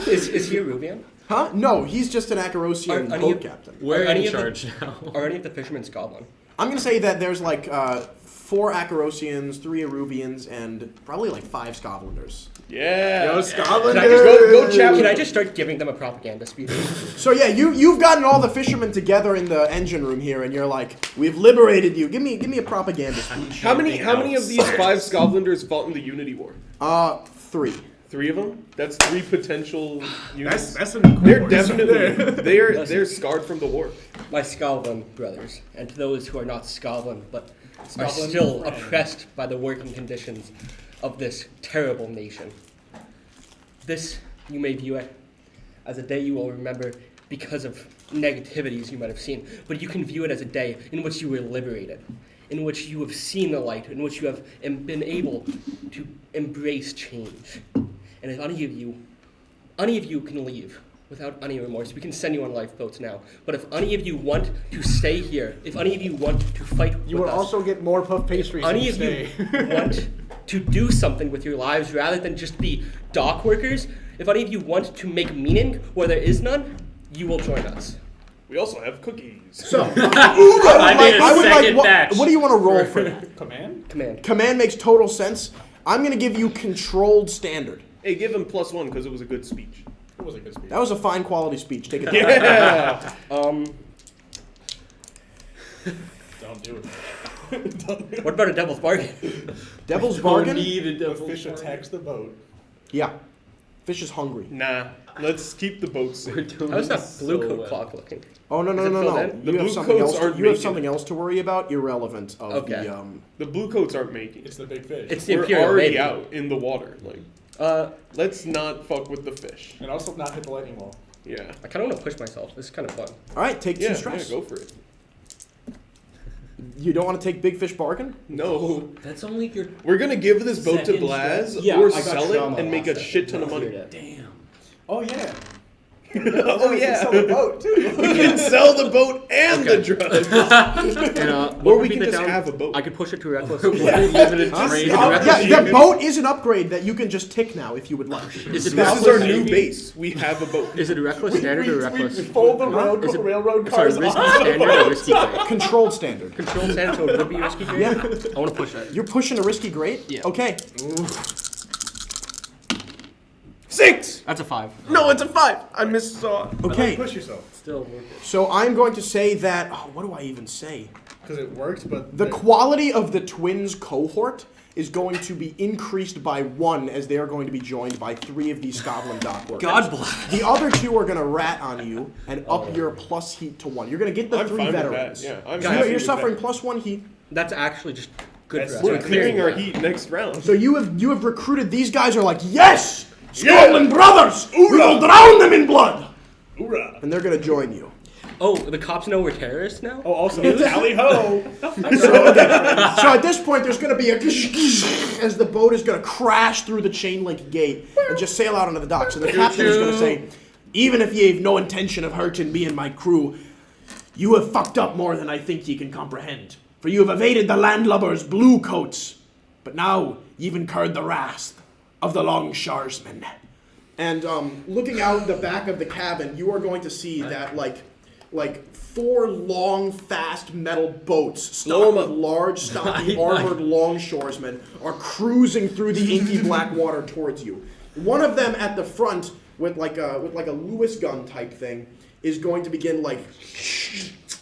Is he a Ruvian? Huh? No, he's just an Acarosian Are any boat of- captain. We're Are any in of the- charge now. Are any of the fishermen's goblin? I'm gonna say that there's like 4 Acarosians, 3 Arubians, and probably like 5 Scotlanders. Yeah. Yo, Scotland. Go chat. Can I just start giving them a propaganda speech? So yeah, you've gotten all the fishermen together in the engine room here, and you're like, we've liberated you. Give me a propaganda speech. How many of these 5 Scotlanders fought in the Unity War? 3. 3 of them? That's 3 potential units. That's some cool They're words. definitely they're scarred from the war. My Scotland brothers, and to those who are not Scotland but are Scotland still friend. oppressed by the working conditions of this terrible nation. This, you may view it as a day you will remember because of negativities you might have seen, but you can view it as a day in which you were liberated, in which you have seen the light, in which you have been able to embrace change. And if any of you can leave without any remorse, we can send you on lifeboats now. But if any of you want to stay here, if any of you want to fight You with will us, also get more puff pastries. any if of you you stay. want to do something with your lives rather than just be dock workers, if any of you want to make meaning where there is none, you will join us. We also have cookies. So, I need a second batch. what do you want to roll for that? Command? Command. Command makes total sense. I'm going to give you controlled standard. Hey, give him +1 because it was a good speech. It was a good speech. That was a fine quality speech. Take it. Yeah. Don't do it. What about a devil's bargain? Devil's bargain. Need a The devil fish bargain. attacks the boat. Yeah, fish is hungry. Nah. Let's keep the boat safe. We're doing How's that so blue coat well. clock looking? Oh no Is no it no filled no! in? The You have blue something coats else. aren't You have making something it. else to worry about. Irrelevant of Okay. the The blue coats aren't making it. It's the big fish. It's the We're Imperial already Navy. out in the water. Like, let's not fuck with the fish. And also not hit the lightning wall. Yeah. I kind of want to push myself. This is kind of fun. All right, take 2 Yeah, stress. go for it. You don't want to take big fish bargain? No. That's only your. We're gonna give this boat to Second Blaz Yeah, or I got sell trauma it and make a last shit ton of money. Damn. Oh yeah. Oh yeah. Sell the boat too. We can sell the boat and the drugs. And, Or what would we be can the just down- have a boat. I could push it to reckless. Limited trade. Yeah, the boat is an upgrade that you can just tick now if you would like. Is it This is our reckless? new base. We have a boat. Is it a reckless standard or We reckless? fold the road, Is it- railroad Sorry, cars risky off. standard or risky grade? Controlled standard. Control standard, so it would be risky grade? Yeah. I want to push that. You're pushing a risky grade? Yeah. Okay. 6. That's a 5. No, it's a 5. I missaw. Okay. Push yourself. Still worth it. So I'm going to say that. Oh, what do I even say? Because it works, but The quality of the twins cohort is going to be increased by 1 as they are going to be joined by 3 of these Scotland dock workers. God bless. The other 2 are going to rat on you and up your plus heat to 1. You're going to get the I'm 3 fine with that, veterans. yeah. I'm So happy you're with suffering that. plus 1 heat. That's actually just good for us. We're We're clearing our that. heat next round. So you have recruited these guys are like, yes! Scotland brothers! We will drown them in blood! hoorah. And they're going to join you. Oh, the cops know we're terrorists now? Oh, also tally ho. So at this point, there's going to be a as the boat is going to crash through the chain link gate and just sail out onto the docks. And the captain is going to say, even if ye have no intention of hurting me and my crew, you have fucked up more than I think ye can comprehend. For you have evaded the landlubbers' blue coats, but now ye've incurred the wrath of the longshoresmen. And looking out the back of the cabin, you are going to see that like 4 long, fast metal boats stocked with large, stocky, armored longshoresmen are cruising through the inky black water towards you. One of them at the front with like a Lewis gun type thing is going to begin like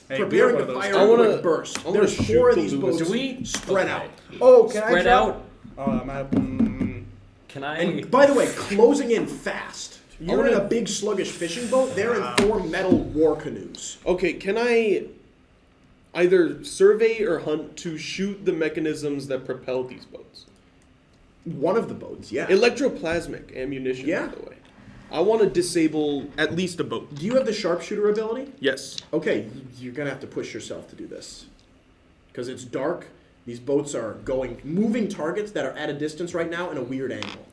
preparing to fire I a wanna- quick burst. I wanna There's shoot 4 of the these Lewis. boats Do we spread okay. out. Oh, can I Spread drop? out. Oh, I might have. Can I? And by the way, closing in fast. You're in a big sluggish fishing boat. They're in 4 metal war canoes. Okay, can I either survey or hunt to shoot the mechanisms that propel these boats? One of the boats, yeah. Electroplasmic ammunition, Yeah. by the way. I want to disable at least a boat. Do you have the sharpshooter ability? Yes. Okay, you're gonna have to push yourself to do this. Because it's dark, these boats are moving targets that are at a distance right now in a weird angle.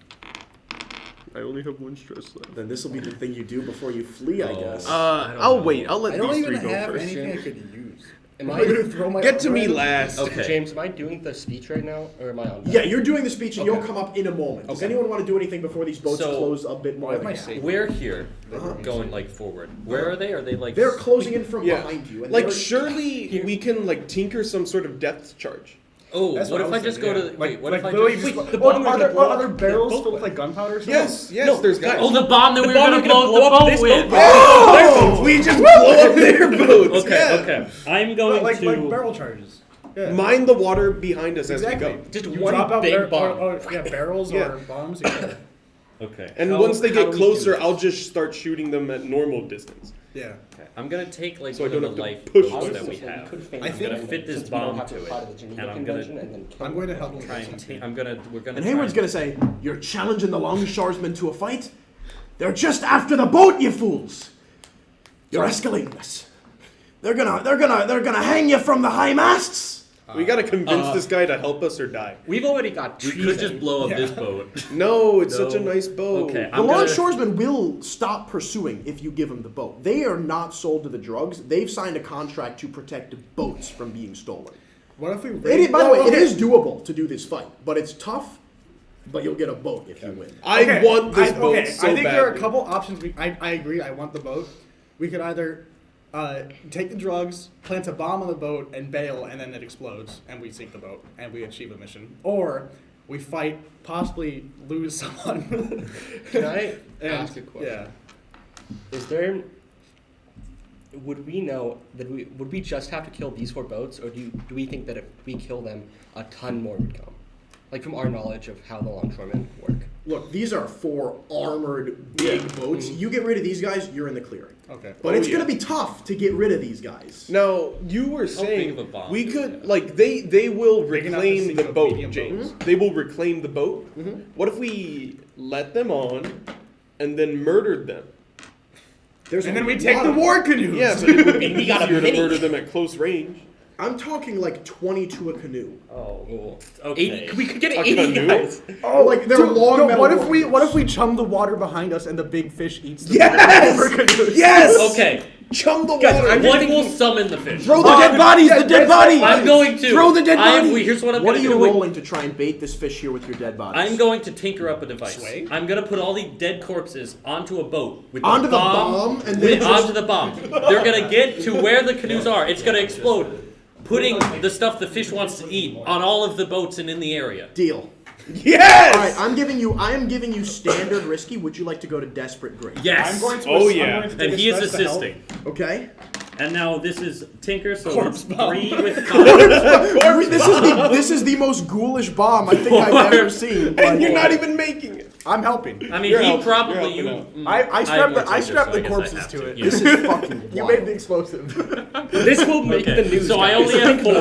I only have 1 stress left. Then this will be the thing you do before you flee, I guess. I'll wait. I'll let I don't these even 3 go have first. anything I could use. Am I'm I, gonna throw my Get to me armor in. last. Okay. James, am I doing the speech right now, or am I on that? Yeah, you're doing the speech and you'll Okay. come up in a moment. Does Okay. anyone want to do anything before these boats So- close a bit more? Why am than I that? safe? We're here, Uh-huh. going like forward. Where are they? Are they like? They're closing in from Yeah. behind you. And Like, they're- surely we can, like, tinker some sort of depth charge. Oh, That's what if I I was just thinking, go to yeah. wait? What like if I literally just? just Wait, the oh, bomb are would there blow are there up barrels both filled with ways. like gunpowder? Yes, No, there's guys, guys. Oh, the bomb that we were bomb gonna is gonna blow blow up the up this boat with. boat. Oh, we just blow up their boats. Okay, yeah. okay. I'm going like to. barrel charges. Yeah. Mine the water behind us Exactly. as we go. Just You one drop out big bomb. barrels Yeah. or bombs. Yeah. Okay. And How- once they how get do we do closer, this? I'll just start shooting them at normal distance. Yeah. Okay. I'm gonna take like So I one of don't the have to life push boats them. that we have. I I'm think- gonna fit this bomb to it, and I'm gonna I'm going to help him. try and we're gonna. And try Hayward's gonna say, "You're challenging the longshoresmen to a fight? They're just after the boat, you fools! You're escalating this. They're gonna hang you from the high masts." We gotta convince this guy to help us or die. We've already got We trees. could just blow up this boat. No, it's No. such a nice boat. Okay, The I'm gonna. longshoresmen will stop pursuing if you give them the boat. They are not sold to the drugs. They've signed a contract to protect boats from being stolen. What if we? By the way, it is doable to do this fight, but it's tough. But you'll get a boat if you win. I want this boat so I think badly. there are a couple options. I agree. I want the boat. We could either take the drugs, plant a bomb on the boat, and bail, and then it explodes, and we sink the boat, and we achieve a mission. Or we fight, possibly lose someone. Can I and, ask a question? Yeah. Is there? Would we know that would we just have to kill these 4 boats, or do we think that if we kill them, a ton more would come? Like from our knowledge of how the longshoremen work. Look, these are 4 armored big boats. You get rid of these guys, you're in the clearing. Okay. But Oh, it's yeah. going to be tough to get rid of these guys. Now, you were big saying of a bomb we do we could, have? like, they will Big enough to reclaim sink the a boat, medium James. boat. They will reclaim the boat. What if we let them on and then murdered them? There's And a then we take lot the of- war canoes. Yeah, but it would be We got a easier to mini. murder them at close range. I'm talking like 20 to a canoe. Oh. Okay. We could get A 80 canoe? guys. Oh, like they're Dude, long. no, metal what if boats. we chum the water behind us and the big fish eats the Yes! Yes! Okay. Chum the Guys, water. I'm just One will thinking- summon the fish. Throw the dead bodies! The dead bodies! I'm going to Throw the dead bodies! Here's what I'm What are gonna you do. rolling to try and bait this fish here with your dead bodies? I'm going to tinker up a device. Sway? I'm going to put all the dead corpses onto a boat with Onto the bomb, and then just- onto the bomb. They're going to get to where the canoes are. It's going to explode, putting the stuff the fish wants to eat on all of the boats and in the area. Deal. Yes! All right, I am giving you standard risky. Would you like to go to desperate great? Yes. I'm going to. Oh, I'm yeah. going to take And a he is step to help. assisting. Okay. And now this is Tinker, so Corpse it's bomb. 3 with con. This is the most ghoulish bomb I think I've ever seen. And you're not even making it. I'm helping. I mean, You're he helping- probably. you're helping you, I I'm strapped the more tinker, so I the guess I corpses have to it. yeah. This is fucking You wild. made the explosive. This will make Okay, the news. so I guys. only have 4.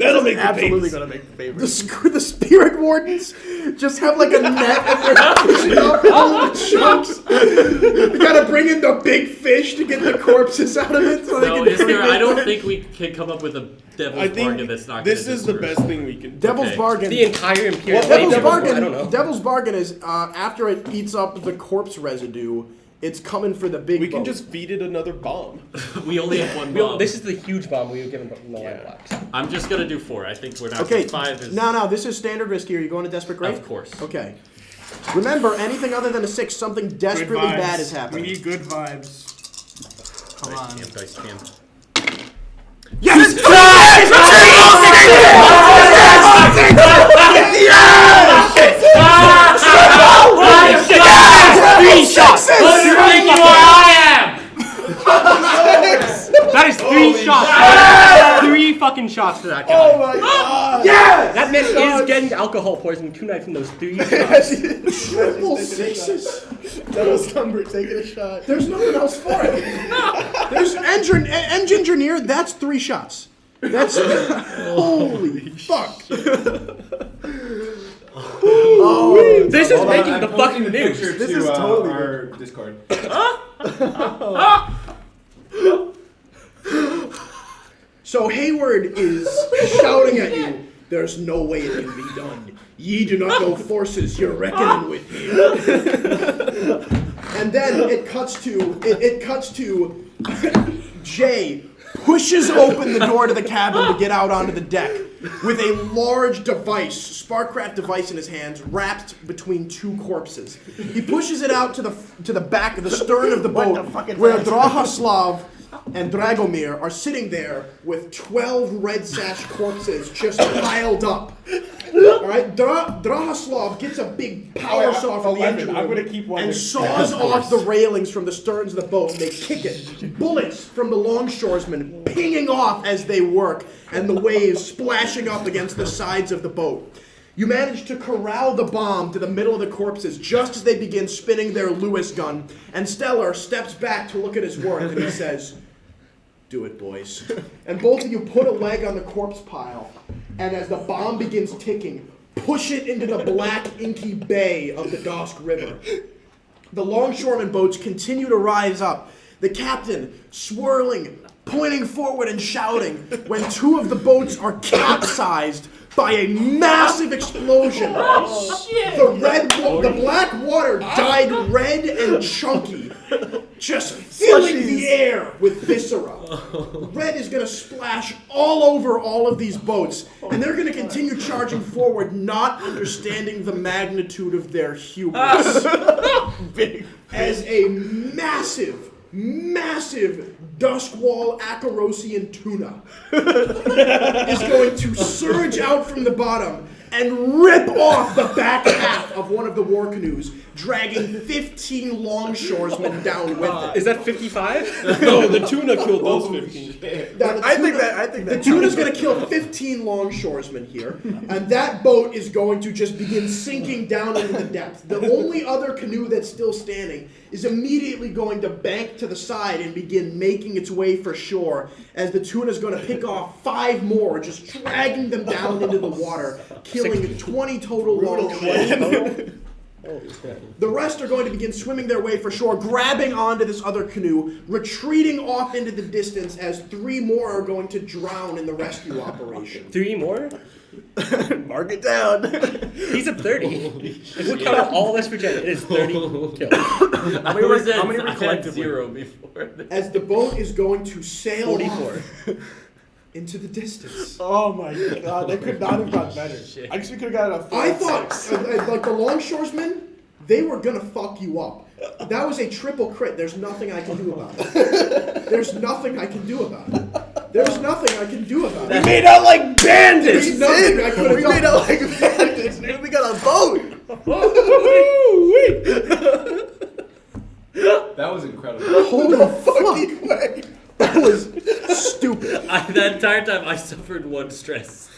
That'll make the Absolutely papers. gonna make the paper. The spirit wardens just have like a net and they're fishing up all the chunks. You gotta bring in the big fish to get the corpses out of it so they No, can is there? cremate I don't them. think we can come up with a devil's I bargain think that's not. this gonna is the disperse. best thing we can do. Devil's Okay. bargain. the entire Imperial. Well, devil's Fleet, bargain. I don't know. Devil's bargain is after it eats up the corpse residue, it's coming for the big. We can boat. just feed it another bomb. We only have 1 Well, bomb. this is the huge bomb we were given from the White Blacks. I'm just gonna do 4. I think we're not. Okay. 5 is. No, this is standard risky. Are you going to desperate great? Of course. Okay. Remember, anything other than a 6, something desperately bad is happening. We need good vibes. Come on. Dice cam. Yes! Three shots! What do you think you are? I am. That is 3 shots! 3 fucking shots for that guy. Oh my god! Yes! That man is getting alcohol poisoning 2 nights from those 3 shots. Triple 6s. Double number, taking a shot. There's nothing else for it. There's engine engineer. That's 3 shots. That's holy fuck. Oh, This is making the fucking news. This is totally our Discord. So Hayward is shouting at you. There's no way it can be done. Ye do not know forces you're reckoning with here. And then it cuts to Jay pushes open the door to the cabin to get out onto the deck with a large device, Sparkcraft device in his hands, wrapped between 2 corpses. He pushes it out to the back of the stern of the boat, where Drahoslav and Dragomir are sitting there with 12 red sash corpses just piled up. All right, Drahaslav gets a big power saw from the engine I'm room gonna keep one and there. saws off the railings from the sterns of the boat. And they kick it. Bullets from the longshoresmen pinging off as they work, and the waves splashing up against the sides of the boat. You manage to corral the bomb to the middle of the corpses just as they begin spinning their Lewis gun, and Stellar steps back to look at his work and he says, "Do it, boys." And both of you put a leg on the corpse pile, and as the bomb begins ticking, push it into the black, inky bay of the Dosk River. The longshoreman boats continue to rise up, the captain swirling, pointing forward and shouting, when two of the boats are capsized by a massive explosion. The black water dyed red and chunky, just filling the air with viscera. Red is going to splash all over all of these boats, and they're going to continue charging forward, not understanding the magnitude of their hubris. As a massive Duskwall Acarosian tuna is going to surge out from the bottom and rip off the back half of one of the war canoes, dragging 15 longshoresmen down with it. Is that 55? No, the tuna killed those 15. I think the tuna's going to kill 15 longshoresmen here, and that boat is going to just begin sinking down into the depth. The only other canoe that's still standing is immediately going to bank to the side and begin making its way for shore, as the tuna's going to pick off 5 more, just dragging them down into the water, killing 20 total longshoresmen. The rest are going to begin swimming their way for shore, grabbing onto this other canoe, retreating off into the distance as 3 more are going to drown in the rescue operation. 3 more? Mark it down. He's at 30. If we count all this for Jen, it is 30 kills. How many were I had collectively? 0 before. As the boat is going to sail 44. off into the distance. Oh my god, they could not have gotten better. I guess we could have gotten a 4. I thought, like the longshoresmen, they were gonna fuck you up. That was a triple crit. There's nothing I can do about it. There's nothing I can do about it. There's nothing I can do about it. We made out like bandits! There's nothing I could have We done. made out like bandits, dude. We got a boat! That was incredible. Holy fuck! Way. That was stupid. That entire time, I suffered 1 stress.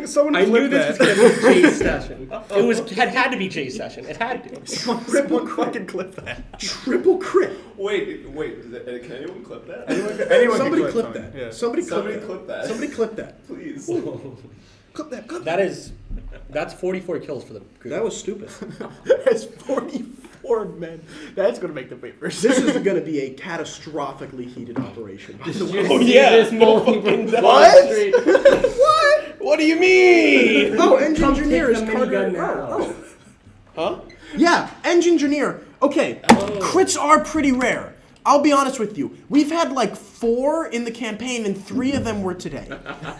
Someone I knew clip this that. was going to be Jay's session. It had to be Jay's session. It had to. Someone fucking clip that. Triple crit. Wait. Can anyone clip that? Anyone Somebody can clip that. Yeah. Somebody Somebody clip clip that. that. Somebody clip that. Please. Clip that. Clip that. That's 44 kills for the group. That was stupid. That's 44 men. That's gonna make the papers. This is going to be a catastrophically heated operation. By the way. Oh yeah. This molten What? What? What do you mean? Oh, engine engineer is the Carter. minigun now. Huh? Yeah, engine engineer. Okay, crits are pretty rare. I'll be honest with you. We've had like 4 in the campaign, and 3 of them were today.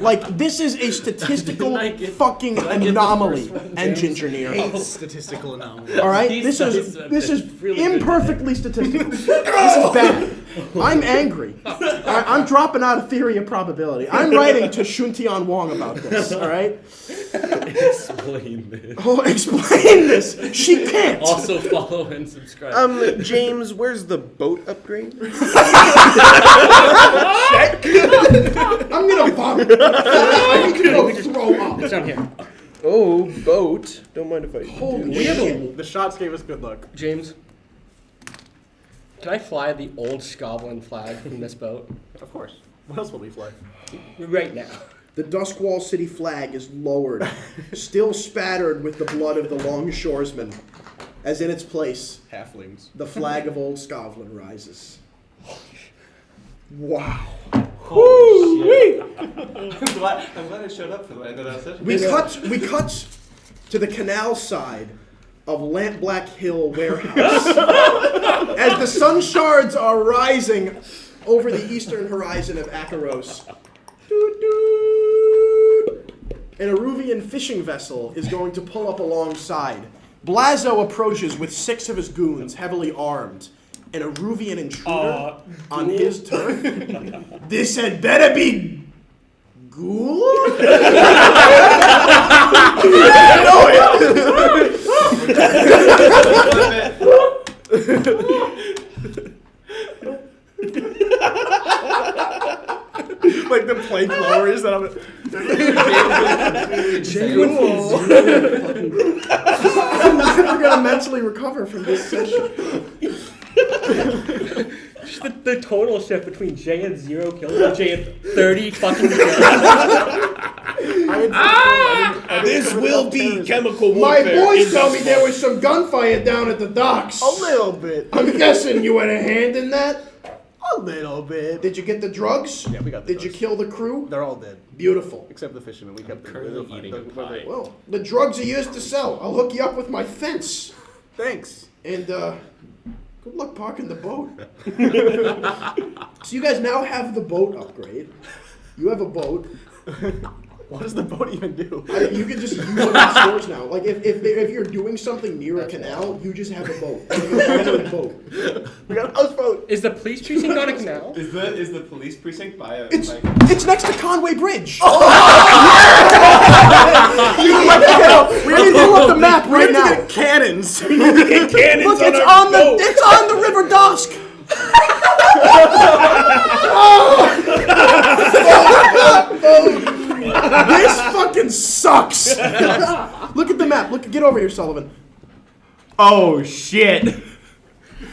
Like, this is a statistical fucking anomaly, engine engineer. Statistical anomaly. All right, this is imperfectly statistical. This is bad. I'm angry. I'm dropping out of theory of probability. I'm writing to Shuntian Wong about this. All right. Explain this. Oh, explain this. She can't. Also follow and subscribe. James, where's the boat upgrade? I'm gonna vomit. I need to go throw up. It's down here. Oh, boat. Don't mind if I Holy shit. The shots gave us good luck. James, can I fly the old Scotland flag from this boat? Of course. What else will we fly? Right now. The Duskwall City flag is lowered, still spattered with the blood of the longshoresmen, as in its place, Halflings. the flag of Old Scotland rises. Wow. I'm glad I showed up for the end of that session. We cut to the canal side of Lampblack Hill Warehouse as the sun shards are rising over the eastern horizon of Akaros. An Aruvian fishing vessel is going to pull up alongside. Blazo approaches with 6 of his goons, heavily armed. an Eruvian intruder on his turf. This had better be Ghoul? Like the plank lowers that I'm. I'm never gonna mentally recover from this session. The total shift between Jay and 0 kills and Jay and 30 fucking kills. This will be chemical warfare. My boys tell me there was some gunfire down at the docks. A little bit. I'm guessing you had a hand in that? A little bit. Did you get the drugs? Yeah, we got the Did you drugs. kill the crew? They're all dead. Beautiful. Except the fishermen. We kept them. currently eating a pie. Well, the drugs are yours to sell. I'll hook you up with my fence. Thanks. And, good luck parking the boat. So you guys now have the boat upgrade. You have a boat. What does the boat even do? You can just use it in stores now. Like if you're doing something near a canal, you just have a boat. Like a regular boat. We got a houseboat. Is the police precinct on a canal? Is the police precinct by a? It's next to Conway Bridge. We need to pull up the map right now. Cannons. Look, it's on the River Dusk. This fucking sucks. Look at the map. Get over here, Sullivan. Oh shit!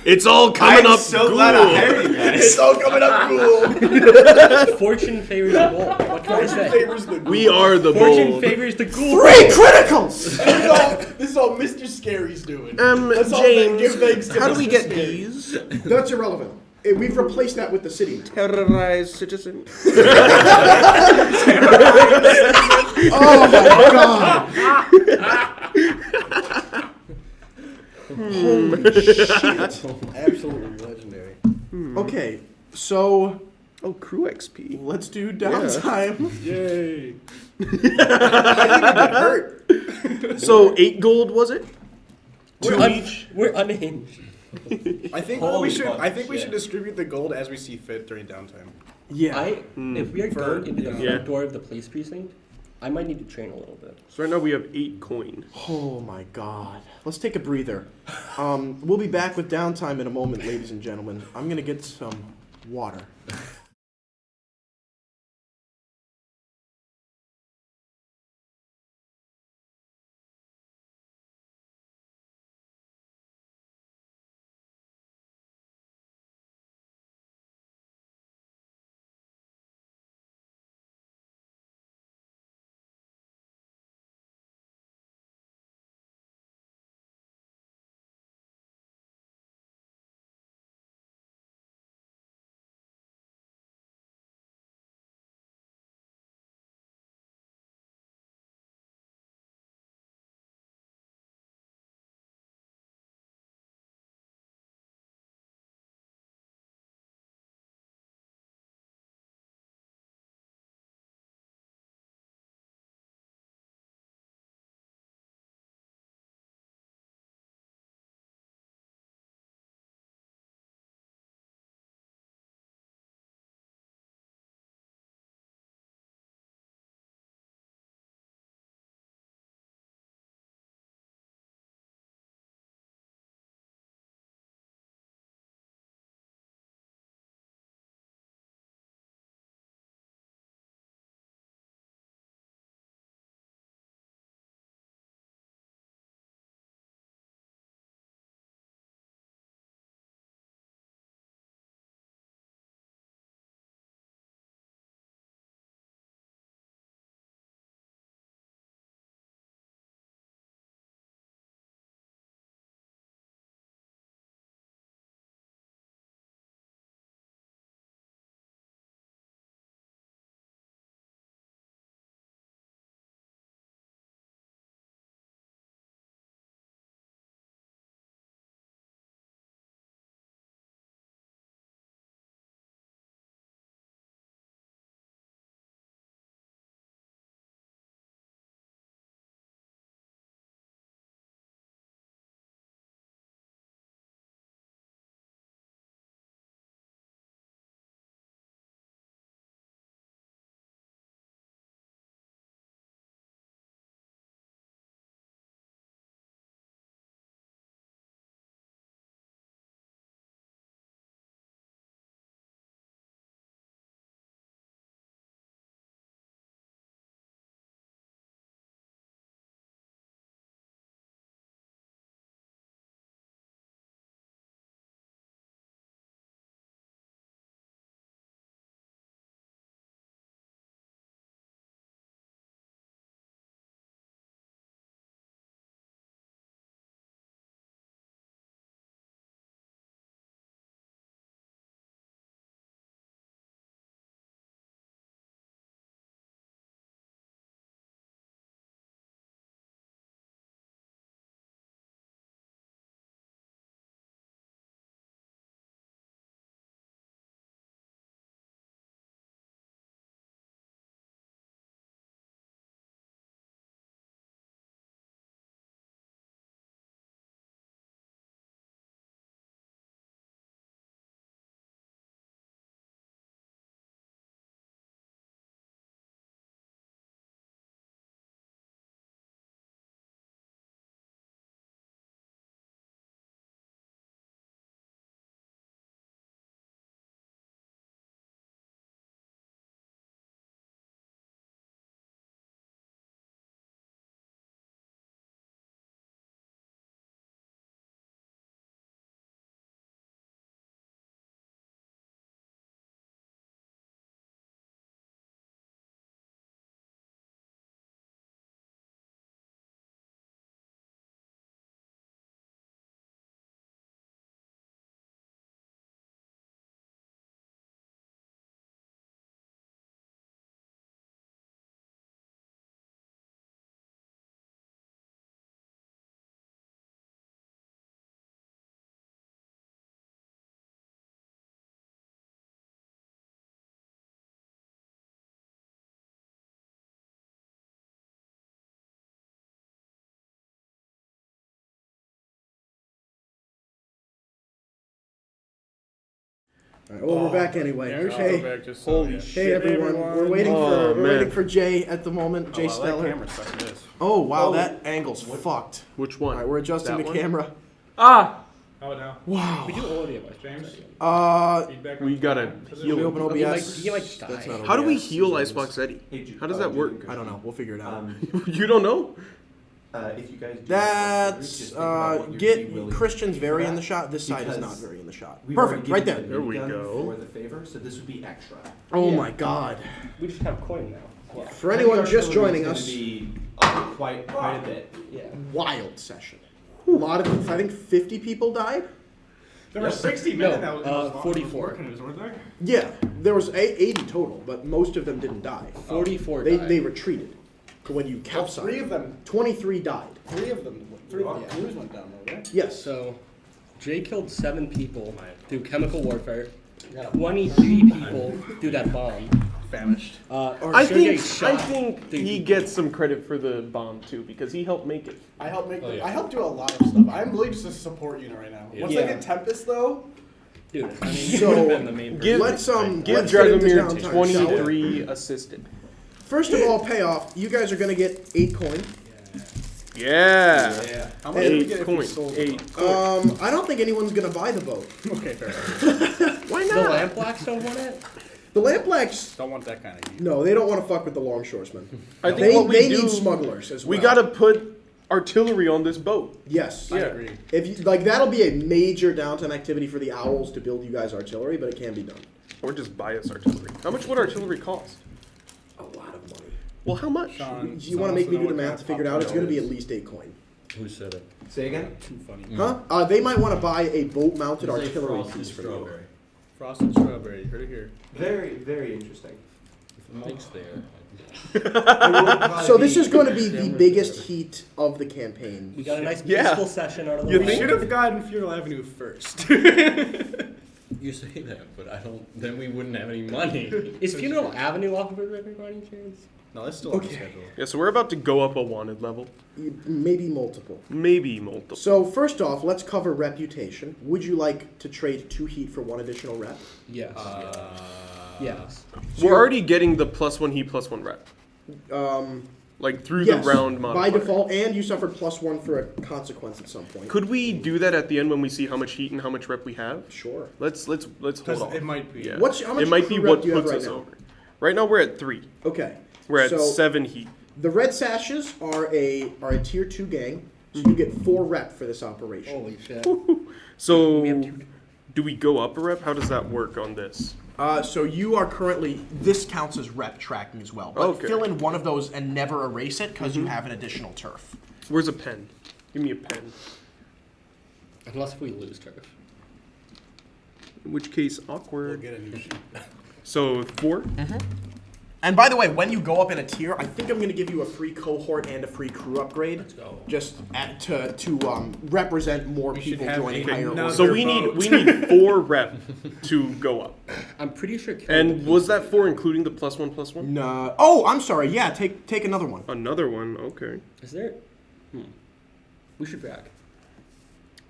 It's all coming up. So glad I hired you guys. It's all coming up cool. Fortune favors the Ghoul. What can I say? We are the Fortune bold. favors the Ghoul. 3 criticals. This is all Mr. Scary's doing. James, how do we get these? That's irrelevant. We've replaced that with the city. Terrorized citizen. Oh my god. Holy shit. Absolutely legendary. Okay, so Oh, crew XP. let's do downtime. Yay. So 8 gold was it? We're unhinged. I think Holy we should. fuck, I think we shit. should distribute the gold as we see fit during downtime. Yeah. If we are going into the Yeah. front door of the police precinct, I might need to train a little bit. So right now we have 8 coin. Oh my god. Let's take a breather. We'll be back with downtime in a moment, ladies and gentlemen. I'm gonna get some water. All right, well, we're back anyway. Yeah, we should Hey, go back just Holy yeah. hey everyone. We're waiting Oh, we're man. waiting for Jay at the moment. Jay That Stellar. camera's fucking this. Oh wow, that angle's fucked. Which All one? right, we're adjusting That the one? camera. Ah! How now? Wow. We do audio, James? Feedback. We gotta heal We him. open OBS. He might die. That's not How do we OBS. heal Icebox Eddie? How does that work? I don't know. We'll figure it out. You don't know? If you guys do That's get Christians very in the shot. This side is not very in the shot. Perfect, right there. There we go. For the favor, so this would be extra. Oh my God. We just have coin now. For anyone just joining us, Quite a bit. Yeah. wild session. A lot of, I think 50 people died. There were 60 men No, that was 44. weren't there? Yeah, there was 80 total, but most of them didn't die. 44 They died. retreated when you Well, capsized. 3 of them. 23 died. 3 of them. 3 of the crews went down though, right? Yes. So, Jay killed 7 people through chemical warfare. 23 people through that bomb. Famished. I Sergey think shot he gets some credit for the bomb too because he helped make it. I helped make. Oh, yeah. I helped do a lot of stuff. I'm really just a support unit right now. Once I Yeah. get Tempest though, Dude, I mean, So, you would have been the main Give person. give let's get into Dragomir downtime, shall we? 23 assisted. First of all, payoff. You guys are gonna get 8 coin. Yeah. how much did we 8 get if we coins. sold 8. I don't think anyone's gonna buy the boat. Okay, fair enough. Why The not? Lamplacks don't want it? The Lamplacks, Don't want that kind of heat. no, they don't want to fuck with the longshoresmen. I think They, what we they do, need smugglers as well. we gotta put artillery on this boat. Yes. I Yeah. agree. If you, like that'll be a major downtime activity for the owls to build you guys artillery, but it can be done. Or just buy us artillery. How much would artillery cost? A lot of money. Well, how much? Sean, You want to make me do the math to figure it out? It's going to be at least 8 coin. Who said it? Say again? Too funny. Huh? They might want to buy a boat-mounted It's like artillery frosted piece for you. strawberry. Frosted strawberry. You heard it here. Very, very interesting. If Mike's there. So this is going to be the biggest heat of the campaign. We got a nice Yeah. peaceful session out of the You way. We think? should have gotten Funeral Avenue first. You say that, but I don't. Then we wouldn't have any money. Is Funeral Avenue off of a river by any chance? No, that's still on the Okay. schedule. Yeah, so we're about to go up a wanted level. Maybe multiple. Maybe multiple. So first off, let's cover reputation. Would you like to trade 2 heat for 1 additional rep? Yes. Yes. We're already getting the +1 heat +1 rep. Like through Yes, the round by modifier. default, and you suffered +1 for a consequence at some point. Could we do that at the end when we see how much heat and how much rep we have? Sure. Let's hold Because on. it might be. Yeah. How much it might crew be rep what do you have puts right us now? over. Right now we're at 3. Okay. We're at So- 7 heat. The red sashes are a tier 2 gang, so you get 4 rep for this operation. Holy shit. So We have to- do we go up a rep? How does that work on this? So you are currently, this counts as rep tracking as well. But Okay. fill in one of those and never erase it because you have an additional turf. Where's a pen? Give me a pen. Unless we lose turf. In which case, We'll awkward. get a new sheet. So 4? And by the way, when you go up in a tier, I think I'm going to give you a free cohort and a free crew upgrade. Let's go. Just to represent more We should people have joining higher another- orders. So we need 4 rep to go up. I'm pretty sure. And was that 4 including the +1 No. Oh, I'm sorry. Yeah, take another one. Another one, okay. Is there? We should back.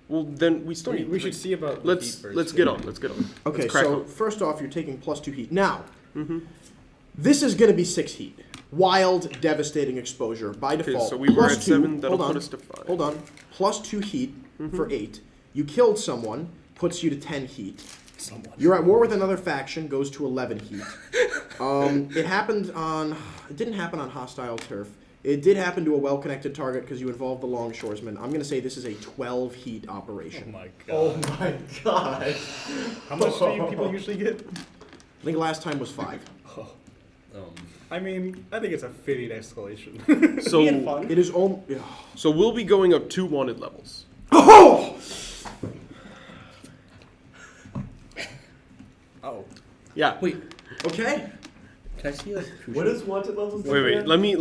Well, then we still need. We should see about. Let's get on. Let's get on. Okay, Let's crack so on. first off, you're taking +2 heat. Now, this is going to be 6 heat. Wild, devastating exposure by Okay, default. so we were +2, at 7. That'll hold put on, us to 5. Hold on. +2 heat for 8. You killed someone, puts you to 10 heat. You're at war with another faction, goes to 11 heat. It happened on. It didn't happen on hostile turf. It did happen to a well-connected target because you involved the longshoresmen. I'm going to say this is a 12 heat Oh operation. my god. Oh my god. How much do you people usually get? I think last time was 5. I mean, I think it's a fitting escalation. So It is all. so we'll be going up 2 wanted levels. Oh! Oh. Yeah. Wait. Okay. Can I see like? What is wanted levels? Wait. Let me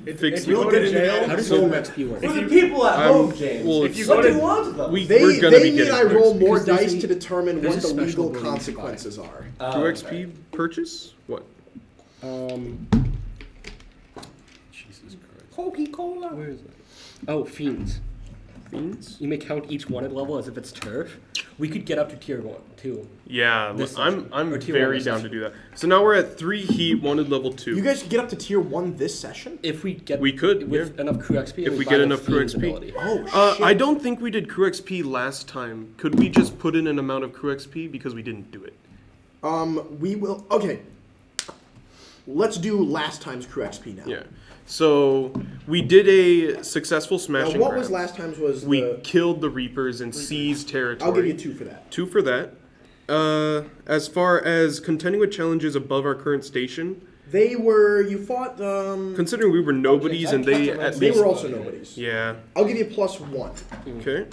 fix If you this. go to jail, How does So- your XP work? For the people at home, James. well, if you what go do to you want them? we're They gonna be need getting I roll XP. more Because there's dice a- to determine there's what a the special legal ability to buy. consequences are. Do XP purchase? What? Jesus Christ. Coca-Cola. Where is it? Oh, fiends. Fiends? You may count each wanted level as if it's turf. We could get up to tier 1, 2. Yeah, This I'm session. Or tier very one down session. to do that. So now we're at 3 heat, wanted level 2. You guys could get up to tier 1 this session? If we get We could, with enough crew XP. If and we buy get the enough crew Fiend's XP. ability. Oh, shit. I don't think we did crew XP last time. Could we just put in an amount of crew XP because we didn't do it? We will. Okay. Let's do last time's crew XP now. Yeah. So we did a successful Now, smashing what grab. was last time's was We the... killed the Reapers and seized territory. I'll give you 2 for that. 2 for that. As far as contending with challenges above our current station, They were... You fought... considering we were nobodies and they at they least... were also nobodies. Yeah. I'll give you +1. Okay.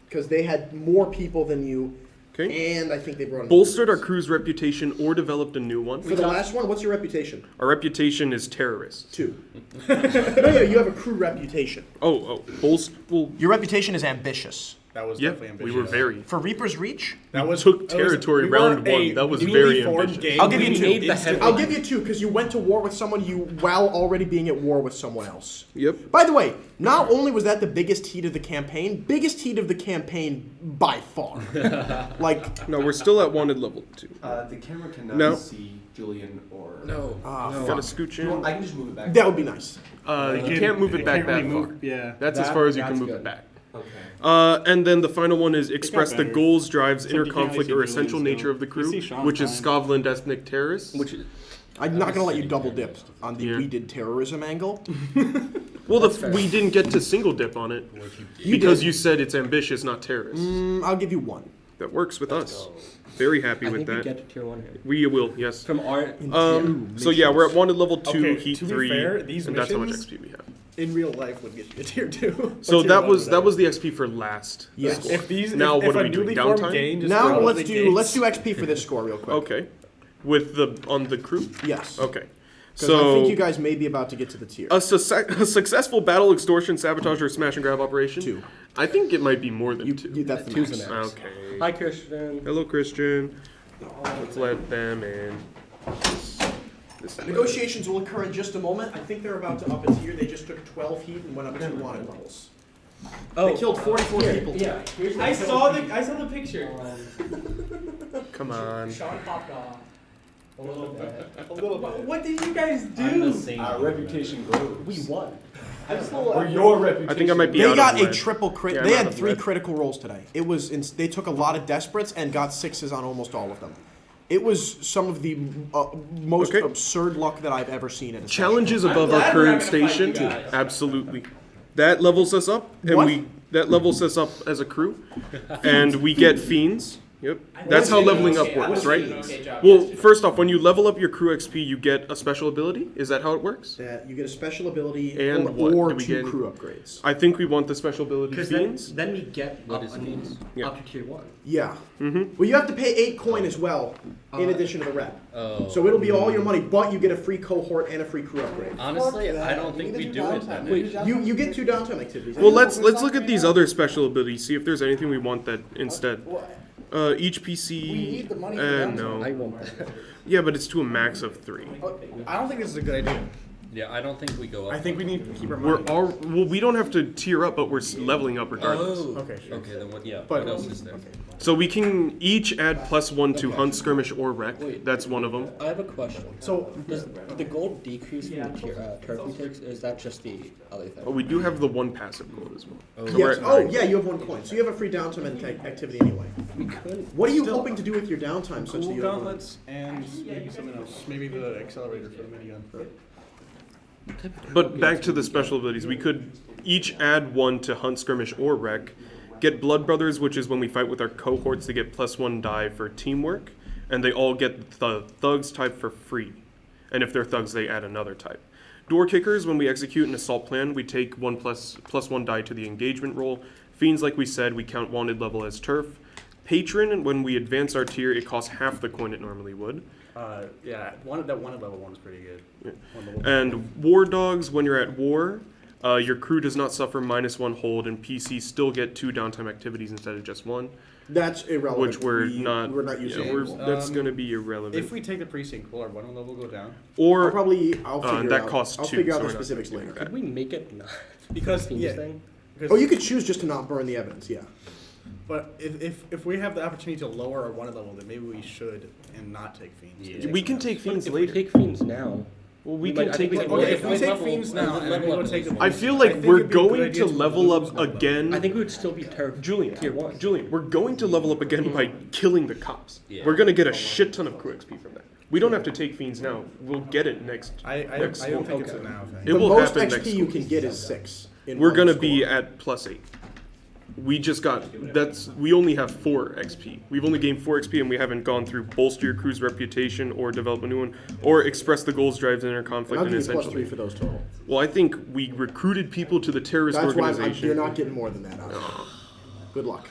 Because they had more people than you. Okay. And I think they brought in Bolstered our nobodies. crew's reputation or developed a new one. For the last one, what's your reputation? Our reputation is terrorists. 2. No, you have a crew reputation. Oh. Well, Your reputation is ambitious. That was yeah, definitely we ambitious. were very... For Reaper's Reach, That was took territory we were round a 1. That was newly very formed ambitious. gang. I'll give you We 2. made the headline. I'll give you 2 because you went to war with someone while already being at war with someone else. Yep. By the way, not only was that the biggest heat of the campaign by far. Like, No, we're still at wanted level 2. The camera cannot No. see Julian or. No. Gotta scooch You want- in. I can just move it back. that would be nice. You can't move it back that far. Yeah. That's as far as you can move good. it back. Okay. And then the final one is express the better. goals, drives, Except inner you can't conflict, really or see essential Julian's nature of the though. crew, You see Sean which is fine. Scotland ethnic terrorists. Which is, I'm not gonna let you double dip on the Yeah. we did terrorism angle. Well, we didn't get to single dip on it because you said it's ambitious, not terrorist. I'll give you 1. That works with us. Very happy I with think we that. get to tier 1 here. We will, yes. From our So yeah, we're at wanted level 2, Okay, heat to be 3, fair, these and that's how much missions- XP we have. In real life would get you a tier 2. So Or tier that one, was whatever. the XP for last. Yes. score. If these Now if what a are we doing? newly formed Downtime? gang just Now throws let's the do gates. XP for this score real quick. Okay. With on the crew. Yes. Okay. Because I think So you guys may be about to get to the tier. a successful battle, extortion, sabotage, or smash and grab operation. 2. I think it might be more than 2. That's the Two's max. the max. Okay. Hi, Christian. Hello, Christian. Let's let them in. This Negotiations will occur in just a moment. I think they're about to up a tier. They just took 12 heat and went up 2 wanted levels. Oh, They killed 44 people today. I saw the picture. Come on. Sean popped off. a little bit. What did you guys I'm the do? same. Our reputation grows. We won. Or your reputation. I think I might be They out got of a lead. triple crit. Yeah, They I'm out had of 3 lead. critical rolls today. It was. They took a lot of desperates and got 6s on almost all of them. It was some of the most Okay. absurd luck that I've ever seen in a Challenges I'm above our glad we're current not gonna fight station. you guys. Absolutely. That levels us up, and What? that levels us up as a crew, and we get fiends. Yep. That's how leveling up works, right? Well, first off, when you level up your crew XP, you get a special ability. Is that how it works? That you get a special ability And what? or Do we 2 get crew upgrades. I think we want the special ability Because fiends. then we get What up, is Fiends? Yeah. up to tier 1. Yeah. Mm-hmm. Well, you have to pay 8 coin as well, in addition to the rep. Oh. So it'll be all your money, but you get a free cohort and a free crew upgrade. Honestly, I don't think we do it then. You get 2 downtime activities. Well, let's look at these other special abilities. See if there's anything we want that instead. Each PC. We need the money for I no. want that. Yeah, but it's to a max of 3. I don't think this is a good idea. Yeah, I don't think we go up. I think we need to keep our We're money. all well. We don't have to tier up, but we're leveling up regardless. Oh. Okay, sure. Okay, then what? Yeah. But- what else is there? So we can each add +1 to hunt, skirmish, or wreck. Wait. That's one of them. I have a question. So Does the gold decrease from the turf we take, or is that just the other thing? But we do have the 1 passive mode as well. Oh. So we're Yes. at Oh, 9. yeah, you have 1 coin. So you have a free downtime activity anyway. We could. What are you hoping to do with your downtime such that Ghoul you have gauntlets and maybe something else. Maybe the accelerator for the minigun. But back to the special abilities, we could each add 1 to hunt, skirmish, or wreck. Get Blood Brothers, which is when we fight with our cohorts to get +1 die for teamwork, and they all get the thugs type for free. And if they're thugs, they add another type. Door Kickers, when we execute an assault plan, we take +1 die to the engagement roll. Fiends, like we said, we count wanted level as turf. Patron, when we advance our tier, it costs half the coin it normally would. Yeah, one at level 1 is pretty good. Yeah. And War Dogs, when you're at war, your crew does not suffer -1 hold, and PCs still get 2 downtime activities instead of just 1, That's irrelevant. which we're not using. Yeah, that's going to be irrelevant. If we take the precinct, will our one level go down? Or I'll figure that out. costs I'll 2, figure out so the we're not specifics gonna do later. that. Could we make it not Because Fiends yeah. thing? Oh, you could choose just to not burn the evidence. Yeah. But if we have the opportunity to lower our wanted level, then maybe we should and not take fiends. Yeah. We can take fiends If later. we take fiends now, Well, we might- can I think take. we can- Okay, if we Like take level- fiends now and then we level go up take the these I ones. feel I like think we're it'd be a good going idea to to level lose up one level. again. I think we would still be Julian, tier 1. Julian, we're going to level up again by killing the cops. Yeah. We're gonna get a shit ton of crew XP from that. We don't have to take fiends now. We'll get it next. I next don't think school. it's a now thing. It The will most happen XP next you school. can get is 6. in We're one gonna score. be at +8. We just got we only have 4 XP. We've only gained 4 XP and we haven't gone through bolster your crew's reputation or develop a new one or express the goals, drives, inner And conflict, I'll and give you +3 essentially. for those total. Well, I think we recruited people to the terrorist That's why organization. you're not getting more than that. Out. Good luck.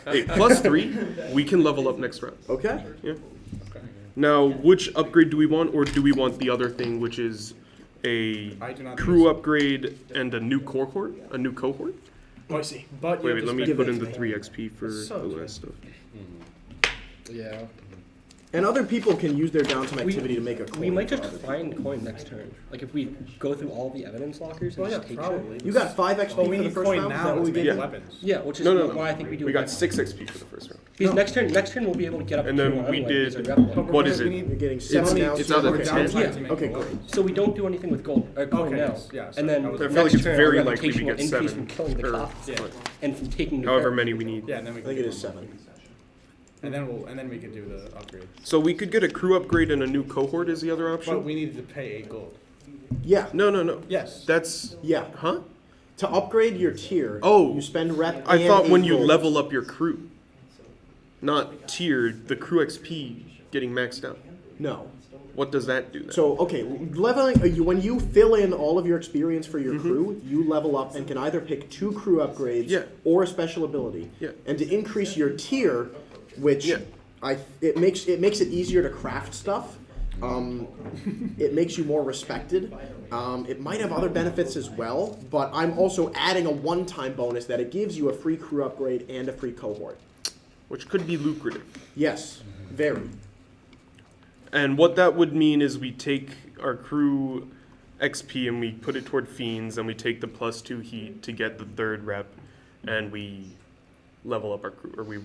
Hey, +3, we can level up next round. Okay. Yeah. Now, which upgrade do we want, or do we want the other thing, which is a I do not crew think so. upgrade and a new cohort? A new cohort? Oh, I see. But you Wait, have to let me spend put in it the to me. 3 XP for That's so the last stuff. Yeah. And other people can use their downtime activity to make a coin. We might for just other people. find coin next turn. Like if we go through all the evidence lockers and just take shit. You got 5 XP But we for the need first coin round? Is that now what we to make did? weapons. Yeah, which is No. why I think we do. We got it. 6 XP for the first round. Because next turn we'll be able to get up. And to then tier one we anyway, did- because they're rebel. But we're What gonna- is we it? need- You're getting It's 7 now. it's so either okay. 10. downtime Yeah. to make Okay, coin. great. So we don't do anything with gold or coin Okay, now, yes, yeah, and then so I was- I feel next like it's turn, very our likely we reputation get will increase 7. from killing the Or, cops Yeah. and from taking. new however characters. many we need. Yeah, and then we I can think it do is 7. and then we could do the upgrade. So we could get a crew upgrade and a new cohort is the other But option? we needed to pay 8 gold. Yeah. No. Yes. That's, Yeah. huh? To upgrade your tier, Oh, you spend rep. I and thought when 8 you gold. level up your crew, not tiered, the crew XP getting maxed out. No. What does that do then? So, okay, leveling, when you fill in all of your experience for your crew, you level up and can either pick 2 crew upgrades Yeah. or a special ability. Yeah. And to increase your tier, which Yeah. it makes it easier to craft stuff. It makes you more respected. It might have other benefits as well, but I'm also adding a one-time bonus that it gives you a free crew upgrade and a free cohort. Which could be lucrative. Yes, very. And what that would mean is we take our crew XP and we put it toward fiends, and we take the +2 heat to get the 3rd rep, and we level up our crew, or we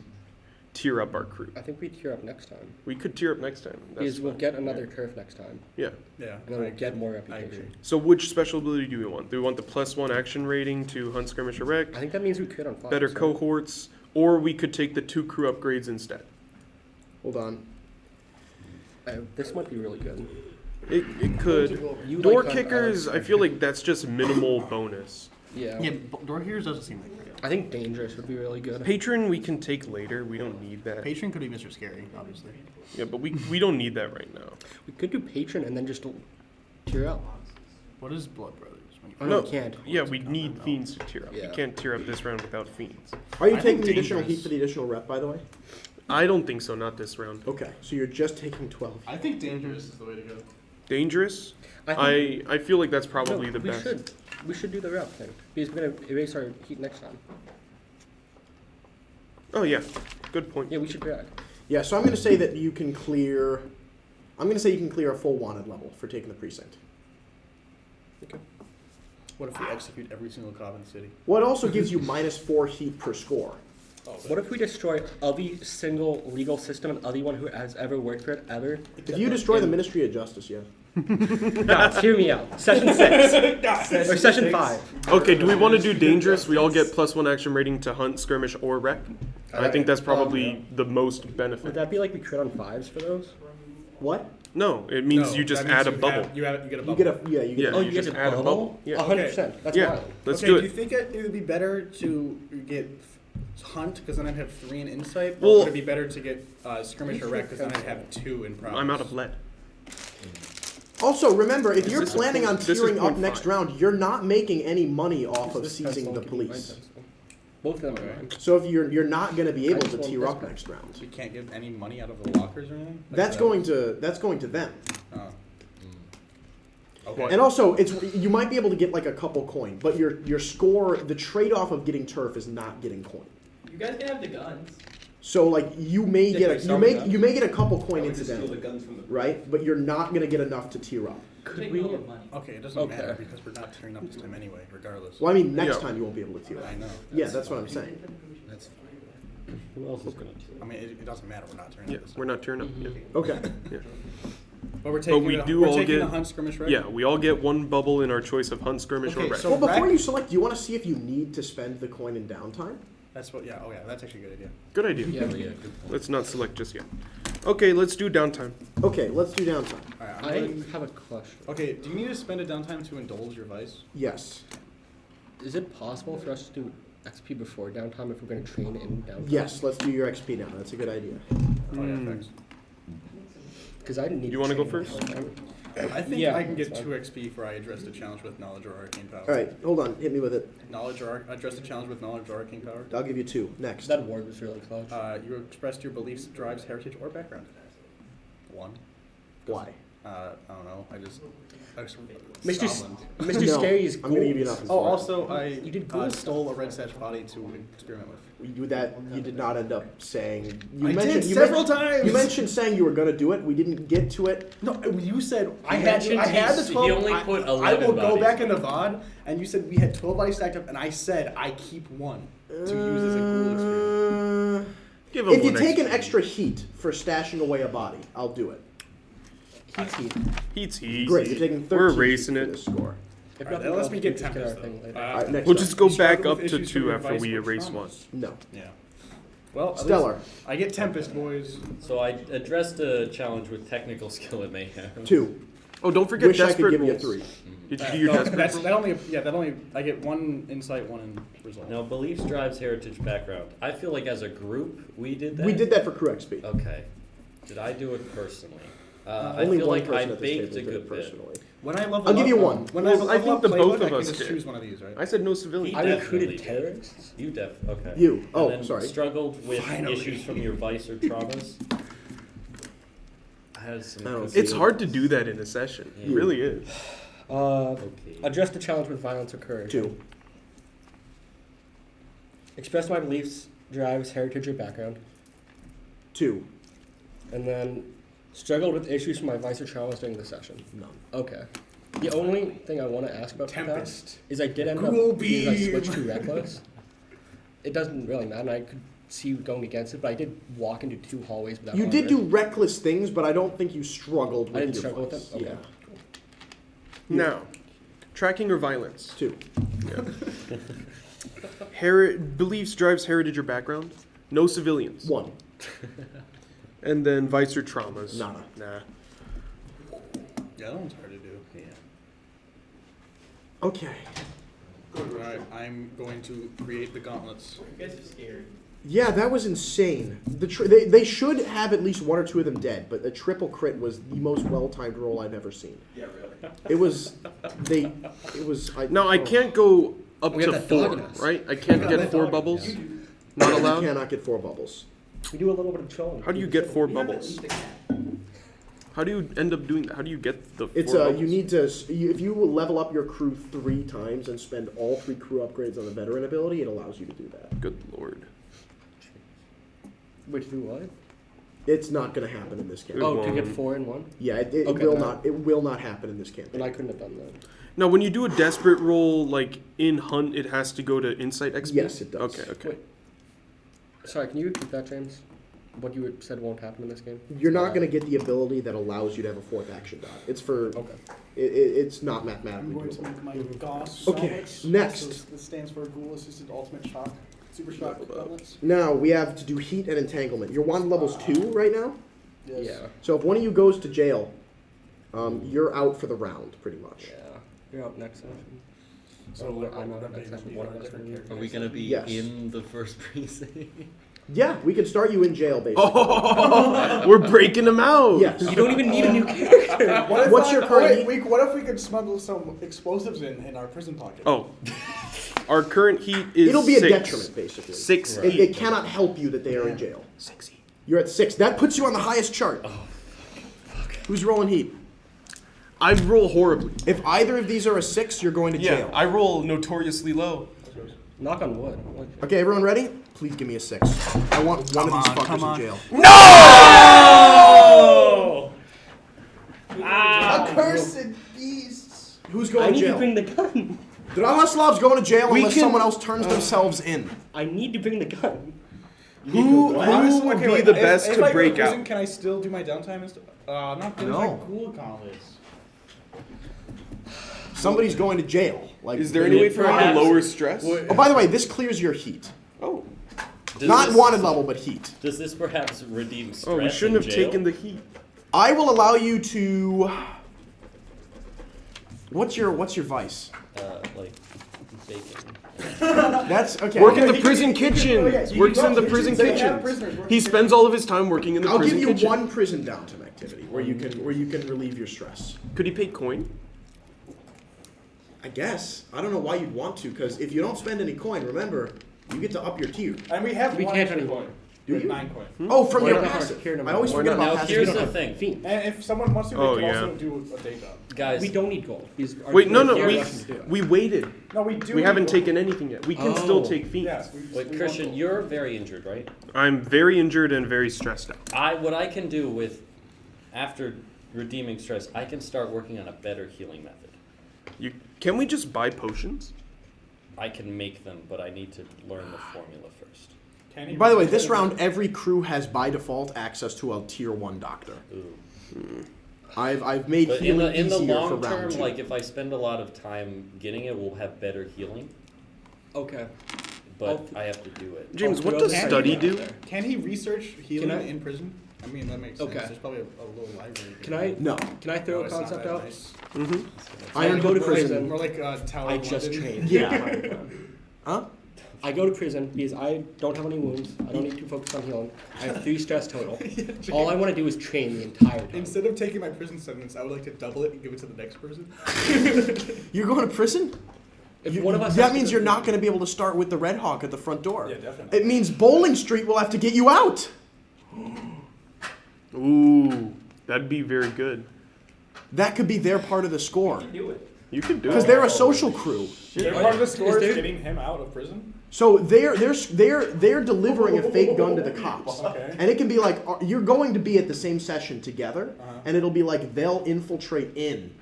tier up our crew. I think we tier up next time We could tier up next time. That's because we'll fine. get another turf next time, Yeah. Yeah. and then we'll get more I agree. reputation. So which special ability do we want? Do we want the +1 action rating to hunt, skirmish, or wreck? I think that means we could on 5. Better cohorts, or we could take the 2 crew upgrades instead. Hold on. This might be really good. It could. You Door like kickers, I feel like that's just minimal bonus. Yeah. Yeah, door heroes doesn't seem like great. I think dangerous would be really good. Patron we can take later. We don't need that. Patron could be Mr. Scary, obviously. Yeah, but we don't need that right now. We could do patron and then just tier up. What is Blood Brothers? When you Oh, no, we can't. Yeah, we need fiends to tier up. Yeah. You can't tier up this round without fiends. Are you I taking think the additional dangerous. heat for the additional rep, by the way? I don't think so, not this round. Okay, so you're just taking 12. I think dangerous is the way to go. Dangerous? I think I feel like that's probably no, the best. We should do the rep thing because we're gonna erase our heat next time. Oh yeah, good point. Yeah, we should drag. Yeah, so I'm going to say that you can clear. I'm going to say you can clear a full wanted level for taking the precinct. What if we execute every single cop in the city? Well, it also gives you -4 heat per score. What if we destroy every single legal system and everyone who has ever worked for it ever? If you destroy the Ministry of Justice, yeah. Guys, hear me out. Session 6 or session 5. Okay, do we want to do dangerous? We all get +1 action rating to hunt, skirmish, or wreck. I think that's probably the most Would benefit. that be like we crit on 5s for those? What? No, it means No, you just that means add a you bubble. you get a You bubble. get a yeah. You get Yeah. a, Oh, you you get just a add a bubble? Yeah. 100%. That's Yeah. wild. Let's Okay, do do you it. think it would be better to get hunt because then I'd have 3 in insight, or Well- would it be better to get skirmish or wreck because then I'd have 2 in prowess? I'm out of lead. Also, remember, if Is you're this a planning on point- this is tiering up point next 5. round, you're not making any money off of This seizing pencil the can be my police. pencil. Both of them are mine. So if you're not going to be able just to want tier this up one. next round, You can't get any money out of the lockers or anything? that's going to them. Oh. Okay. And also, you might be able to get like a couple coin, but your score, the trade-off of getting turf is not getting coin. You guys can have the guns. So like you may Yeah, get like you some may guns. you may get a couple coin I would just steal the incidentally, guns from the right? But you're not going to get enough to tier up. Could Take we? all the money. Okay, it doesn't Okay. matter because we're not tearing up this time anyway, regardless. Well, I mean, next Yeah. time you won't be able to tier up. I know. Yeah, that's what I'm saying. That's fine. Who else is gonna? I mean, it doesn't matter. We're not turning Yeah, this. we're not turning up. Yeah. Okay. But we're taking, we a, do we're all taking get- a hunt skirmish, right? Yeah, we all get one bubble in our choice of hunt, skirmish, or Okay, wreck. so- Well, before Wreck- you select, do you want to see if you need to spend the coin in downtime? That's what. Yeah. Oh yeah. That's actually a good idea. Good idea. Yeah, good point. Let's not select just yet. Okay, let's do downtime. Okay, let's do downtime. All right. I have a question. Okay. Do you need to spend a downtime to indulge your vice? Yes. Is it possible for us to do XP before downtime if we're going to train in downtime? Yes, let's do your XP now. That's a good idea. Oh yeah. Thanks. Because I need. You wanna go train first? downtime. I think Yeah, I can get that's 2 XP for I address the challenge with knowledge or arcane power. All right, hold on. Hit me with it. Knowledge or address the challenge with knowledge or arcane power. I'll give you 2. Next. That word was really close. You expressed your beliefs, drives, heritage, or background. 1. Why? I don't know. I just Mr. Scotland. Mr. No, Scary is I'm going to give you gold. nothing. Oh, for it. also I You did good stole a red sash body to experiment with. You did not end up saying. You I mentioned, did you several men- times. You mentioned saying you were going to do it. We didn't get to it. No, you said I He had mentioned the he 12. only put I 11 will go bodies. back into VOD, and you said we had 12 bodies stacked up, and I said I keep 1 to use as a ghoul experiment. Give him If you one take an extra heat for stashing away a body, I'll do it. Heat's easy. Great, you're taking 13 We're heat erasing for it. this score. If Alright, nothing that lets else, me we get can take care of Tempest, our thing though. later. All right, next We'll up. just go You struggle back up with to issues 2 from after advice we or erase traumas. one. No. Yeah. Well, at Stellar. least I get Tempest, boys. So I addressed a challenge with technical skill and mayhem. 2. Oh, don't forget Wish I desperate could give you a rolls. 3. Did you do your No, desperate that's, roll? that only I get 1 insight, 1 in resolve. Now, beliefs drives heritage background. I feel like as a group, we did that. We did that for crew XP. Okay. Did I do it personally? I Only feel one like I person at this baked table a did it good bit. personally. When I level I'll give up, you 1. When Well, I I level think up the playbook, both of I us can just did. choose one of these, right? I said no civilians. I Definitely recruited did. terrorists. You okay. You. Oh, and then sorry. Struggled with Finally. issues from your vice or traumas. I had some. I don't cookies. It's hard to do that in a session. It Yeah. really is. Okay. Address the challenge with violence or courage. 2. Express my beliefs, drives, heritage, or background. 2. And then struggled with issues from my vice or traumas during the session. None. Okay. The only thing I want to ask about that Tempest. is I did end Ghoul up because I beam. switched to reckless. It doesn't really matter. And I could see you going against it, but I did walk into 2 hallways without. You did armor. do reckless things, but I don't think you struggled with I didn't your struggle with voice. them? Okay. Yeah. Now, tracking or violence? 2. Beliefs drives heritage or background? No civilians. 1. And then vice or traumas? Nada. Nah. Yeah, that one's hard to do. Yeah. Okay. Alright, I'm going to create the gauntlets. You guys are scary. Yeah, that was insane. They should have at least 1 or 2 of them dead, but the triple crit was the most well-timed roll I've ever seen. Yeah, really. It was. Now, I can't go up We to have that dog 4, in us. right? I can't get 4 bubbles? Not You allowed? cannot get 4 bubbles. We do a little bit of trolling. How do you get 4 You have at bubbles? least a cat. How do you end up doing that? How do you get the 4 It's bubbles? you need to if you level up your crew 3 times and spend all 3 crew upgrades on the veteran ability, it allows you to do that. Good lord. Wait, to do what? It's not going to happen in this campaign. Oh, to get won't. 4 in 1? Yeah, it Okay, will no. not. It will not happen in this Then campaign. I couldn't have done that. Now, when you do a desperate roll, like in Hunt, it has to go to Insight XP? Yes, it does. Okay. Wait. Sorry, can you repeat that, James? What you had said won't happen in this game? You're not going to get the ability that allows you to have a 4th action dot. It's for. Okay. It's not I'm mathematically going to doable. make my Gauss Okay, gauntlets. next. So this stands for Ghoul Assisted Ultimate Shock. Super Shock gauntlets. Now we have to do heat and entanglement. Your wand level's 2 right now. Yeah. So if one of you goes to jail, you're out for the round, pretty much. Yeah. You're out next session. So I'm out next session. One of us will be. Are we gonna be Yes. in the first precinct? Yeah, we can start you in jail, basically. Oh, we're breaking them out. Yes. You don't even need a new character. What's your current heat? What if we could smuggle some explosives in our prison pocket? Oh. Our current heat is It'll be a 6. detriment, basically. 6 It, heat. it cannot help you that they are in jail. 6 heat. You're at 6. That puts you on the highest chart. Oh, Who's rolling heat? I roll horribly. If either of these are a 6, you're going to jail. I roll notoriously low. Knock on wood. Okay, everyone ready? Please give me a 6. I want one of these fuckers in jail. No! Accursed beasts! Who's I going to need to jail? bring the gun. Drahoslav's going to jail We unless can- someone else turns themselves in. I need to bring the gun. Who would be the best if to I go break prison, out? Can I still do my downtime and stuff? Not there's No. like Ghoul gauntlets. Somebody's going to jail. Like, Is there any way for him to Perhaps. lower stress? Oh, by the way, this clears your heat. Oh. Does Not this- wanted level, but heat. Does this perhaps redeem stress? Oh, we shouldn't in have jail? taken the heat. I will allow you to. What's your vice? Like bacon. That's okay. Work in Yeah, the prison kitchen. Works in the prison They have kitchen. prisoners working He spends all of his time working in the I'll give prison you kitchen. one prison downtime activity where you can relieve your stress. Could he pay coin? I guess. I don't know why you'd want to, because if you don't spend any coin, remember, you get to up your tier. And we have We one can't extra anymore. coin. Do We have you? 9 coin. Oh, from Why your not? passive. Here, I always why forget not? about Now passive. here's You don't the have- thing, Fiend. And if someone wants to, they Oh, can yeah. also do a day job. guys. We don't need gold. Because our Wait, no, here we Russians do it. waited. No, we do. We haven't need taken anything yet. We can still take feats. Yes. Wait, we Christian, want you're very injured, right? I'm very injured and very stressed out. What I can do with after redeeming stress, I can start working on a better healing method. Can we just buy potions? I can make them, but I need to learn the formula first. Can he By the way, read this it? round, every crew has by default access to a tier 1 doctor. Ooh. I've made But healing in the easier for long round term, 2. like if I spend a lot of time getting it, we'll have better healing. Okay. But I have to do it. James, what throw does that study out do? there. Can he research healing I- in prison? I mean, that makes sense. Okay. There's probably a little library. Can I No. throw No, a it's not concept that out? nice. Iron go to Hook prison. prison. More like Tower I of just London. trained. Yeah. Huh? I go to prison because I don't have any wounds. I don't need to focus on healing. I have 3 stress total. All I want to do is train the entire time. Instead of taking my prison sentence, I would like to double it and give it to the next person. You're going to prison? If one of us that has to means go you're to not going to be able to start with the Red Hawk at the front door. Yeah, definitely. It means Bowling Street will have to get you out. Ooh, that'd be very good. That could be their part of the score. Do it. You could do Because it. they're a social crew. They're part of the score there- is getting him out of prison. So they're delivering a fake gun to the cops, Okay. and it can be like you're going to be at the same session together, Uh-huh. and it'll be like they'll infiltrate in,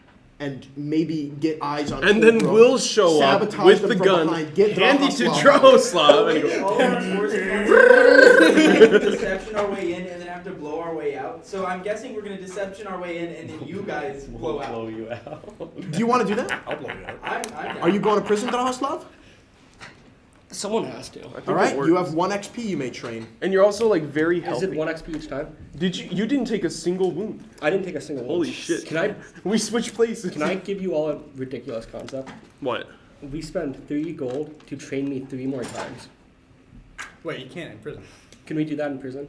and maybe get eyes on. And then Fulbrook, we'll show up sabotage with them the from gun, behind, get hand it to Drahoslav. Drahoslav, and go, All our forces deception our way in and then have to blow our way out. So I'm guessing we're gonna deception our way in and then you guys blow out. Blow you out. Do you want to do that? I'll blow you out. I'm down. Are you going to prison, Drahoslav? Someone has to. I think All it right, works. you have 1 XP you may train. And you're also like very Is healthy. it 1 XP each time? Did you didn't take a single wound? I didn't take a single one. Holy shit. Can We switched places. I give you all a ridiculous concept? What? We spend 3 gold to train me 3 more times. Wait, you can't in prison. Can we do that in prison?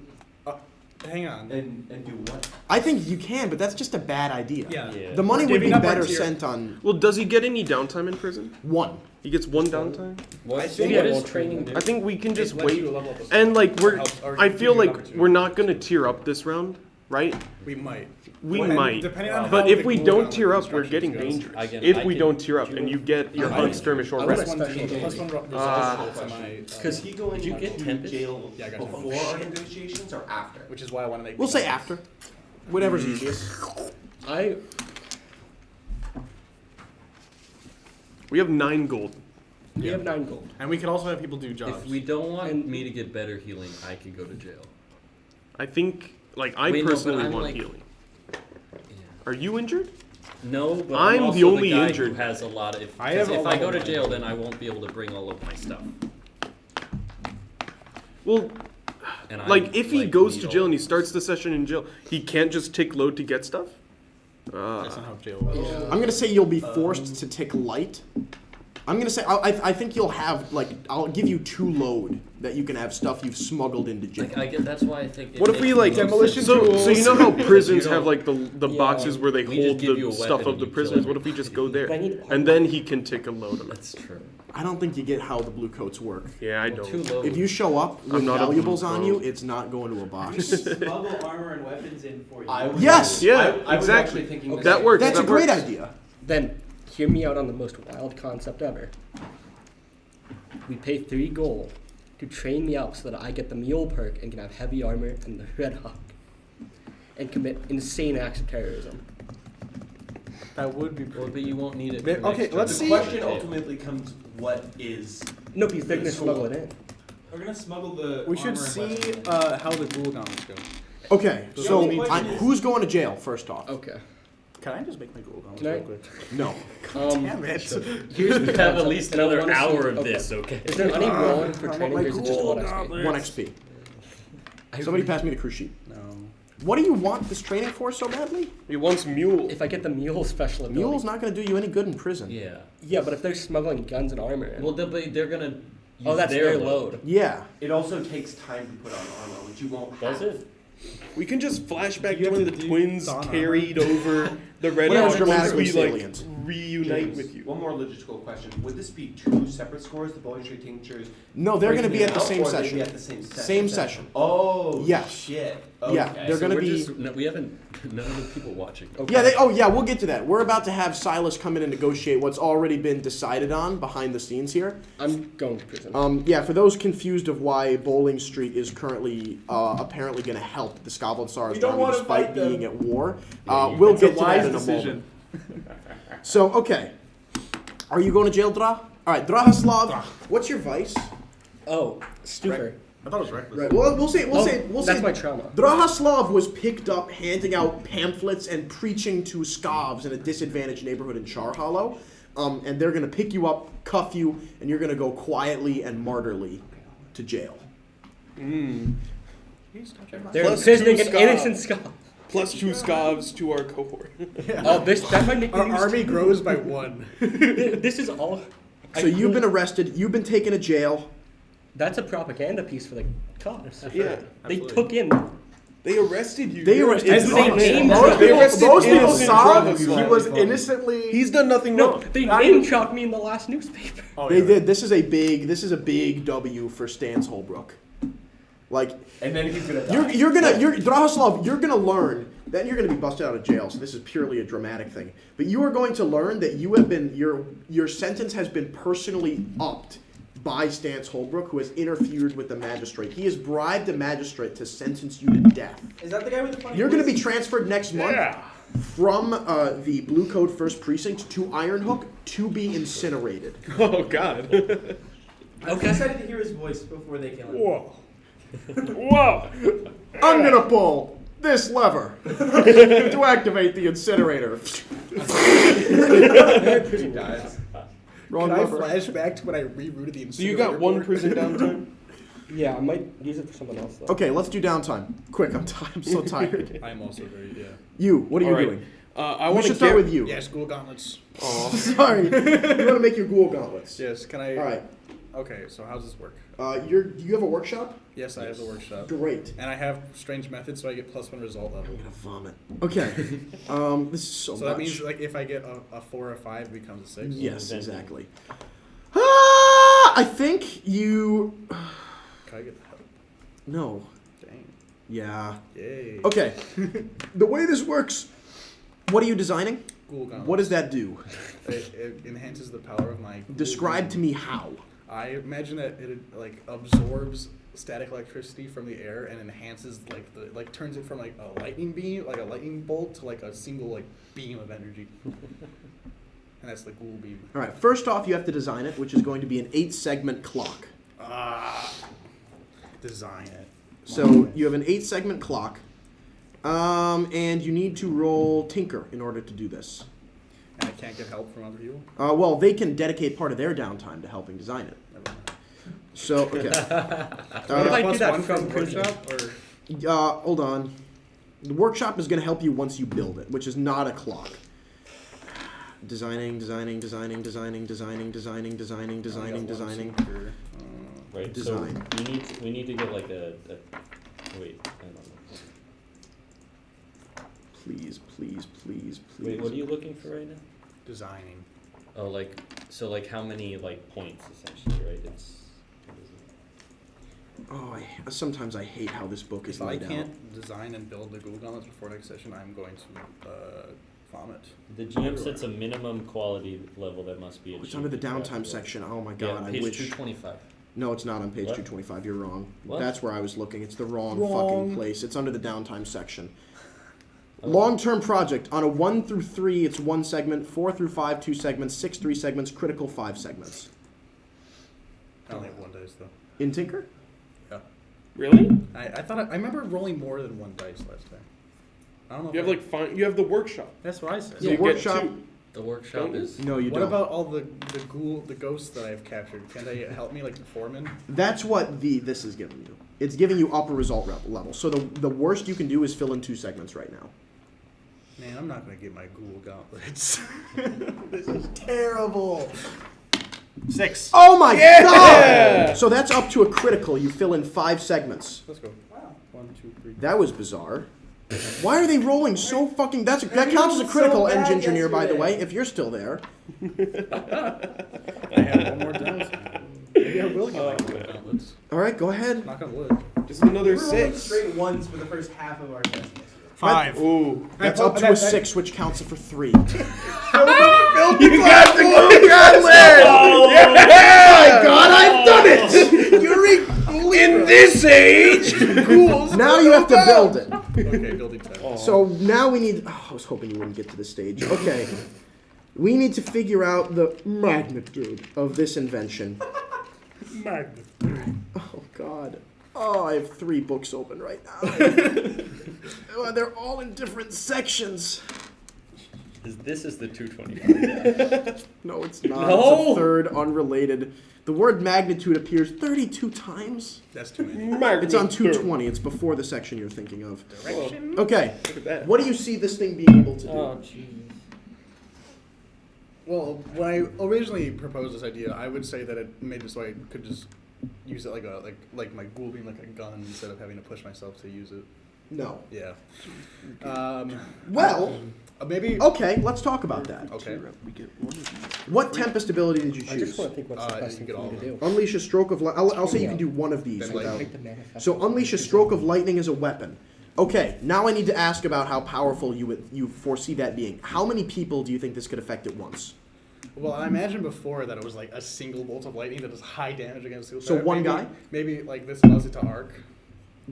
Hang on. And do what? I think you can, but that's just a bad idea. Yeah. Yeah. The money would be Giving up our better tier. sent on Well, does he get any downtime in prison? 1. He gets 1 downtime? What, think Yeah, what well, is training do? I think we can just It lets wait. you level up a- And like we're helps- or I gives feel you an like opportunity. we're not going to tier up this round, right? We might. We Well, and might. depending on But how if the we cooldown don't of tier the up, we're instructions getting goes. dangerous. I can- If I we can- don't tier up and you get your I hunt want- skirmish or I want rest. a special The plus day. one results to my. Because Did he go Did you get into Tempest? jail Yeah, I got before our negotiations or after? Which is why I want to make. We'll say after. Whatever's easiest. We have 9 gold. we have 9 gold. And we could also have people do jobs. If we don't want And- me to get better healing, I could go to jail. I think like I Wait, no, but personally I'm want like- healing. Yeah. Are you injured? No, but I'm also the only guy injured. who has a lot of. I have If a I lot go of to money. jail, then I won't be able to bring all of my stuff. Well, And like if he like, goes need to all jail of and he this. starts the session in jail, he can't just tick load to get stuff? That's not how jail works. I'm gonna say you'll be forced to tick light. I'm gonna say I think you'll have like I'll give you 2 load that you can have stuff you've smuggled into jail. Like I get that's why I think. It What if we makes like more Demolition sense. so you know how prisons You have don't- like the Yeah. boxes where they We just hold give you the a stuff weapon of the and you kill prisoners? What if we just go there? But I need And then he can tick a load on it. That's true. I don't think you get how the blue coats work. Yeah, I Well, too don't. low. If you show up with I'm not a valuables blue on coat. you, it's not going to a box. Smuggle armor and weapons in for you. I was Yes! Yeah, I was exactly. actually thinking the That same works. That's a that great works. idea. Then, hear me out on the most wild concept ever. We pay 3 gold to train me up so that I get the mule perk and can have heavy armor and the Red Hawk. And commit insane acts of terrorism. That would be. Well, but you won't need it. Okay, for next let's turn. The see- question ultimately comes, what is... No, because they're going to smuggle it in. We're gonna smuggle the. We should armor and see weapons. how the ghoul gauntlets go. Okay, The so only question is- who's going to jail first off? Okay. Can I just make my ghoul gauntlets Can I- real quick? No. Damn it. Here's We the have at concept, least and I another wanna see- hour of okay. this, okay? Is there any rolling for I want training, my or is it just ghoul 1 XP? gauntlets. 1 XP. I Somebody really- pass me the cruise sheet. No. What do you want this training for so badly? He wants mule. If I get the mule special ability. Mule's not going to do you any good in prison. Yeah. Yeah, but if they're smuggling guns and armor. Well, they're gonna. Use oh, that's their load. Yeah. It also takes time to put on armor, which you won't Does have. it? We can just flash back You to have when to the do twins Dawn carried over the red Well, arc once dramatically we like salient. reunite James, with you. One more logistical question. Would this be 2 separate scores, the bowling tree tinctures? No, they're going to be at the breaking same it out, or they'd session. Be at the same session. Same session. Oh, Yes. shit. Yeah, Okay. they're going to we're be. just- no, we haven't. None of the people watching. Okay. Yeah, we'll get to that. We're about to have Silas come in and negotiate what's already been decided on behind the scenes here. I'm going to prison. Yeah, for those confused of why Bowling Street is currently apparently going to help the Scotland Stars We don't army wanna despite fight them. being at war, we'll It's a get to that wise in a decision. moment. So, okay. Are you going to jail, Dra? All right, Drahaslav, what's your vice? Oh, stupor. I thought it was reckless. Right. Well, we'll say That's my trauma. Drahaslav was picked up handing out pamphlets and preaching to Scavs in a disadvantaged neighborhood in Char Hollow. And they're going to pick you up, cuff you, and you're going to go quietly and martyrly to jail. They're Plus imprisoning 2 an Scav. innocent Scab. Plus 2 scavs to our cohort. Oh, that might make me Our lose army two. grows by 1. This is all. So you've been arrested. You've been taken to jail. That's a propaganda piece for the cops. Yeah. They took in. They arrested you. They You're arrested innocent. They named Most They people, arrested most people innocent saw drug he users. was innocently. He's done nothing No, wrong. they name dropped me in the last newspaper. Oh, They yeah. did. This is a big W for Stans Holbrook. Like And then he's gonna die. you're Drahaslav, you're gonna learn. Then you're gonna be busted out of jail. So this is purely a dramatic thing. But you are going to learn that you have been your sentence has been personally upped by Stans Holbrook, who has interfered with the magistrate. He has bribed the magistrate to sentence you to death. Is that the guy with the funny You're going to voice? be transferred next month from the Blue Code First Precinct to Iron Hook to be incinerated. Oh God. I'm excited to hear his voice before they kill him. Whoa. Whoa. I'm going to pull this lever to activate the incinerator. He dies. Wrong Can I lever. flash back to when I rerouted the incinerator? So you got 1 board? prison downtime? Yeah, I might use it for someone else though. Okay, let's do downtime. Quick, I'm so tired. I'm also very, yeah. You, what are you All right. doing? I We want to should start with you. Yeah, school gauntlets. Sorry. You want to make your ghoul gauntlets. Yes, can I? All right. Okay, so how does this work? Do you have a workshop? Yes, I have the workshop. Great. And I have strange methods, so I get +1 result level. I'm gonna vomit. Okay. This is so So much. that means, like, if I get a 4 or 5, it becomes a 6. Yes, exactly. I think you. Can I get the help? No. Dang. Yeah. Yay. Okay. The way this works. What are you designing? Ghoul gauntlets. What does that do? It enhances the power of my. Describe to me how. I imagine that it like absorbs static electricity from the air and enhances turns it from like a lightning beam, like a lightning bolt, to like a single like beam of energy. And that's the Ghoul beam. All right. First off, you have to design it, which is going to be an 8-segment clock. Design it. So you have an 8-segment clock, and you need to roll Tinker in order to do this. And I can't get help from other people. Well, they can dedicate part of their downtime to helping design it. Never mind. So okay. What if I do Plus that 1 from the prison? workshop, or Hold on. The workshop is going to help you once you build it, which is not a clock. Designing. Right. Design. So we need to get like a wait. Hang on. Please. Wait, what are you looking for right now? designing. Oh, like how many like points essentially, right? It's. Oh, sometimes I hate how this book is If I laid out. can't design and build the Ghoul gauntlets before next session, I'm going to vomit. The GM sets a minimum quality level that must be achieved. It's under the throughout downtime the section. Oh my Yeah, god, I page wish. 225. No, it's not on page What? 225. You're wrong. What? That's where I was looking. It's the wrong Wrong. fucking place. It's under the downtime section. Oh. Long-term project. On a 1 through 3, it's 1 segment. 4 through 5, 2 segments. 6, 3 segments. Critical, 5 segments. I only have 1 dice though. In Tinker? Really? I thought I remember rolling more than one dice last time. I don't know. You have like you have the workshop. That's what I said. So Yeah, you workshop- get 2. The workshop is. No, you What don't. about all the ghosts that I've captured? Can they help me, like the foreman? That's what this is giving you. It's giving you upper result level. So the worst you can do is fill in 2 segments right now. Man, I'm not gonna get my ghoul gauntlets. This is terrible. 6. Oh my god! So that's up to a critical. You fill in 5 segments. Let's go. Wow. 1, 2, 3. That was bizarre. Why are they rolling so fucking... that counts as a critical, so bad Edge Engineer, by the yesterday. way, if you're still there. I have one more dice. Maybe I will get my ghoul gauntlets. All right, go ahead. Knock on wood. This is another We were rolling 6. straight ones for the first half of our session. 5. Ooh. That's up to a 6, which counts it for 3. You got the glue gauntlet! Oh my god, I've done it! In this age, ghouls. Now you have to build it. Okay, building 10. So now we need... Oh, I was hoping you wouldn't get to this stage. Okay. We need to figure out the magnitude of this invention. Oh, God. Oh, I have 3 books open right now. Oh, they're all in different sections. This is the 225. No, it's not. No. It's a third unrelated. The word magnitude appears 32 times. That's too many. It's on 220. It's before the section you're thinking of. Direction. Okay. Look at that. What do you see this thing being able to do? Oh, jeez. Well, when I originally proposed this idea, I would say that it made it so I could just use it like my ghoul being like a gun instead of having to push myself to use it. No. Yeah. Well, maybe. okay, let's talk about that. Okay. What Tempest ability did you I just choose? want to think what's the You best thing get for all me of to them. do. Unleash a stroke of light. I'll say you can do one of these. Then Without... Take the manifest. So unleash a stroke of lightning as a weapon. Okay, now I need to ask about how powerful you foresee that being. How many people do you think this could affect at once? Well, I imagined before that it was like a single bolt of lightning that does high damage against the So one guy? Maybe like this allows it to arc.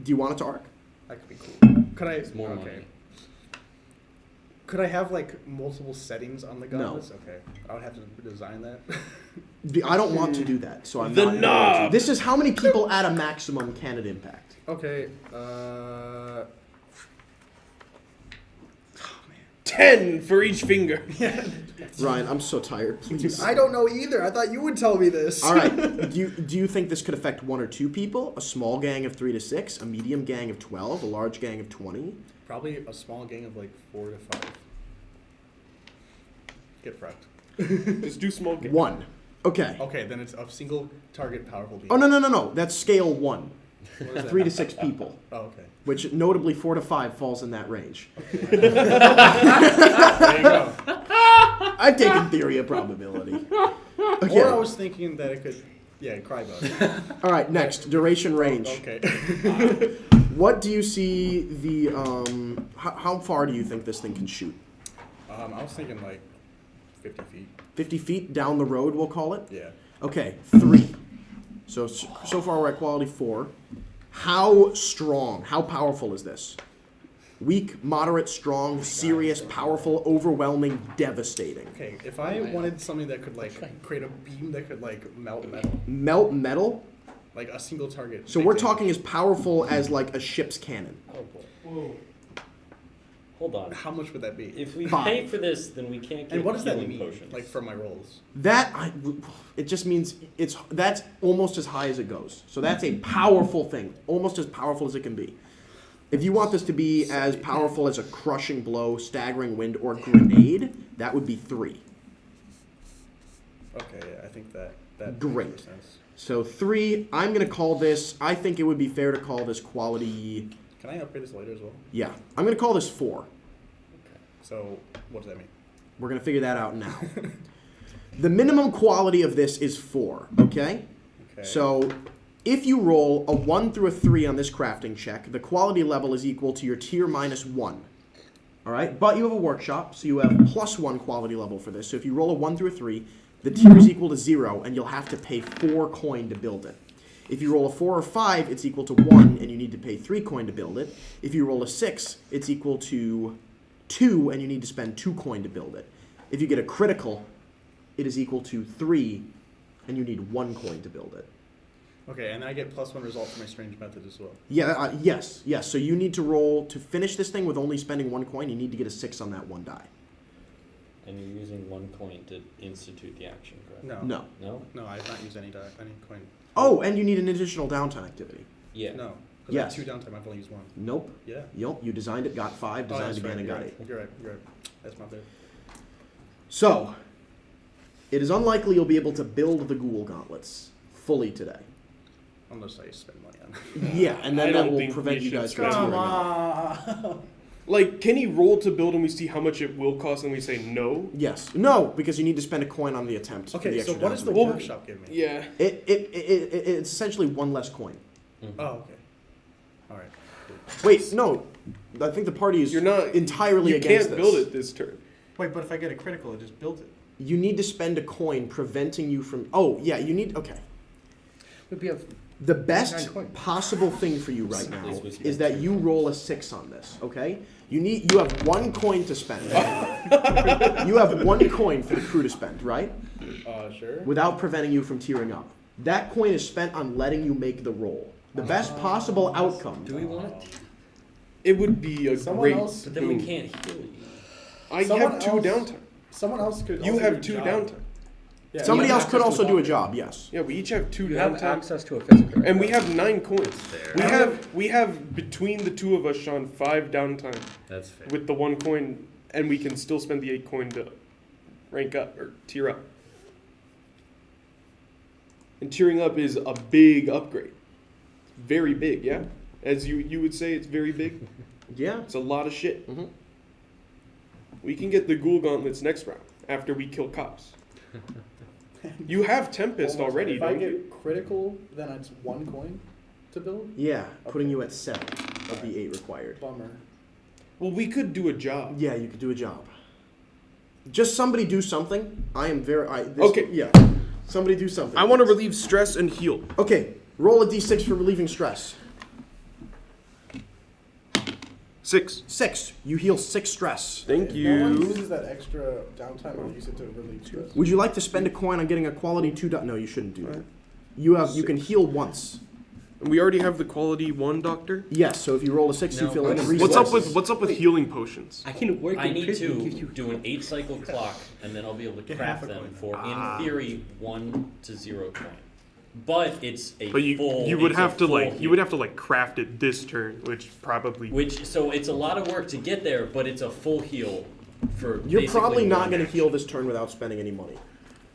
Do you want it to arc? That could be cool. Could I? More okay. money. Could I have like multiple settings on the No. gauntlets? Okay. I would have to design that. I don't want to do that, so I'm The not going to. knob. This is how many people at a maximum can it impact? Okay. 10 for each finger. Ryan, I'm so tired. Please. I don't know either. I thought you would tell me this. All right. Do you think this could affect 1 or 2 people? A small gang of 3 to 6, a medium gang of 12, a large gang of 20? Probably a small gang of like 4 to 5. Get fracked. Just do small game. 1. Okay. Okay, then it's a single target powerful beam. Oh no. That's scale 1. What is that? 3 to 6 people, Oh, okay. which notably 4 to 5 falls in that range. There you go. I've taken theory of probability. Or I Okay. was thinking that it could, yeah, cry bug. All right. Next, duration range. Okay. What do you see the how far do you think this thing can shoot? I was thinking like 50 feet. 50 feet down the road, we'll call it. Yeah. Okay, 3. So far we're at quality 4. How strong? How powerful is this? Weak, moderate, strong, serious, powerful, overwhelming, devastating. Okay, if I wanted something that could like create a beam that could like melt metal, Melt metal. like a single target. So we're talking as powerful as like a ship's cannon. Oh boy. Whoa. Hold on. How much would that be? If we 5. pay for this, then we can't get And what does that healing mean? potions. Like for my rolls? It just means that's almost as high as it goes. So that's a powerful thing, almost as powerful as it can be. If you want this to be as powerful as a crushing blow, staggering wind, or grenade, that would be 3. Okay, yeah, I think that Great. makes sense. So 3, I'm going to call this, I think it would be fair to call this quality, Can I upgrade this later as well? yeah, I'm going to call this 4. So what does that mean? We're going to figure that out now. The minimum quality of this is 4, okay? Okay. So if you roll a 1 through a 3 on this crafting check, the quality level is equal to your tier minus 1. All right? But you have a workshop, so you have plus 1 quality level for this. So if you roll a 1 through a 3, the tier is equal to 0, and you'll have to pay 4 coin to build it. If you roll a 4 or 5, it's equal to 1, and you need to pay 3 coin to build it. If you roll a 6, it's equal to 2, and you need to spend 2 coin to build it. If you get a critical, it is equal to 3, and you need 1 coin to build it. Okay, and then I get +1 result for my strange method as well. Yeah, yes. So you need to roll to finish this thing with only spending 1 coin. You need to get a 6 on that 1 die. And you're using 1 coin to institute the action, correct? No. No? No, I have not used any coin. Oh, and you need an additional downtime activity. Yeah. No. Because Yes. I have 2 downtime, I've only used 1. Nope. Yeah. Yup. You designed it, got 5, designed that's again, right. and You're got right. 8. You're right. That's my bad. So, it is unlikely you'll be able to build the Ghoul gauntlets fully today. Unless I spend money on it. Yeah, and I then that don't will think prevent we you should guys from spend tearing money. up. Like, can he roll to build and we see how much it will cost and we say no? Yes. No, because you need to spend a coin on the attempt. for the Okay, so extra what does the downtime. workshop give me? Yeah. It's essentially 1 less coin. Oh, okay. All right. Wait, no. I think the party is You're not entirely You against can't this. build it this turn. Wait, but if I get a critical, it just builds it. You need to spend a coin preventing you from... Oh, yeah, you need... Okay. Would be a The best 9 coins. possible thing for you right now Please whisper is that you roll a 6 on this, okay? You have 1 coin to spend. You have 1 coin for the crew to spend, right? Sure. Without preventing you from tearing up. That coin is spent on letting you make the roll. The best possible outcome. Do we want it? It would be a Someone great else- But then we move. can't heal you. I Someone have 2 else- downtime. Someone else could. You also have do 2 job. downtime. Yeah, Somebody you have else could access to also do a doctor. job, yes. Yeah, we each have 2 You have downtime. access to a physical. And we have 9 coins. Fair. We have between the 2 of us, Sean, 5 downtime That's fair. with the 1 coin, and we can still spend the 8 coin to rank up or tier up. And tiering up is a big upgrade. Very big, yeah? As you would say, it's very big. Yeah. It's a lot of shit. Mhm. We can get the Ghoul gauntlets next round after we kill cops. You have Tempest Almost. already, If I don't you? get critical, then it's 1 coin to build. Yeah, putting you at 7 of the 8 required. Bummer. Well, we could do a job. Yeah, you could do a job. Just somebody do something. I am very... Okay. Yeah. Somebody do something. I want to relieve stress and heal. Okay, roll a d6 for relieving stress. 6. 6. You heal 6 stress. Thank If no one you. uses that extra downtime, I'll use it to relieve stress. Would you like to spend a coin on getting a quality 2... No, you shouldn't do that. You can heal once. We already have the quality 1 doctor. Yes, so if you roll a 6, you No, feel like what's- 3 What's up with healing potions? I can work I in need prison to and give you. do an 8-cycle clock, and then I'll be able to Get craft half a them coin. for, in theory, 1 to 0 coin. But it's a But full. you would it's a have to full like you heal. would have to like craft it this turn, which probably So it's a lot of work to get there, but it's a full heal for. You're basically probably not one going to action. heal this turn without spending any money.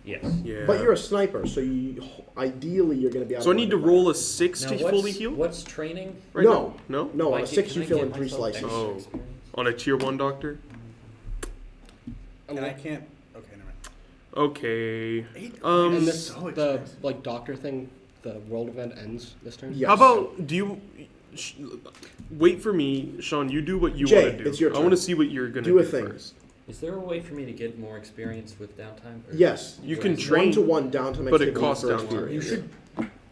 Yes. yeah. But you're a sniper, so ideally you're going to be able So I need to roll a 6 Now to what's, fully heal. What's training? Right No. now? No. No, Why on a can- 6 can you I fill get in 3 myself slices. extra Oh. experience? On a tier 1 doctor. And I can't. Okay, never mind. Okay. 8 Um, And this so the expensive. like doctor thing, the world event ends this turn. Yes. How about do you wait for me, Sean? You do what you Jay, want to do. it's your I turn. want to see what you're gonna Do do a thing. first. Is there a way for me to get more experience with downtime? Or Yes. You do can I- train, 1-to-1 downtime but it activity costs for downtime. experience. You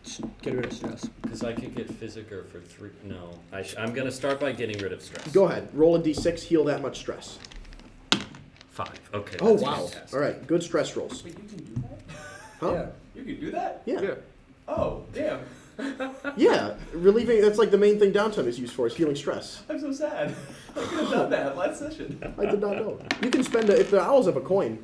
should get rid of stress. Because I could get Physiker for 3. No, I'm gonna start by getting rid of stress. Go ahead. Roll a d6, heal that much stress. 5. Okay. Oh, that's wow. fantastic. All right, good stress rolls. Wait, you can do that? Huh? Yeah. You can do that? Yeah. Yeah. Oh, damn. Yeah, relieving, that's like the main thing downtime is used for, is healing stress. I'm so sad. I could have done that last session. I did not know. You can spend it, if the owls have a coin,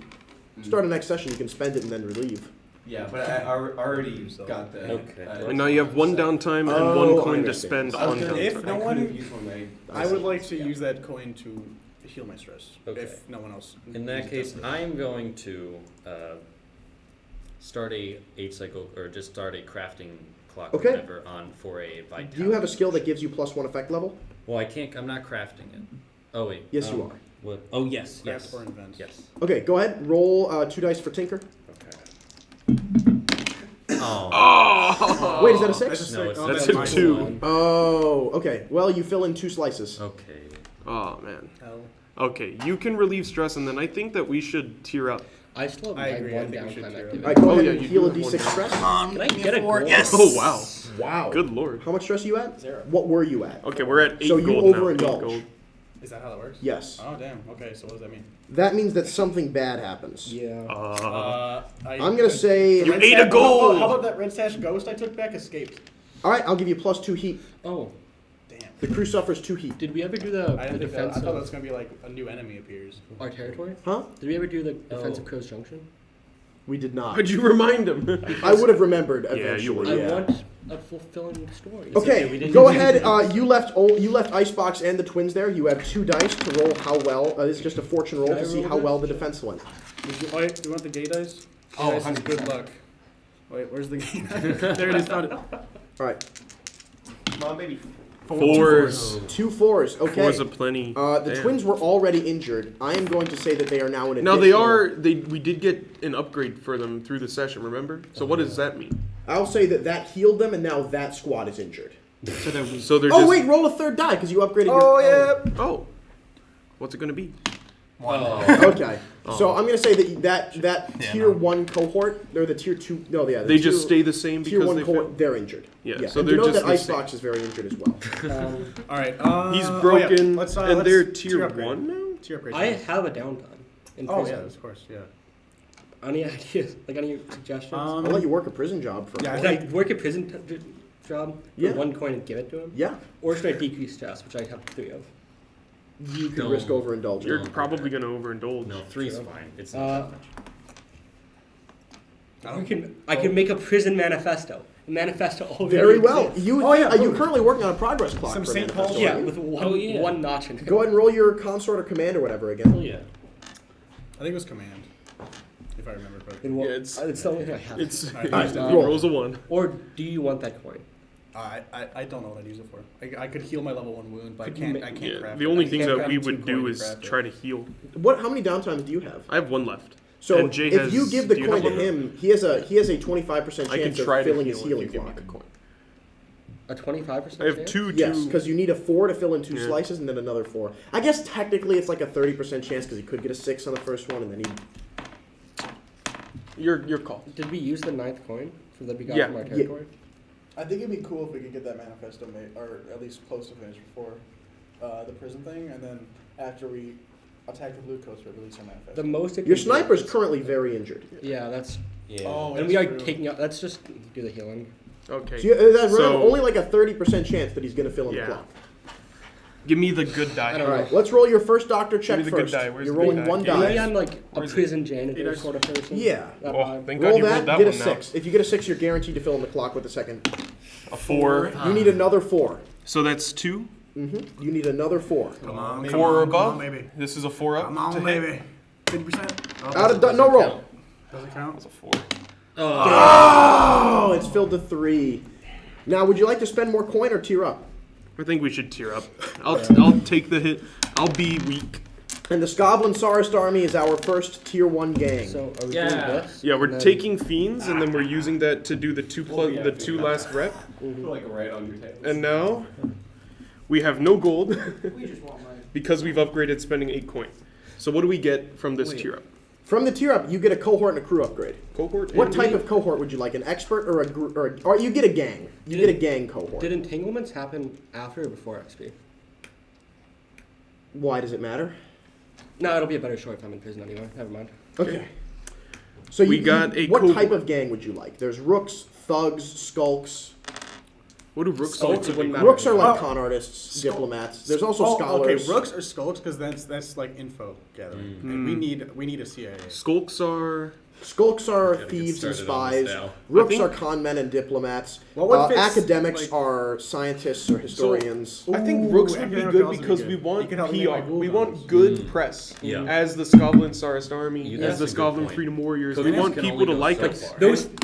start a next session, you can spend it and then relieve. Yeah, but I already got the. Okay. And now you have 1 downtime and Oh, 1 I coin to understand. spend I was on gonna- If downtime. no I one- could've used one of my- I would like to use that coin to heal my stress. Okay. If no one else. In that uses case, it. I'm going to start a 8-cycle, or just start a crafting clock Okay. or whatever for a vitality. Do you have a skill that gives you +1 effect level? Well, I can't. I'm not crafting it. Oh wait. Yes, you are. What? Oh yes. Craft Yes. or invent. Yes. Okay, go ahead, roll 2 dice for Tinker. Okay. Oh. Wait, is that a That's 6? a No, six. it's Oh, that's that's a mine. 2. Oh, okay. Well, you fill in 2 slices. Okay. Oh man. Hell. Okay, you can relieve stress, and then I think that we should tier up. I still have I my agree, I 1 think we should downtime do it. activity. All right, go Oh, ahead yeah, and you heal a do have d6 one. stress. Can I get a gold? Oh wow. Wow. Good lord. How much stress are you at? 0. What were you at? Okay, we're at 8 So you gold now. 8 overindulge. gold. Is that how that works? Yes. Oh, damn. Okay, so what does that mean? That means that something bad happens. Yeah. I'm gonna say You ate a goal! How about that red sash ghost I took back escaped? All right, I'll give you +2 heat. Oh, Damn. The crew suffers 2 heat. did we ever do the, I didn't think that. defense I thought that of was gonna be like a new enemy appears. our territory? Huh? Did we ever do the defense of Crow's Junction? We did not. How'd you remind him? I would have remembered Yeah, you eventually. would. Yeah. I want a fulfilling story. Okay, we didn't go use ahead. anything. You left Icebox and the twins there. You have 2 dice to roll how well. This is just a fortune roll Can I to see roll how this? well the defense went. Wait, do you want the gay dice? Oh, Gay dice is good 100%. luck. Wait, where's the gay dice? There it is, found it. All right, Come on, baby. 4s. 2 4s. Okay. 4s aplenty. The Damn. twins were already injured. I am going to say that they are now in. Now they are. We did get an upgrade for them through the session. Remember? So what does that mean? I'll say that healed them, and now that squad is injured. So they're Oh just. wait, roll a 3rd die because you upgraded. Oh, your, yeah. Oh. What's it gonna be? Okay. So I'm going to say that Yeah, tier no. 1 cohort, they're the tier 2. No, yeah. They just stay the same Tier because 1 they cohort, failed? they're injured. Yeah, so and they're you know just that the Icebox is very injured as well. All right. He's oh, yeah. broken, Let's, and let's they're tier upgrade. 1 now? Tier upgrade. I have a downtime in Oh prison. yeah, of course, yeah. Any ideas? Like any suggestions? I'll let you work a prison job for. Yeah, a Can I work a prison job for Yeah. 1 coin and give it to him? Yeah, Or should I decrease stress, which I have 3 of? you could Don't. risk overindulgence. You're probably gonna overindulge. No, 3's fine. It's not Uh, that much. I can make a prison manifesto. A manifesto already Very well. exists. You Oh, yeah, are you boom. currently working on a progress clock? Some for St. Manifesto, Paul's- Yeah, are you? with one, Oh, yeah. one notch in it. Go ahead and roll your consort or command or whatever Oh again. yeah. I think it was command, if I remember correctly. In what- Yeah, it's- the only thing I have. It's Alright, he roll. rolls a 1. Or do you want that coin? I don't know what I'd use it for. I could heal my level 1 wound, but Could I you can't. ma- I can't Yeah, craft the it. only I thing can't that craft we 2 would do coin to is craft it. try to heal. How many downtimes do you have? I have 1 left. So And Jay if you has- give the do you coin have to one? him, he has a 25% I can chance of try to filling heal his if healing you give me clock. the coin. A 25%? I have chance? 2 Yes, because you need a 4 to fill in 2 Yeah. slices and then another 4. I guess technically it's like a 30% chance because he could get a 6 on the first one and then he. Your call. Did we use the 9th coin that we got Yeah. from our Yeah. territory? I think it'd be cool if we could get that manifesto made, or at least close to finish before the prison thing, and then after we attack the blue coast, we release our manifesto. The most it Your can sniper is do- currently very injured. Yeah, that's. Yeah. Oh, And it's we are true. taking out. Let's just do the healing. Okay. So that's So- only like a 30% chance that he's going to fill in Yeah. the clock. Give me the good die. I don't All right, let's roll your first doctor check me the good first. die. Where's You're the rolling good die? 1 Maybe die. I'm like a Where's it? prison janitor Eight dice. sort of person. Yeah. That Oh, vibe. thank God Roll you that, rolled that get a one now. 6. If you get a 6, you're guaranteed to fill in the clock with a second. A 4. You need another 4. So that's 2. You need another 4. Come on, 4 or above. maybe. This is a 4 up. Come on, to hit. baby. 50%. Out of no roll. Does it count? That's a 4. Oh, it's filled to 3. Now, would you like to spend more coin or tier up? I think we should tear up. I'll take the hit. I'll be weak. And the Skovlin Sarist army is our first tier 1 gang. So are we Yeah. doing this? Yeah, we're And then- taking fiends and then we're using that to do the 2 last rep. Like right on your table. And now we have no gold We just want money. because we've upgraded spending 8 coin. So what do we get from this Wait. tier up? From the tier up, you get a cohort and a crew upgrade. Cohort? What and- type of cohort would you like? An expert or a group? Or you get a gang. You get a gang cohort. Did entanglements happen after or before XP? Why does it matter? No, it'll be a better show if I'm in prison anyway. Never mind. Okay. So We got a what cohort. type of gang would you like? There's rooks, thugs, skulks. What do rooks Skulks, like? it wouldn't matter. Rooks are like Oh. con artists, Skull- diplomats. There's also scholars. Okay, rooks or skulks, because that's like info gathering. And we need a CIA. Skulks are... Skulks are Gotta get thieves and started on this spies. now. Rooks think- are con men and diplomats. What would fit, academics like- are scientists or historians. I think Ooh, rooks would be academic good also be because good. we You want could help me make my PR. Ghoul We guns. want good press. Yeah. As the Skovlin Sarist Army, Yeah, as the that's a good Skovlin point. Freedom Warriors. So We this want can people only to go like so us. far. Those Okay,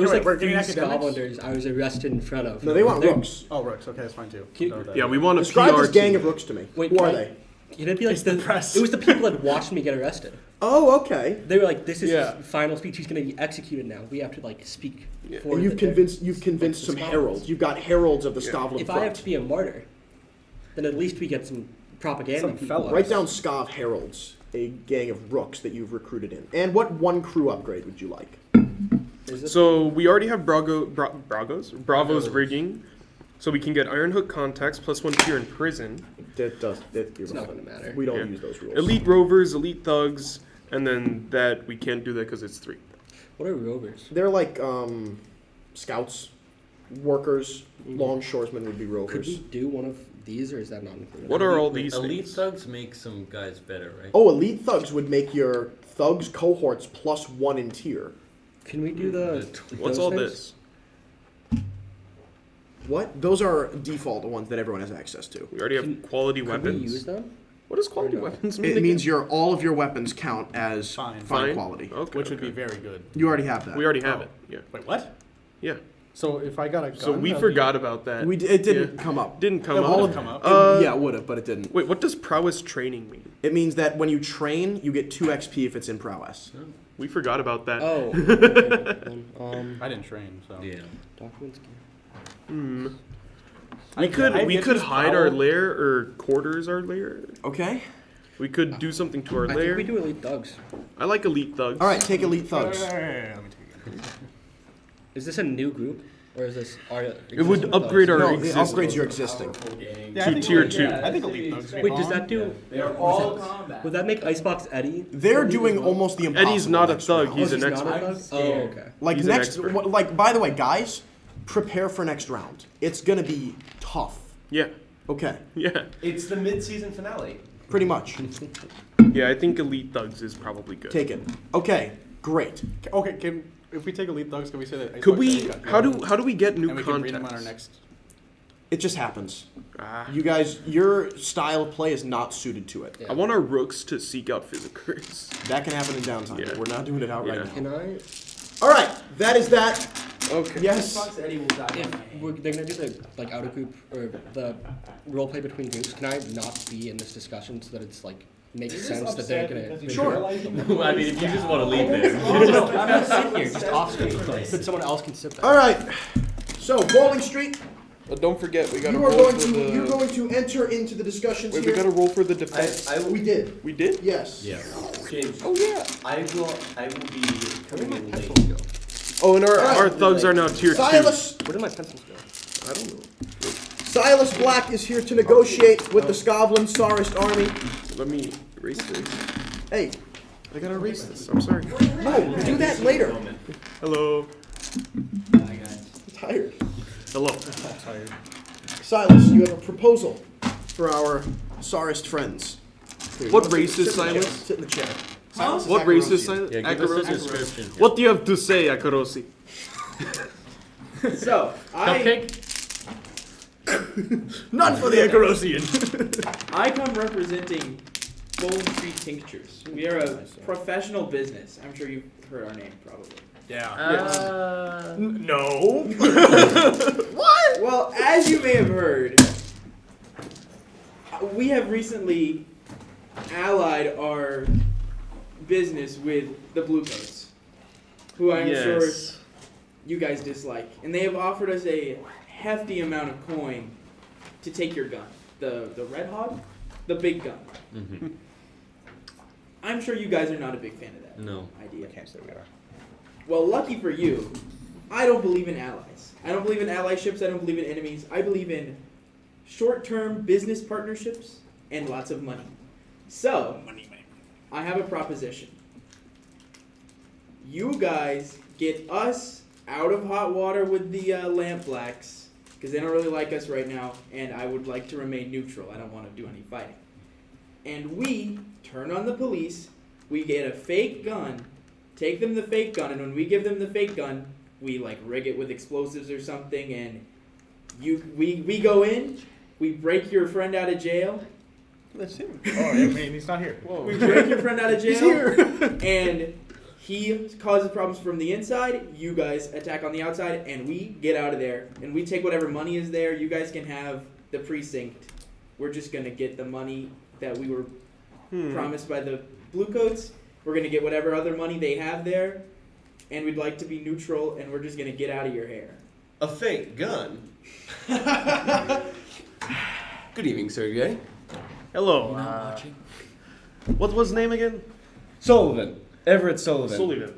those wait, like we're getting 3 academics? Scavengers I was arrested in front of. No, they want They're- rooks. Oh, rooks. Okay, that's fine too. Can you- Done with that. Yeah, we want a Describe PR this gang team. of rooks to me. Wait, Who are can I- they? It'd be like It's the press. It was the people that watched me get arrested. Oh, okay. They were like, "This is Yeah. his final speech. He's going to be executed now. We have to like speak Yeah. for." And you've convinced some Scholars. heralds. You've got heralds of the Yeah. Skovlin If front. I have to be a martyr, then at least we get some propaganda. Some people. fellas. Write down Skov heralds, a gang of rooks that you've recruited in. And what 1 crew upgrade would you like? Is it- So we already have Bravo's rigging. So we can get Iron Hook contacts plus 1 tier in prison. That does. It's not going to matter. We don't Yeah. use those rules. Elite rovers, elite thugs, and then that we can't do that because it's 3. What are rovers? They're like scouts, workers, longshoresmen would be Could rovers. we do one of these, or is that not included? What are all these Elite things? thugs make some guys better, right? Oh, elite thugs would make your thugs cohorts plus 1 in tier. Can we do the? What's those all things? this? What? Those are default ones that everyone has access to. We already have quality Could weapons. we use them? What does quality Or no? weapons mean? It means all of your weapons count as Fine. fine quality. Okay, Which would okay. be very good. You already have that. We already have it. Yeah. Wait, what? Yeah. So if I got a gun, So we that'd forgot about that. It didn't come up. Didn't come It up. would've come up. Yeah, it would have, but it didn't. Wait, what does prowess training mean? It means that when you train, you get 2 XP if it's in prowess. We forgot about that. Oh. Okay, I didn't train, so. Yeah. documents. Hmm. I We guess could just hide our prowl. lair or quarters our lair. Okay. We could do something to our I lair. think we do elite thugs. I like elite thugs. All right, take elite thugs. Let me take it. Is this a new group, or is this our? It would upgrade our No, it existing. upgrades your existing. Yeah, I To think tier elite- 2. I think elite thugs. Wait, does that do? They are all combat. Would that make Icebox Eddie? They're elite doing as well? almost the impossible. Eddie's not a next thug. round. He's Oh, an not expert. a thug? I'm Oh, scared. okay. Like He's an next, expert. like by the way, guys, prepare for next round. It's gonna be tough. Yeah. Okay, Yeah. It's the mid-season finale. pretty much. Yeah, I think elite thugs is probably good. Take it. Okay, great. Okay, if we take elite thugs, can we say that? Could Icebox we? Eddie got How killed? do we get new And we can read them on our contacts? next. It just happens. Ah. You guys, your style of play is not suited to it. I want our rooks to seek out physicers. That can happen in downtime. Yeah. But we're not doing it out Yeah. right now. Can I? All right, that is that. Okay. Yes. Fox Eddie will die on my If hand. they're gonna do the like outer group or the role play between groups, can I not be in this discussion so that it's like makes sense that they're gonna? Sure. I mean, if you just want to leave there. No, I'm gonna sit here just off screen, but someone else can sit there. All right. So Bowling Street, But don't forget, we gotta you are roll going for to the. you're going to enter into the discussions Wait, here. we gotta roll for the defense. We did. We did? Yes. Yeah. James, Oh yeah. I will be coming in late. Oh, and our Alright. thugs are now tier 2. Silas Where did my pencils go? I don't know. Silas Black is here to negotiate with the Scotland Tsarist army. Let me erase this. Hey, I gotta erase this. I'm sorry. no, do that later. Hello. I'm tired. Hello. Silas, you have a proposal for our Tsarist friends. Here, What sit- race is sit in the chair. Silas? Sit in the chair. Silas What race is Akarosian. Silas? Yeah, give us a Akarosi? description. What do you have to say, Akarosi? So, Cupcake? None for the Akarosian. I come representing Bowling Street Tinctures. We are a professional business. I'm sure you've heard our name, probably. Yeah. No. Well, as you may have heard, we have recently allied our business with the Bluecoats, who I'm sure you guys dislike. And they have offered us a hefty amount of coin to take your gun. The Red Hog? The big gun. Mm-hmm. I'm sure you guys are not a big fan of that No. idea. Can't say we are. Well, lucky for you, I don't believe in allies. I don't believe in allyships. I don't believe in enemies. I believe in short-term business partnerships and lots of money. So, I have a proposition. You guys get us out of hot water with the Lamp Blacks, because they don't really like us right now, and I would like to remain neutral. I don't want to do any fighting. And we turn on the police. We get a fake gun. Take them the fake gun, and when we give them the fake gun, we like rig it with explosives or something, and we go in, we break your friend out of jail. That's him. Oh, I mean, he's not here. We break your friend out of jail, He's here. and he causes problems from the inside. You guys attack on the outside, and we get out of there, and we take whatever money is there. You guys can have the precinct. We're just gonna get the money that we were promised by the Bluecoats. We're going to get whatever other money they have there, and we'd like to be neutral, and we're just going to get out of your hair. A fake gun. Good evening, Sergey. Hello. What was his name again? Sullivan. Everett Sullivan. Sullivan.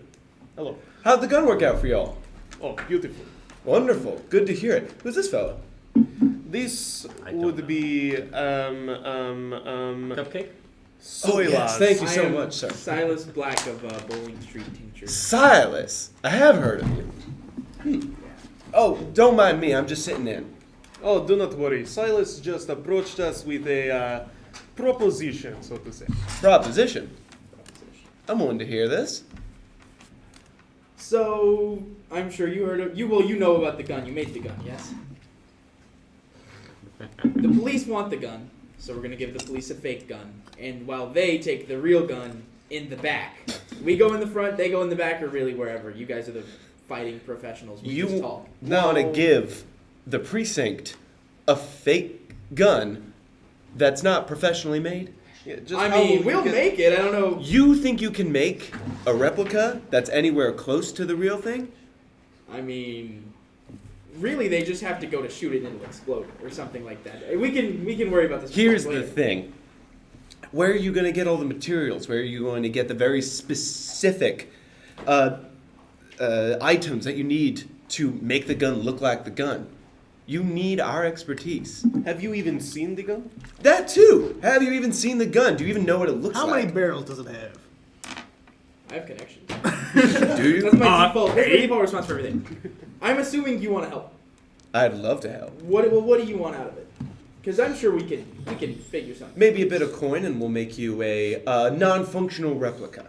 Hello. How'd the gun work out for y'all? Oh, beautiful. Wonderful. Good to hear it. Who's this fella? This I don't would know. be Cupcake? soy yes, thank you I so am much, sir. Silas Black of Bowling Street Tincture. Silas, I have heard of you. Oh, don't mind me. I'm just sitting in. Oh, do not worry. Silas just approached us with a proposition, so to say. Proposition. I'm willing to hear this. So I'm sure you heard of you know about the gun. You made the gun, yes? The police want the gun, so we're gonna give the police a fake gun, and while they take the real gun in the back. We go in the front, they go in the back, or really wherever. You guys are the fighting professionals. We just You talk. now want to give the precinct a fake gun that's not professionally made? Yeah, just I how mean, will we'll you get- make it. I don't know. You think you can make a replica that's anywhere close to the real thing? I mean, really, they just have to go to shoot it and it'll explode or something like that. We can worry about this. Here's later. the thing. Where are you going to get all the materials? Where are you going to get the very specific items that you need to make the gun look like the gun? You need our expertise. Have you even seen the gun? That too! Have you even seen the gun? Do you even know what it looks How like? many barrels does it have? I have connections. Do you? That's my default. That's my default response for everything. I'm assuming you want to help. I'd love to help. What do you want out of it? Because I'm sure we can figure something. Maybe a bit of coin and we'll make you a non-functional replica.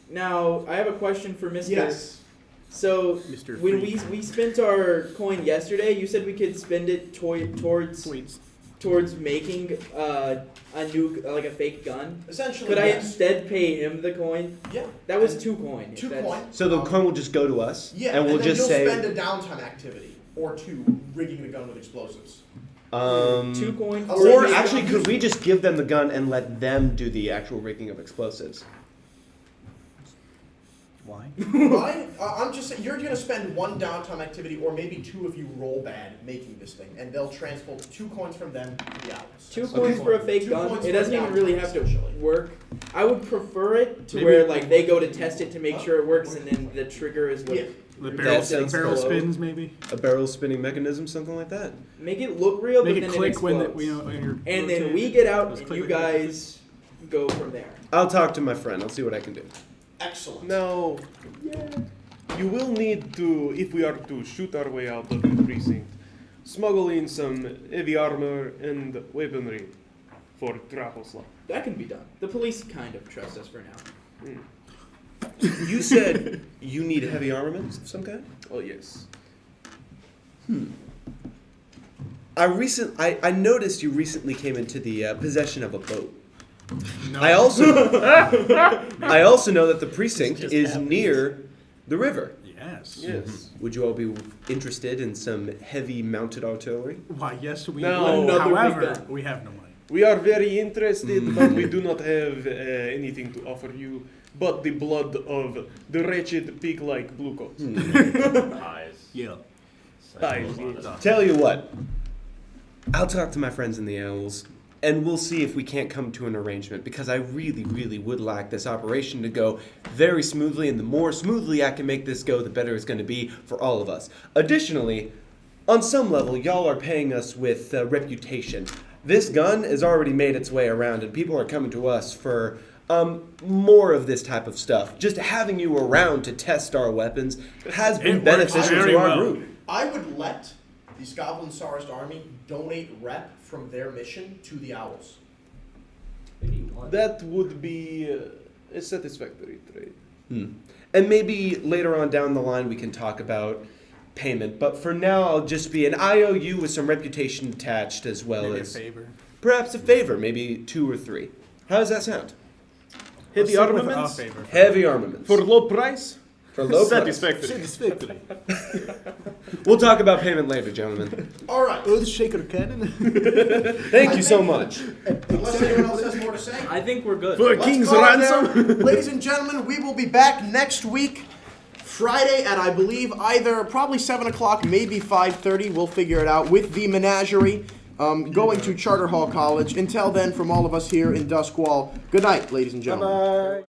Now I have a question for Mr. Yes. So Mr. when Freak. we spent our coin yesterday, you said we could spend it towards making a new like a fake gun. Essentially, Could I yes. instead pay him the coin? Yeah. That was And 2 coin. if Two that's- coin. So the coin will just go to us, Yeah, and we'll then just you'll say, spend a downtime activity or 2 rigging the gun with explosives. 2 coin. Or or maybe- actually, could we just give them the gun and let them do the actual rigging of explosives? Why? Ryan, I'm just saying, you're going to spend 1 downtime activity, or maybe 2 if you roll bad making this thing, and they'll transport 2 coins from them to the owls. 2 coins for a fake 2 gun. coins It for a doesn't even downtime, really have to essentially. work. I would prefer it to Maybe- where like they go to test it to make sure it works, and then the trigger is what Yeah. The That barrel, sounds barrel cool. spins, maybe. A barrel spinning mechanism, something like that. make it look real, Make but it then click it when, explodes. when you're. And then rotating. we get out, Just and click, you click, click, click. guys go from there. I'll talk to my friend. I'll see what I can do. Excellent. Now, you will need to, if we are to shoot our way out of the precinct, smuggle in some heavy armor and weaponry for Traposlav. That can be done. The police kind of trust us for now. You said you need heavy armaments of some kind? Oh, yes. I noticed you recently came into the possession of a boat. I also know that the precinct just is happened. near the river. Yes. Yes. Would you all be interested in some heavy mounted artillery? Why, yes, we No. would. Another big However, gun. we have no money. We are very interested, but we do not have anything to offer you but the blood of the wretched pig-like blue coats. Eyes. Yeah. Eyes, Tell you what, I'll talk to my friends in the Owls, and we'll see if we can't come to an arrangement, because I really, really would like this operation to go very smoothly, and the more smoothly I can make this go, the better it's going to be for all of us. Additionally, on some level, y'all are paying us with reputation. This gun has already made its way around, and people are coming to us for more of this type of stuff. Just having you around to test our weapons has been It works beneficial very to our well. group. I would let the Goblin Sarist army donate rep from their mission to the owls. That would be a satisfactory trade. And maybe later on down the line we can talk about payment. But for now, I'll just be an IOU with some reputation attached, as well Maybe a as favor. perhaps a favor, maybe 2 or 3. How does that sound? Heavy Let's stick with armaments a favor. Heavy armaments. for low price. For low price. Satisfactory. Satisfactory. We'll talk about payment later, gentlemen. All right. Oh, the shaker cannon. Thank you so much. Unless anyone else has more to say. I think we're good. For Let's King's call it ransom. there. Ladies and gentlemen, we will be back next week, Friday at, I believe, either probably 7 o'clock, maybe 5:30. We'll figure it out, with the menagerie going to Charter Hall College. Until then, from all of us here in Duskwall, good night, ladies and gentlemen. Bye.